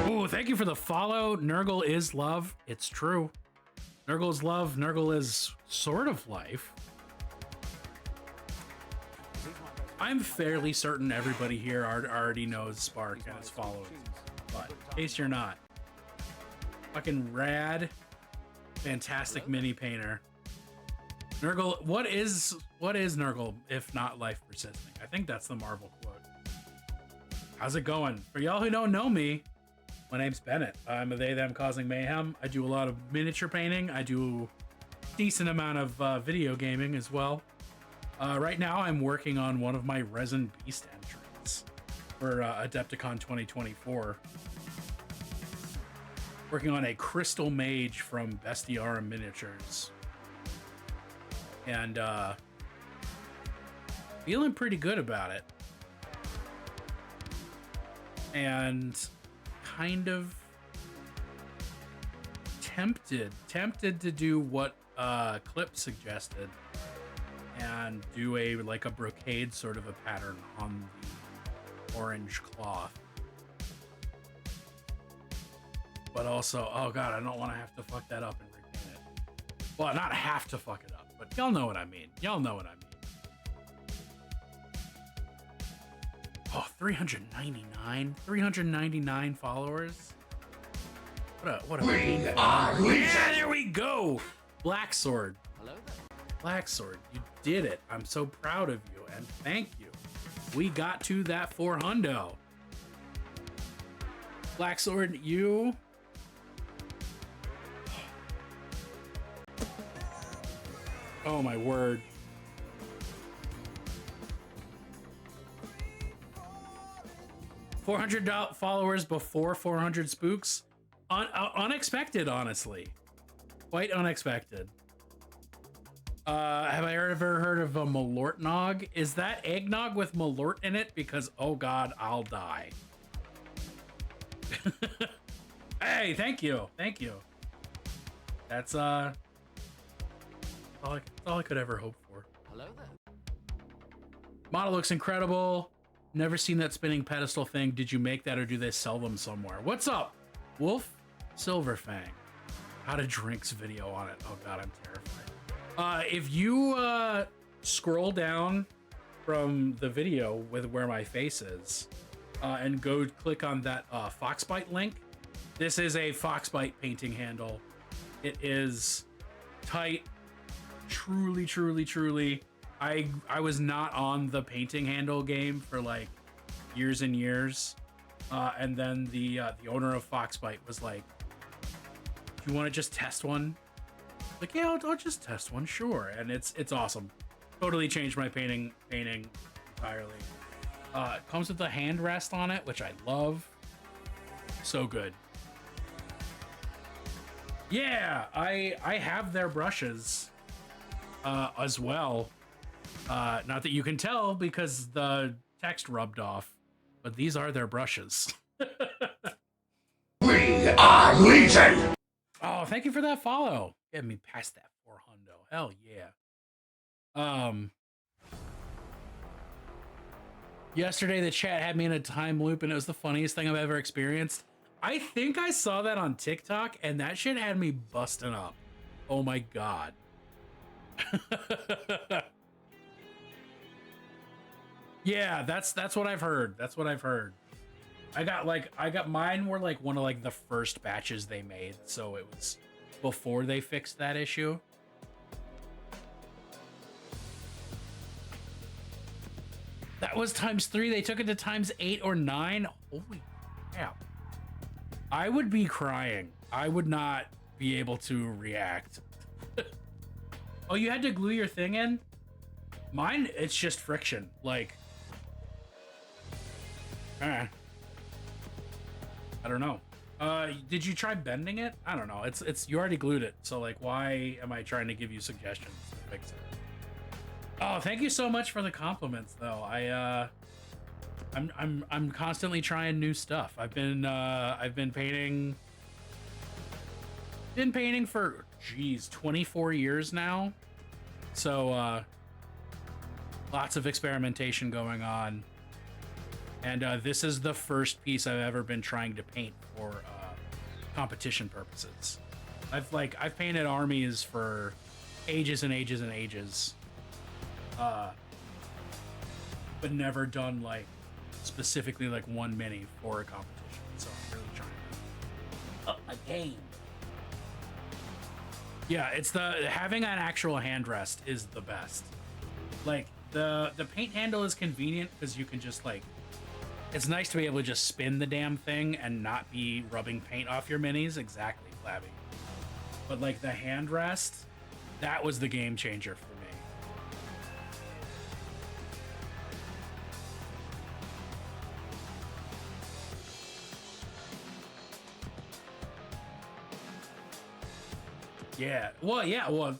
Ooh, thank you for the follow. Nurgle is love. It's true. Nurgle is love. Nurgle is sort of life. I'm fairly certain everybody here already knows Spark and is following. But in case you're not, fucking rad, fantastic mini painter. Nurgle, what is Nurgle if not life persisting? I think that's the Marvel quote. How's it going? For y'all who don't know me, my name's Bennett. I'm a they, them causing mayhem. I do a lot of miniature painting. I do a decent amount of video gaming as well. Right now, I'm working on one of my Resin Beast entries for Adepticon 2024. Working on a Crystal Mage from Bestiarum Miniatures. And feeling pretty good about it. And kind of tempted to do what Clip suggested and do a brocade sort of a pattern on the orange cloth. But also, oh god, I don't want to have to fuck that up and repaint it. Well, not have to fuck it up, but y'all know what I mean. Y'all know what I mean. Oh, 399 followers. What a yeah, there we go. Black Sword. Hello there. Black Sword, you did it. I'm so proud of you and thank you. We got to that 400. Black Sword, you. Oh my word. $400 followers before 400 spooks. Unexpected, honestly. Quite unexpected. Have I ever heard of a Malortnog? Is that eggnog with Malort in it? Because, oh god, I'll die. Hey, thank you. Thank you. That's, all I could ever hope for. Hello there. Model looks incredible. Never seen that spinning pedestal thing. Did you make that or do they sell them somewhere? What's up? Wolf Silverfang. How to drinks video on it. Oh god, I'm terrified. If you scroll down from the video with where my face is and go click on that Foxbite link, this is a Foxbite painting handle. It is tight. Truly, truly, truly. I was not on the painting handle game for like years and years, and then the owner of Foxbite was like, "Do you want to just test one?" Like, yeah, I'll just test one, sure. And it's awesome. Totally changed my painting entirely. It comes with a hand rest on it, which I love. So good. Yeah, I have their brushes as well. Not that you can tell because the text rubbed off, but these are their brushes. We are Legion! Oh, thank you for that follow. Get me past that 400. Hell yeah. Yesterday the chat had me in a time loop and it was the funniest thing I've ever experienced. I think I saw that on TikTok and that shit had me busting up. Oh my god. Yeah, that's what I've heard. That's what I've heard. I got mine were like one of like the first batches they made, so it was before they fixed that issue. That was ×3. They took it to ×8 or 9. Holy crap. I would be crying. I would not be able to react. Oh, you had to glue your thing in? Mine, it's just friction. Like, I don't know. Did you try bending it? I don't know. It's you already glued it, so like, why am I trying to give you suggestions to fix it? Oh, thank you so much for the compliments, though. I'm constantly trying new stuff. I've been painting. Been painting for 24 years now. So lots of experimentation going on. And this is the first piece I've ever been trying to paint for competition purposes. I've painted armies for ages and ages and ages. But never done like specifically like one mini for a competition. So I'm really trying to up my game. Yeah, it's having an actual hand rest is the best. Like the paint handle is convenient because you can just like, it's nice to be able to just spin the damn thing and not be rubbing paint off your minis. Exactly, Flabby. But like the hand rest, that was the game changer for me. Yeah, well,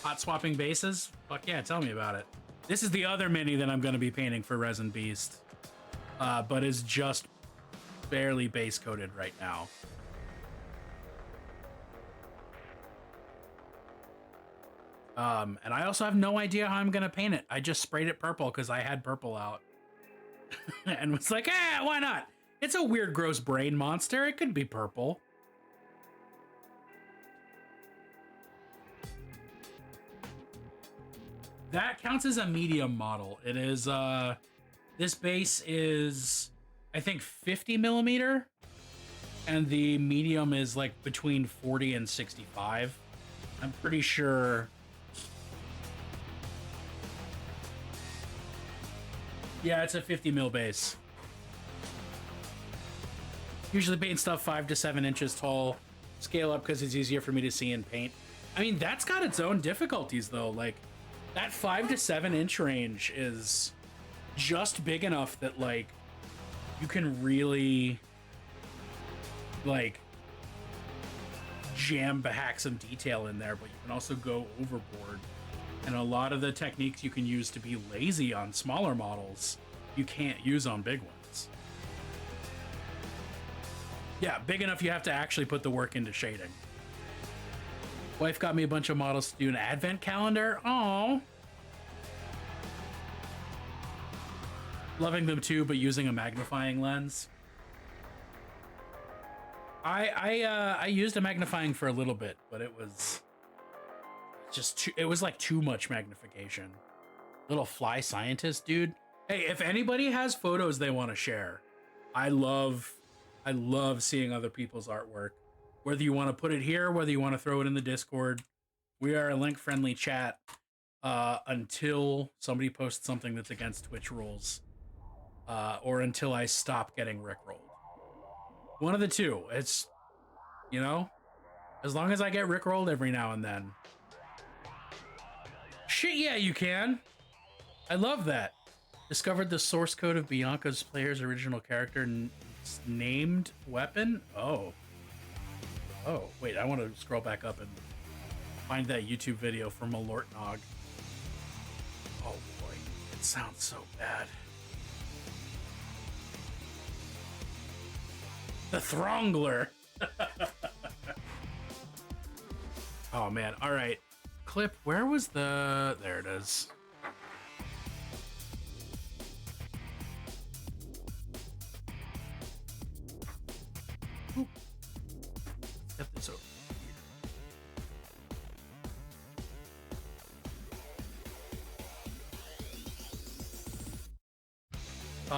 hot swapping bases? Fuck yeah, tell me about it. This is the other mini that I'm going to be painting for Resin Beast, but is just barely base coated right now. And I also have no idea how I'm going to paint it. I just sprayed it purple because I had purple out and was like, why not? It's a weird, gross brain monster. It could be purple. That counts as a medium model. It is, this base is, I think, 50 millimeter, and the medium is like between 40 and 65. I'm pretty sure. Yeah, it's a 50 mil base. Usually paint stuff 5 to 7 inches tall. Scale up because it's easier for me to see in paint. I mean, that's got its own difficulties though. Like, that 5 to 7 inch range is just big enough that like you can really like hack some detail in there, but you can also go overboard. And a lot of the techniques you can use to be lazy on smaller models, you can't use on big ones. Yeah, big enough you have to actually put the work into shading. Wife got me a bunch of models to do an advent calendar. Aww. Loving them too, but using a magnifying lens. I used a magnifying for a little bit, but it was just it was like too much magnification. Little fly scientist, dude. Hey, if anybody has photos they want to share, I love seeing other people's artwork. Whether you want to put it here, whether you want to throw it in the Discord, we are a link-friendly chat until somebody posts something that's against Twitch rules, or until I stop getting rickrolled. One of the two. It's, you know, as long as I get rickrolled every now and then. Shit, yeah, you can. I love that. Discovered the source code of Bianca's player's original character named weapon. Oh, wait, I want to scroll back up and find that YouTube video from Malortnog. Oh boy, it sounds so bad. The Throngler. Oh man, all right. Clip, where was the... There it is. Oop. Get this over here.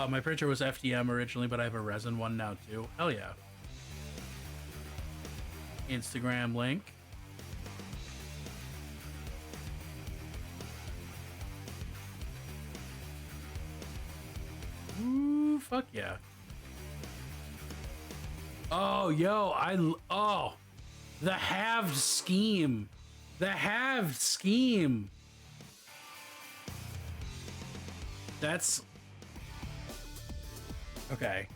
My printer was FDM originally, but I have a resin one now too. Hell yeah. Instagram link. Ooh, fuck yeah. Oh, yo, oh, the halved scheme. The halved scheme. That's okay.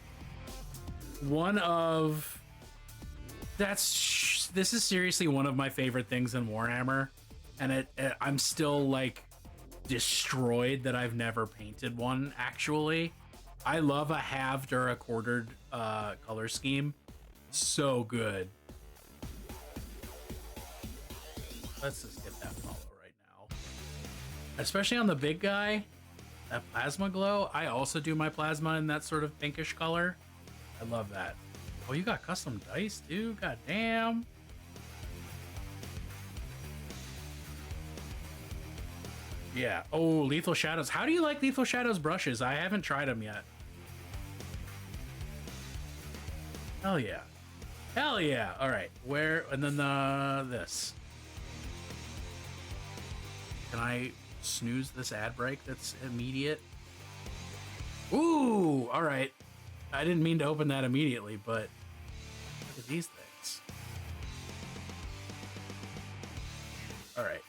This is seriously one of my favorite things in Warhammer, and I'm still like destroyed that I've never painted one. Actually, I love a halved or a quartered color scheme. So good. Let's just get that follow right now, especially on the big guy. That plasma glow. I also do my plasma in that sort of pinkish color. I love that. Oh, you got custom dice too? God damn. Yeah. Oh, Lethal Shadows. How do you like Lethal Shadows brushes? I haven't tried them yet. Hell yeah. Hell yeah. All right. Where? And then this. Can I snooze this ad break that's immediate? Ooh. All right. I didn't mean to open that immediately, but look at these things. All right.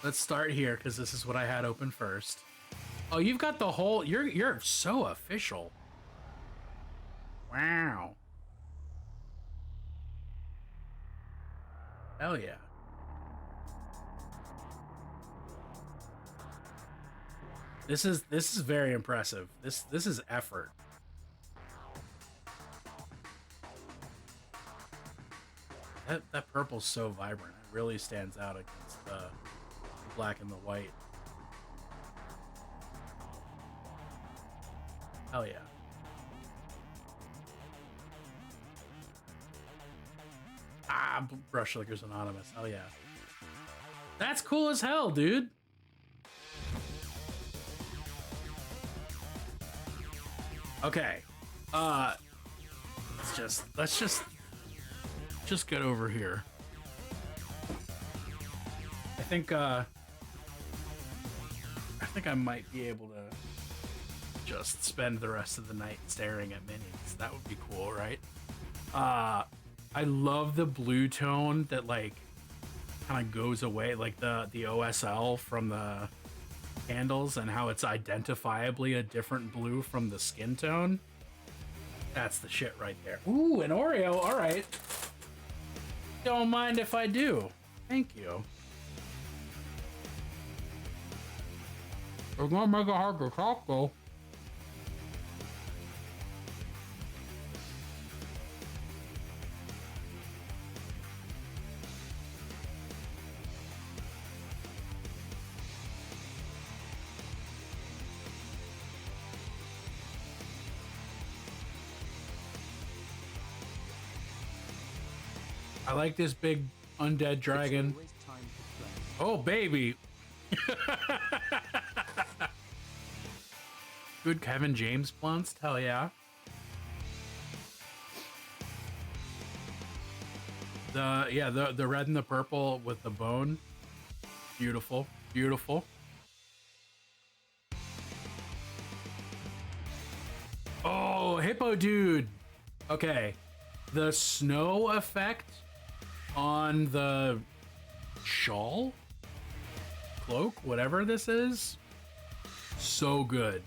Let's start here because this is what I had open first. Oh, you've got the whole. You're so official. Wow. Hell yeah. This is very impressive. This is effort. That purple's so vibrant. It really stands out against the black and the white. Hell yeah. Ah, Brush Lickers Anonymous. Hell yeah. That's cool as hell, dude. Okay. Let's just get over here. I think I might be able to just spend the rest of the night staring at minis. That would be cool, right? I love the blue tone that like kind of goes away, like the OSL from the candles, and how it's identifiably a different blue from the skin tone. That's the shit right there. Ooh, an Oreo. All right. Don't mind if I do. Thank you. We're gonna make it hard to talk though. I like this big undead dragon. Oh, baby. Good Kevin James blunts. Hell yeah. The red and the purple with the bone. Beautiful. Beautiful. Oh, hippo dude. Okay. The snow effect on the shawl, cloak, whatever this is, so good.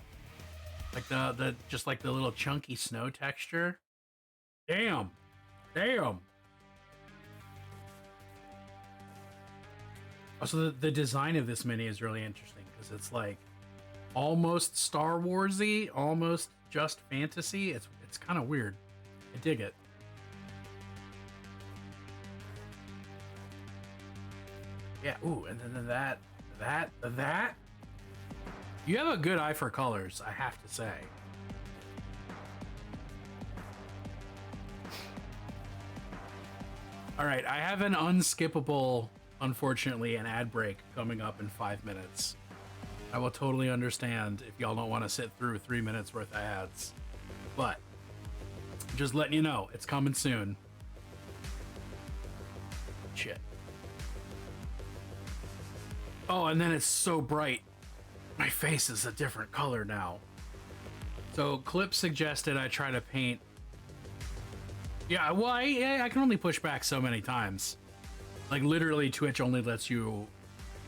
Like the just like the little chunky snow texture. Damn. Also, the design of this mini is really interesting because it's like almost Star Warsy, almost just fantasy. It's kind of weird. I dig it. Yeah, ooh, and then that. You have a good eye for colors, I have to say. All right, I have an unskippable, unfortunately, an ad break coming up in 5 minutes. I will totally understand if y'all don't want to sit through 3 minutes worth of ads. But, just letting you know, it's coming soon. Shit. Oh, and then it's so bright. My face is a different color now. So Clip suggested I try to paint. Yeah, well, I can only push back so many times. Like literally, Twitch only lets you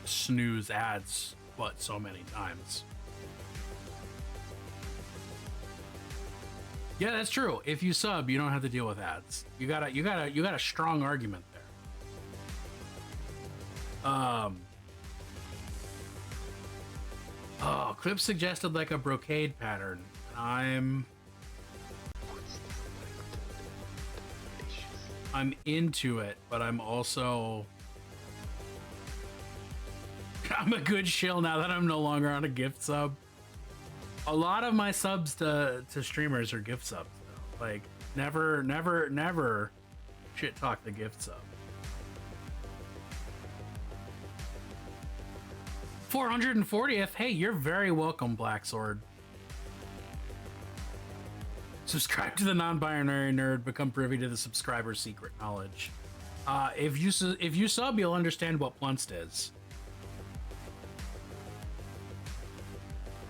snooze ads, but so many times. Yeah, that's true. If you sub, you don't have to deal with ads. You got a strong argument there. Oh, Clip suggested like a brocade pattern. I'm into it, but I'm also I'm a good shill now that I'm no longer on a gift sub. A lot of my subs to streamers are gift subs though. Like never shit talk the gift sub. 440th. Hey, you're very welcome, Black Sword. Subscribe to the non-binary nerd. Become privy to the subscriber's secret knowledge. If you sub, you'll understand what Plunst is.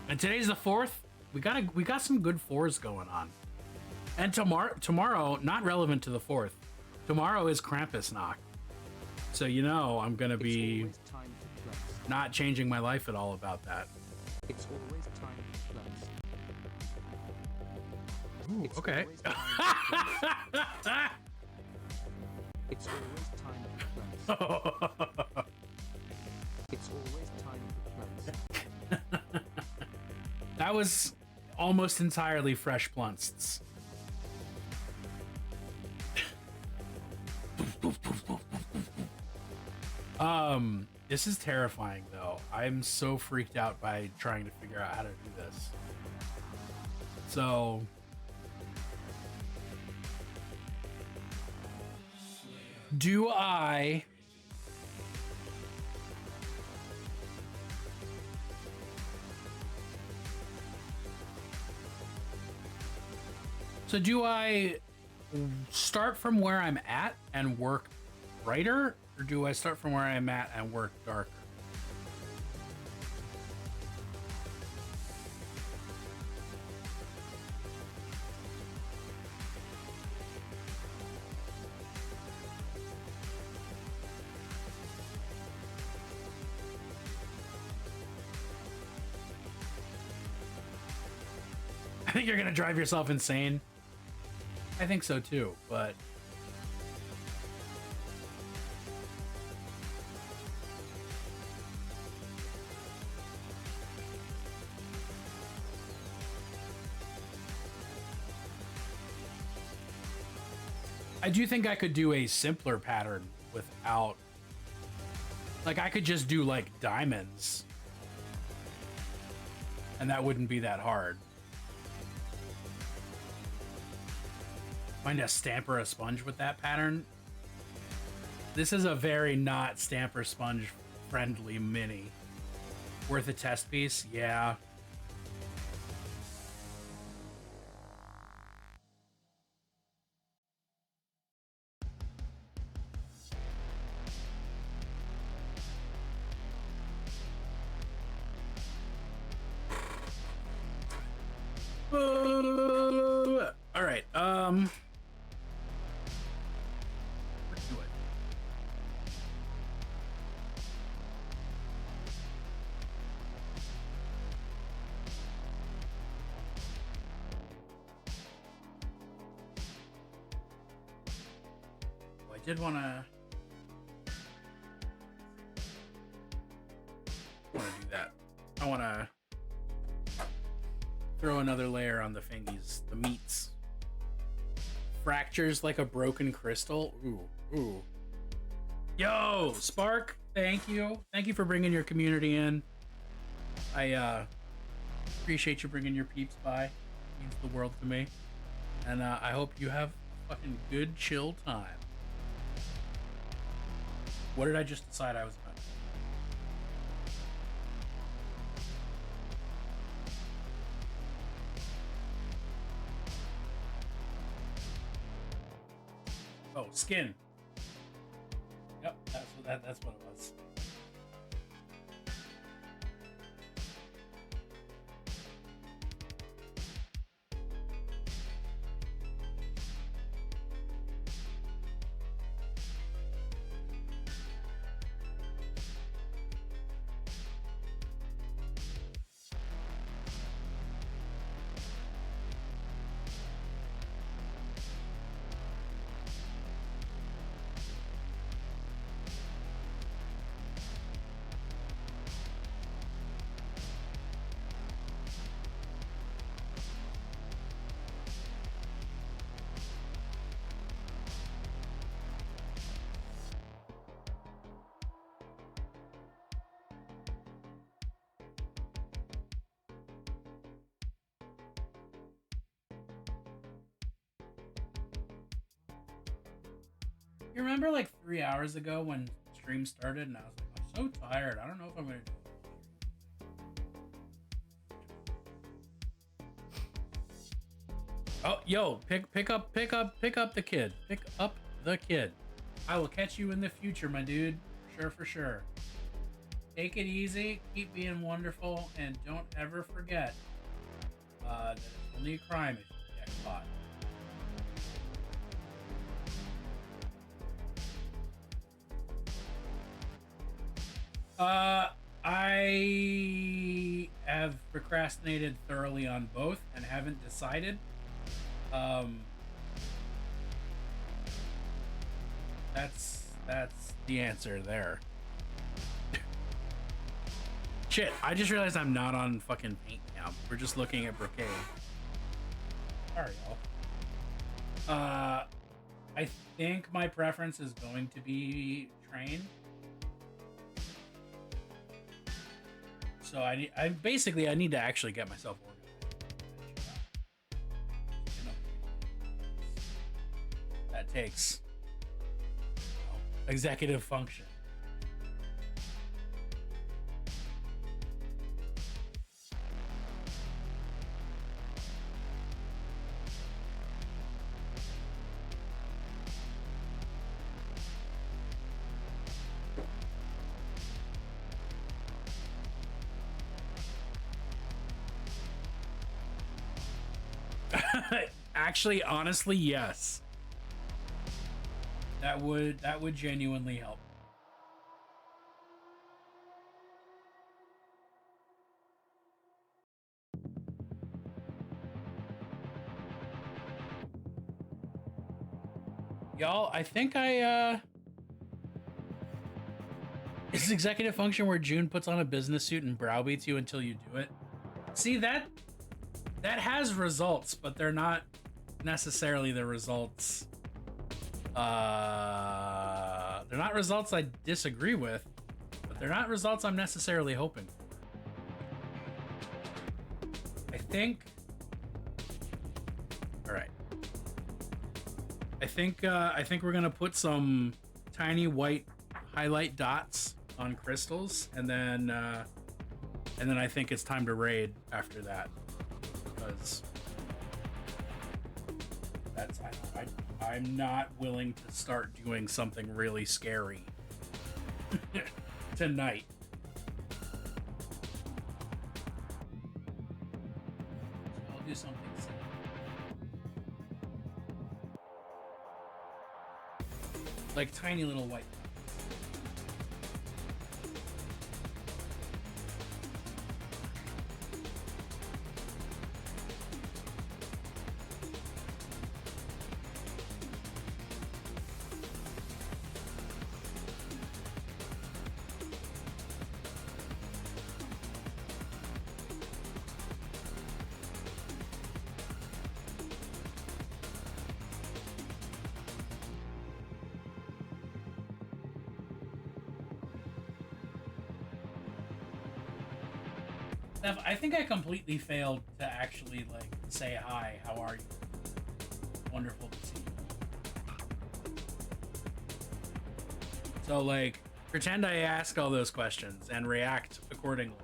And today's the 4th. We got some good 4s going on. And tomorrow, not relevant to the 4th. Tomorrow is Krampusnacht. So you know I'm gonna be not changing my life at all about that. It's always time to close. Ooh, okay. It's always time to close. It's always time to close. That was almost entirely fresh plunsts. This is terrifying though. I'm so freaked out by trying to figure out how to do this. So do I So do I start from where I'm at and work brighter, or do I start from where I'm at and work darker? I think you're gonna drive yourself insane. I think so too, but I do think I could do a simpler pattern without, like, I could just do like diamonds and that wouldn't be that hard. Find a stamp or a sponge with that pattern. This is a very not stamp or sponge friendly mini. Worth a test piece? Yeah. All right. Let's do it. Oh, I did want to do that. I want to throw another layer on the fingies, the meats. Fractures like a broken crystal. Ooh, ooh. Yo, Spark, thank you. Thank you for bringing your community in. I appreciate you bringing your peeps by. It means the world to me. And I hope you have a fucking good, chill time. What did I just decide I was about to do? Oh, skin. Yep, that's what it was. You remember like 3 hours ago when stream started and I was like, I'm so tired. I don't know if I'm gonna do it. Oh, yo, pick up the kid. Pick up the kid. I will catch you in the future, my dude. For sure. Take it easy, keep being wonderful, and don't ever forget that it's only a crime if you get caught. I have procrastinated thoroughly on both and haven't decided. That's the answer there. Shit, I just realized I'm not on fucking paint now. We're just looking at brocade. Sorry, y'all. I think my preference is going to be train. So I need to actually get myself organized. That takes executive function. Actually, honestly, yes. That would genuinely help. Y'all, I think it's executive function where June puts on a business suit and browbeats you until you do it. See, that has results, but they're not necessarily the results. They're not results I disagree with, but they're not results I'm necessarily hoping for. I think. All right. I think we're gonna put some tiny white highlight dots on crystals, and then I think it's time to raid after that, because that's I'm not willing to start doing something really scary tonight. So I'll do something simple. Like tiny little white. I think I completely failed to actually like say hi. How are you? Wonderful to see you. So like, pretend I ask all those questions and react accordingly.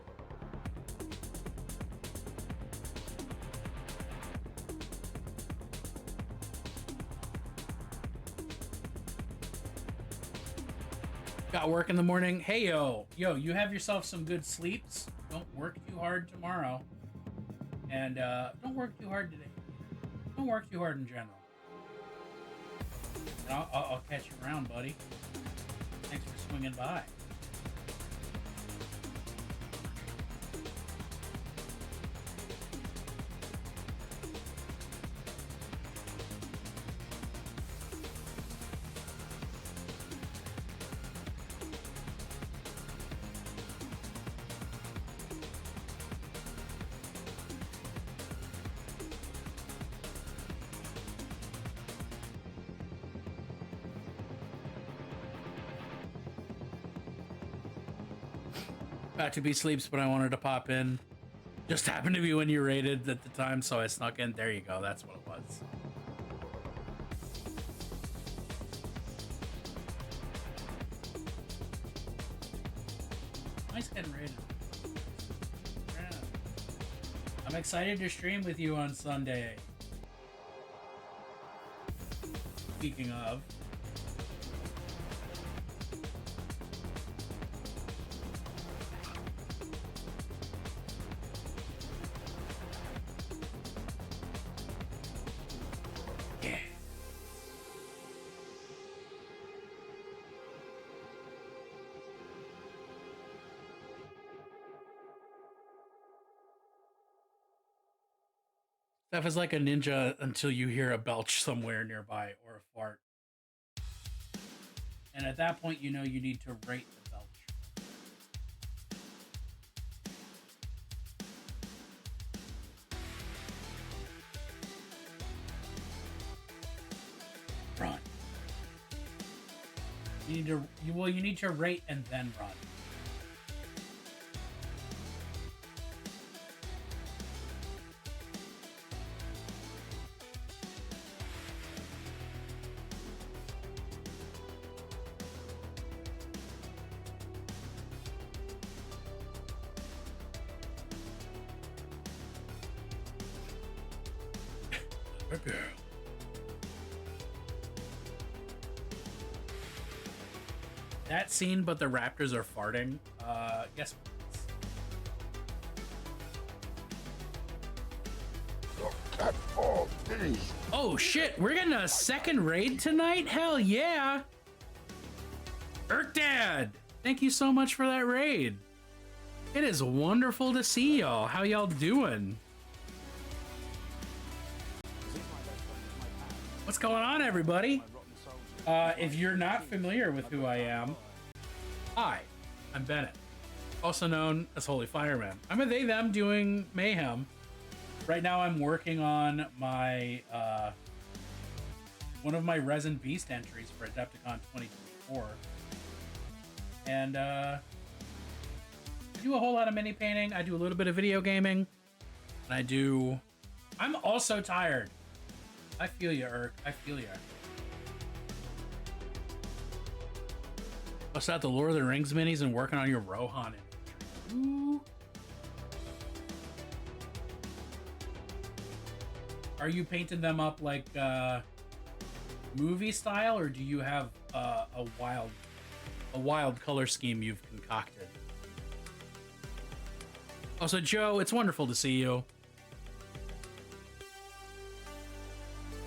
Got work in the morning. Hey, yo, you have yourself some good sleeps. Don't work too hard tomorrow. And don't work too hard today. Don't work too hard in general. And I'll catch you around, buddy. Thanks for swinging by. Got to be sleeps, but I wanted to pop in. Just happened to be when you raided at the time, so I snuck in. There you go. That's what it was. Nice getting raided. Yeah. I'm excited to stream with you on Sunday. Speaking of. Steph is like a ninja until you hear a belch somewhere nearby or a fart. And at that point, you know you need to rate the belch. Run. You need to rate and then run. Girl. That scene, but the raptors are farting. Yes. Look at all this Nice. Oh shit, we're getting a second raid tonight? Hell yeah! Dad, thank you so much for that raid. It is wonderful to see y'all. How y'all doing? What's going on, everybody? If you're not familiar with who I am, hi, I'm Bennett, also known as Holy Fireman. I'm a they them doing mayhem. Right now I'm working on my one of my Resin Beast entries for Adepticon 2024. And I do a whole lot of mini painting. I do a little bit of video gaming. And I'm also tired. I feel you, Urk. I feel you. Bust out the Lord of the Rings minis and working on your Rohan. Ooh. Are you painting them up like movie style, or do you have a wild color scheme you've concocted? Also, Joe, it's wonderful to see you.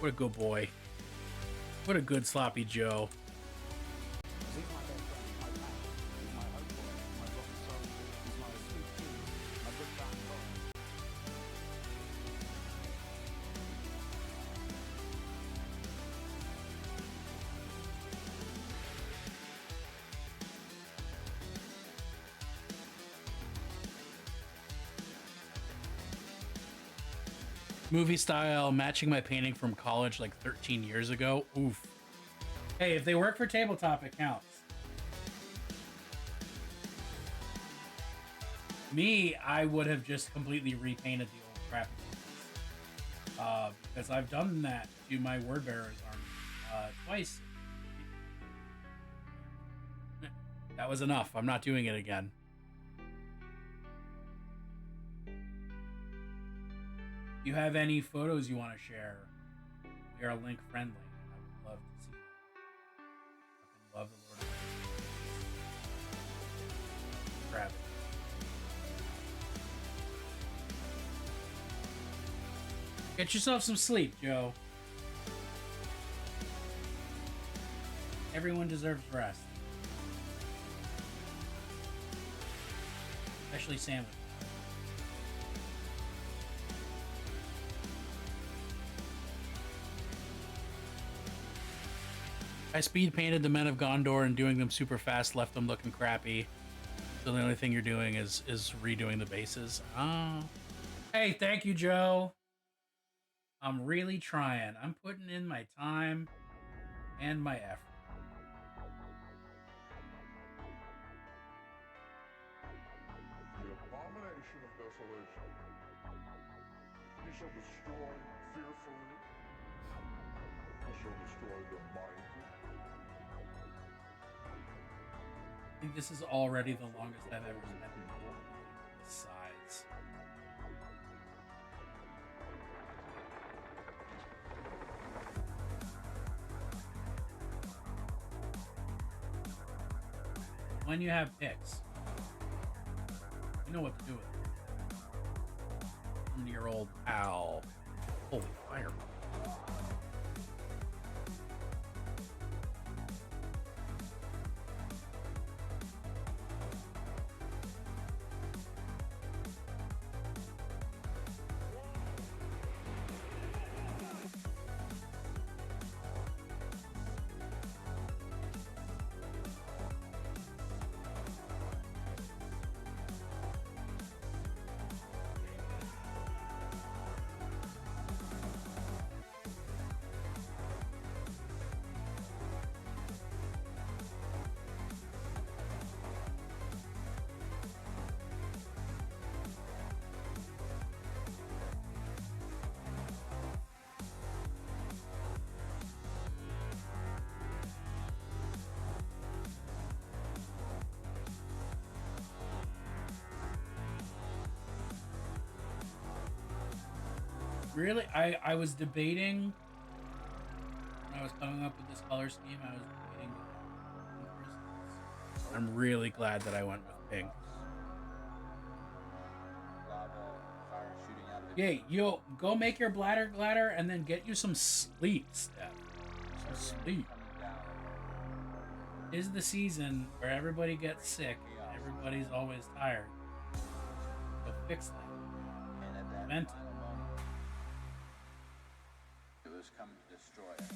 What a good boy. What a good sloppy Joe. Movie style, matching my painting from college like 13 years ago. Oof. Hey, if they work for tabletop, it counts. Me, I would have just completely repainted the old crap. Because I've done that to my Word Bearer's army twice. That was enough. I'm not doing it again. If you have any photos you want to share, we are link friendly. I would love to see them. I love the Lord of the Rings. Grab it. Get yourself some sleep, Joe. Everyone deserves rest. Especially sandwich. I speed painted the Men of Gondor, and doing them super fast left them looking crappy. So the only thing you're doing is redoing the bases. Oh. Hey, thank you, Joe. I'm really trying. I'm putting in my time and my effort. The abomination of desolation. He shall destroy fearfully. He shall destroy the mighty. I think this is already the longest I've ever spent in this size. When you have picks, you know what to do with it. Come to your old pal. Holy fire. Really, I was debating when I was coming up with this color scheme. I was debating pink crystals. I'm really glad that I went with pink. Lava, fire shooting out of Yeah, you'll go make your bladder gladder and then get you some sleep, Steph. Some sleep. Is the season where everybody gets sick and everybody's always tired. So fix that. Prevent it. It was come to destroy us.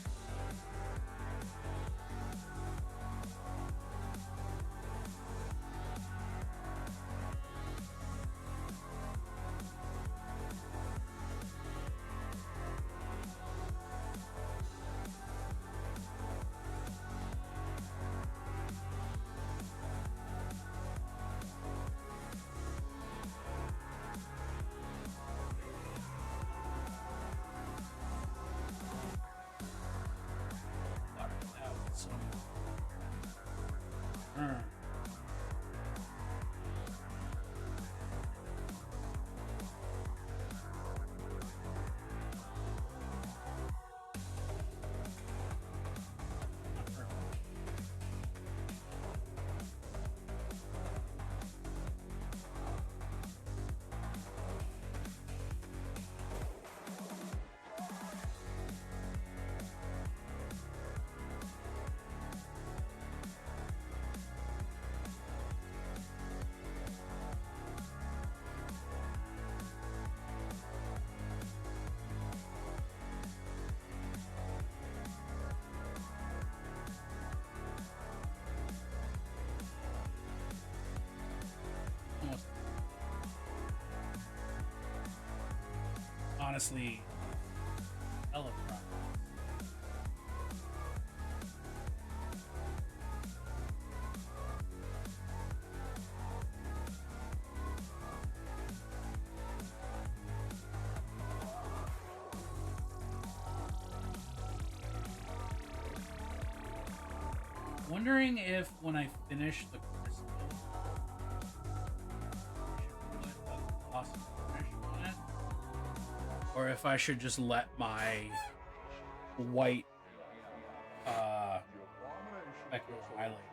Honestly, hella problem. Wondering if when I finish the crystal, I should put a gloss finish on it, or if I should just let my white specular highlights.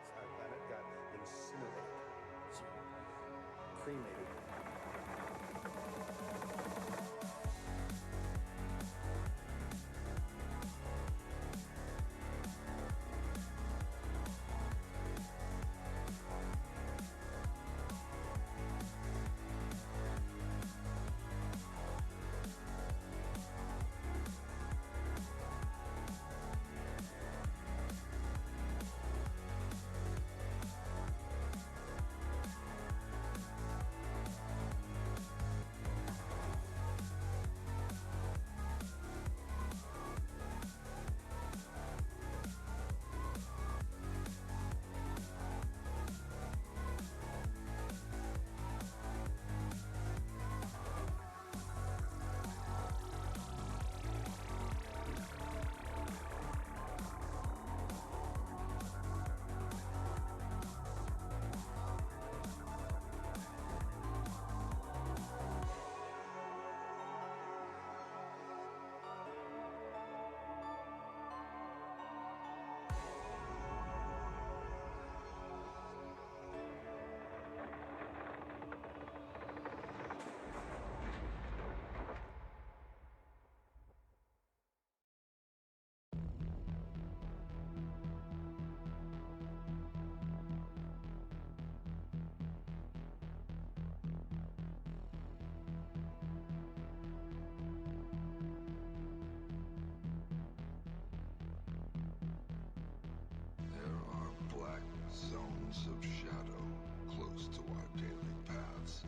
Zones of shadow close to our daily paths.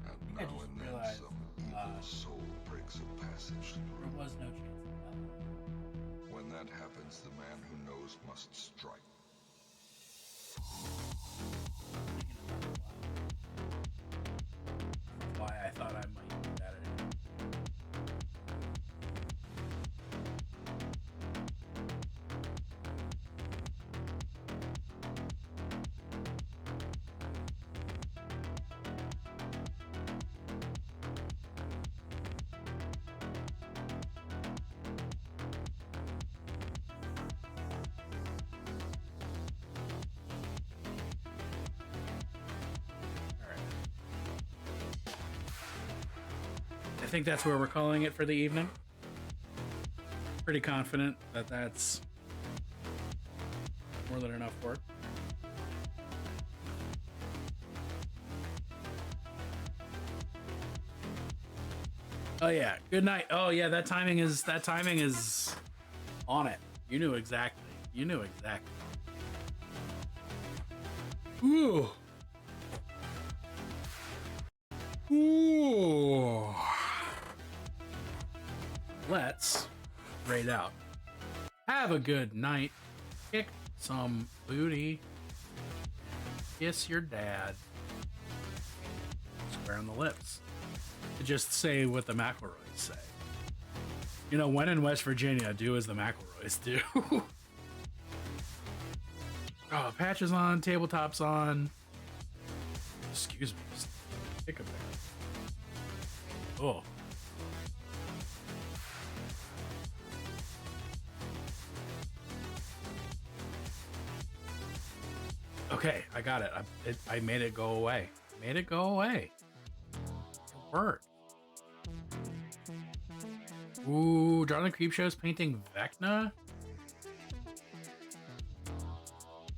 And I now just and then realized, some evil soul breaks a passage there through. was no chance of that. When that happens, the man who knows must strike. Why I thought I might do that. think that's where we're calling it for the evening. Pretty confident that that's more than enough work. Oh yeah, good night. Oh yeah, that timing is on it. You knew exactly. You knew exactly. Ooh. Ooh. Let's raid out. Have a good night. Kick some booty. Kiss your dad. Square on the lips. Just say what the McElroys say. You know, when in West Virginia, do as the McElroys do. Oh, patches on, tabletop's on. Excuse me. Just take a bit. Oh. Okay, I got it. I made it go away. Made it go away. It worked. Ooh, Darling Creepshow's painting Vecna?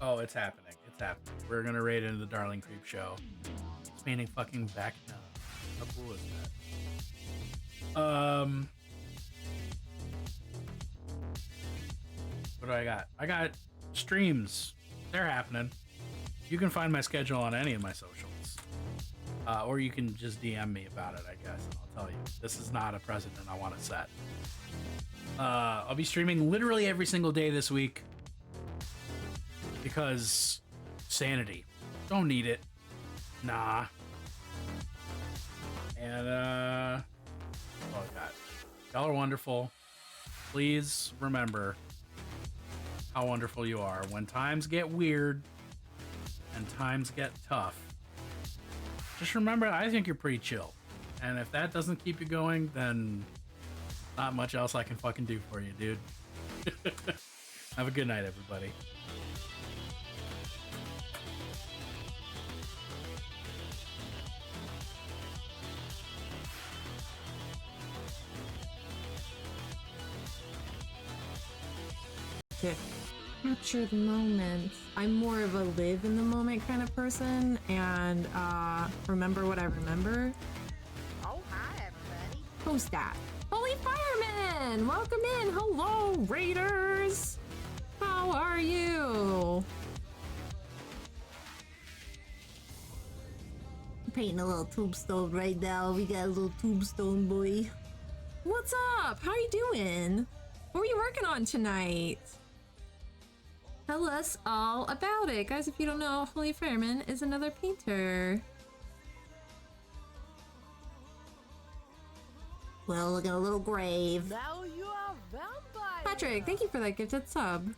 Oh, it's happening. It's happening. We're gonna raid into the Darling Creepshow. It's painting fucking Vecna. How cool is that? What do I got? I got streams. They're happening. You can find my schedule on any of my socials. Or you can just DM me about it, I guess, and I'll tell you. This is not a precedent I want to set. I'll be streaming literally every single day this week. Because sanity. Don't need it. Nah. And, oh god. Y'all are wonderful. Please remember how wonderful you are. When times get weird and times get tough, just remember, I think you're pretty chill. And if that doesn't keep you going, then not much else I can fucking do for you, dude. Have a good night, everybody. Capture the moment. I'm more of a live in the moment kind of person, and remember what I remember. Oh, hi everybody. Who's that? Holy Fireman! Welcome in! Hello, Raiders! How are you? Painting a little tombstone right now. We got a little tombstone boy. What's up? How you doing? What were you working on tonight? Tell us all about it. Guys, if you don't know, Holy Fireman is another painter. Well, look at a little grave. Now you are vampire. Patrick, thank you for that gifted sub.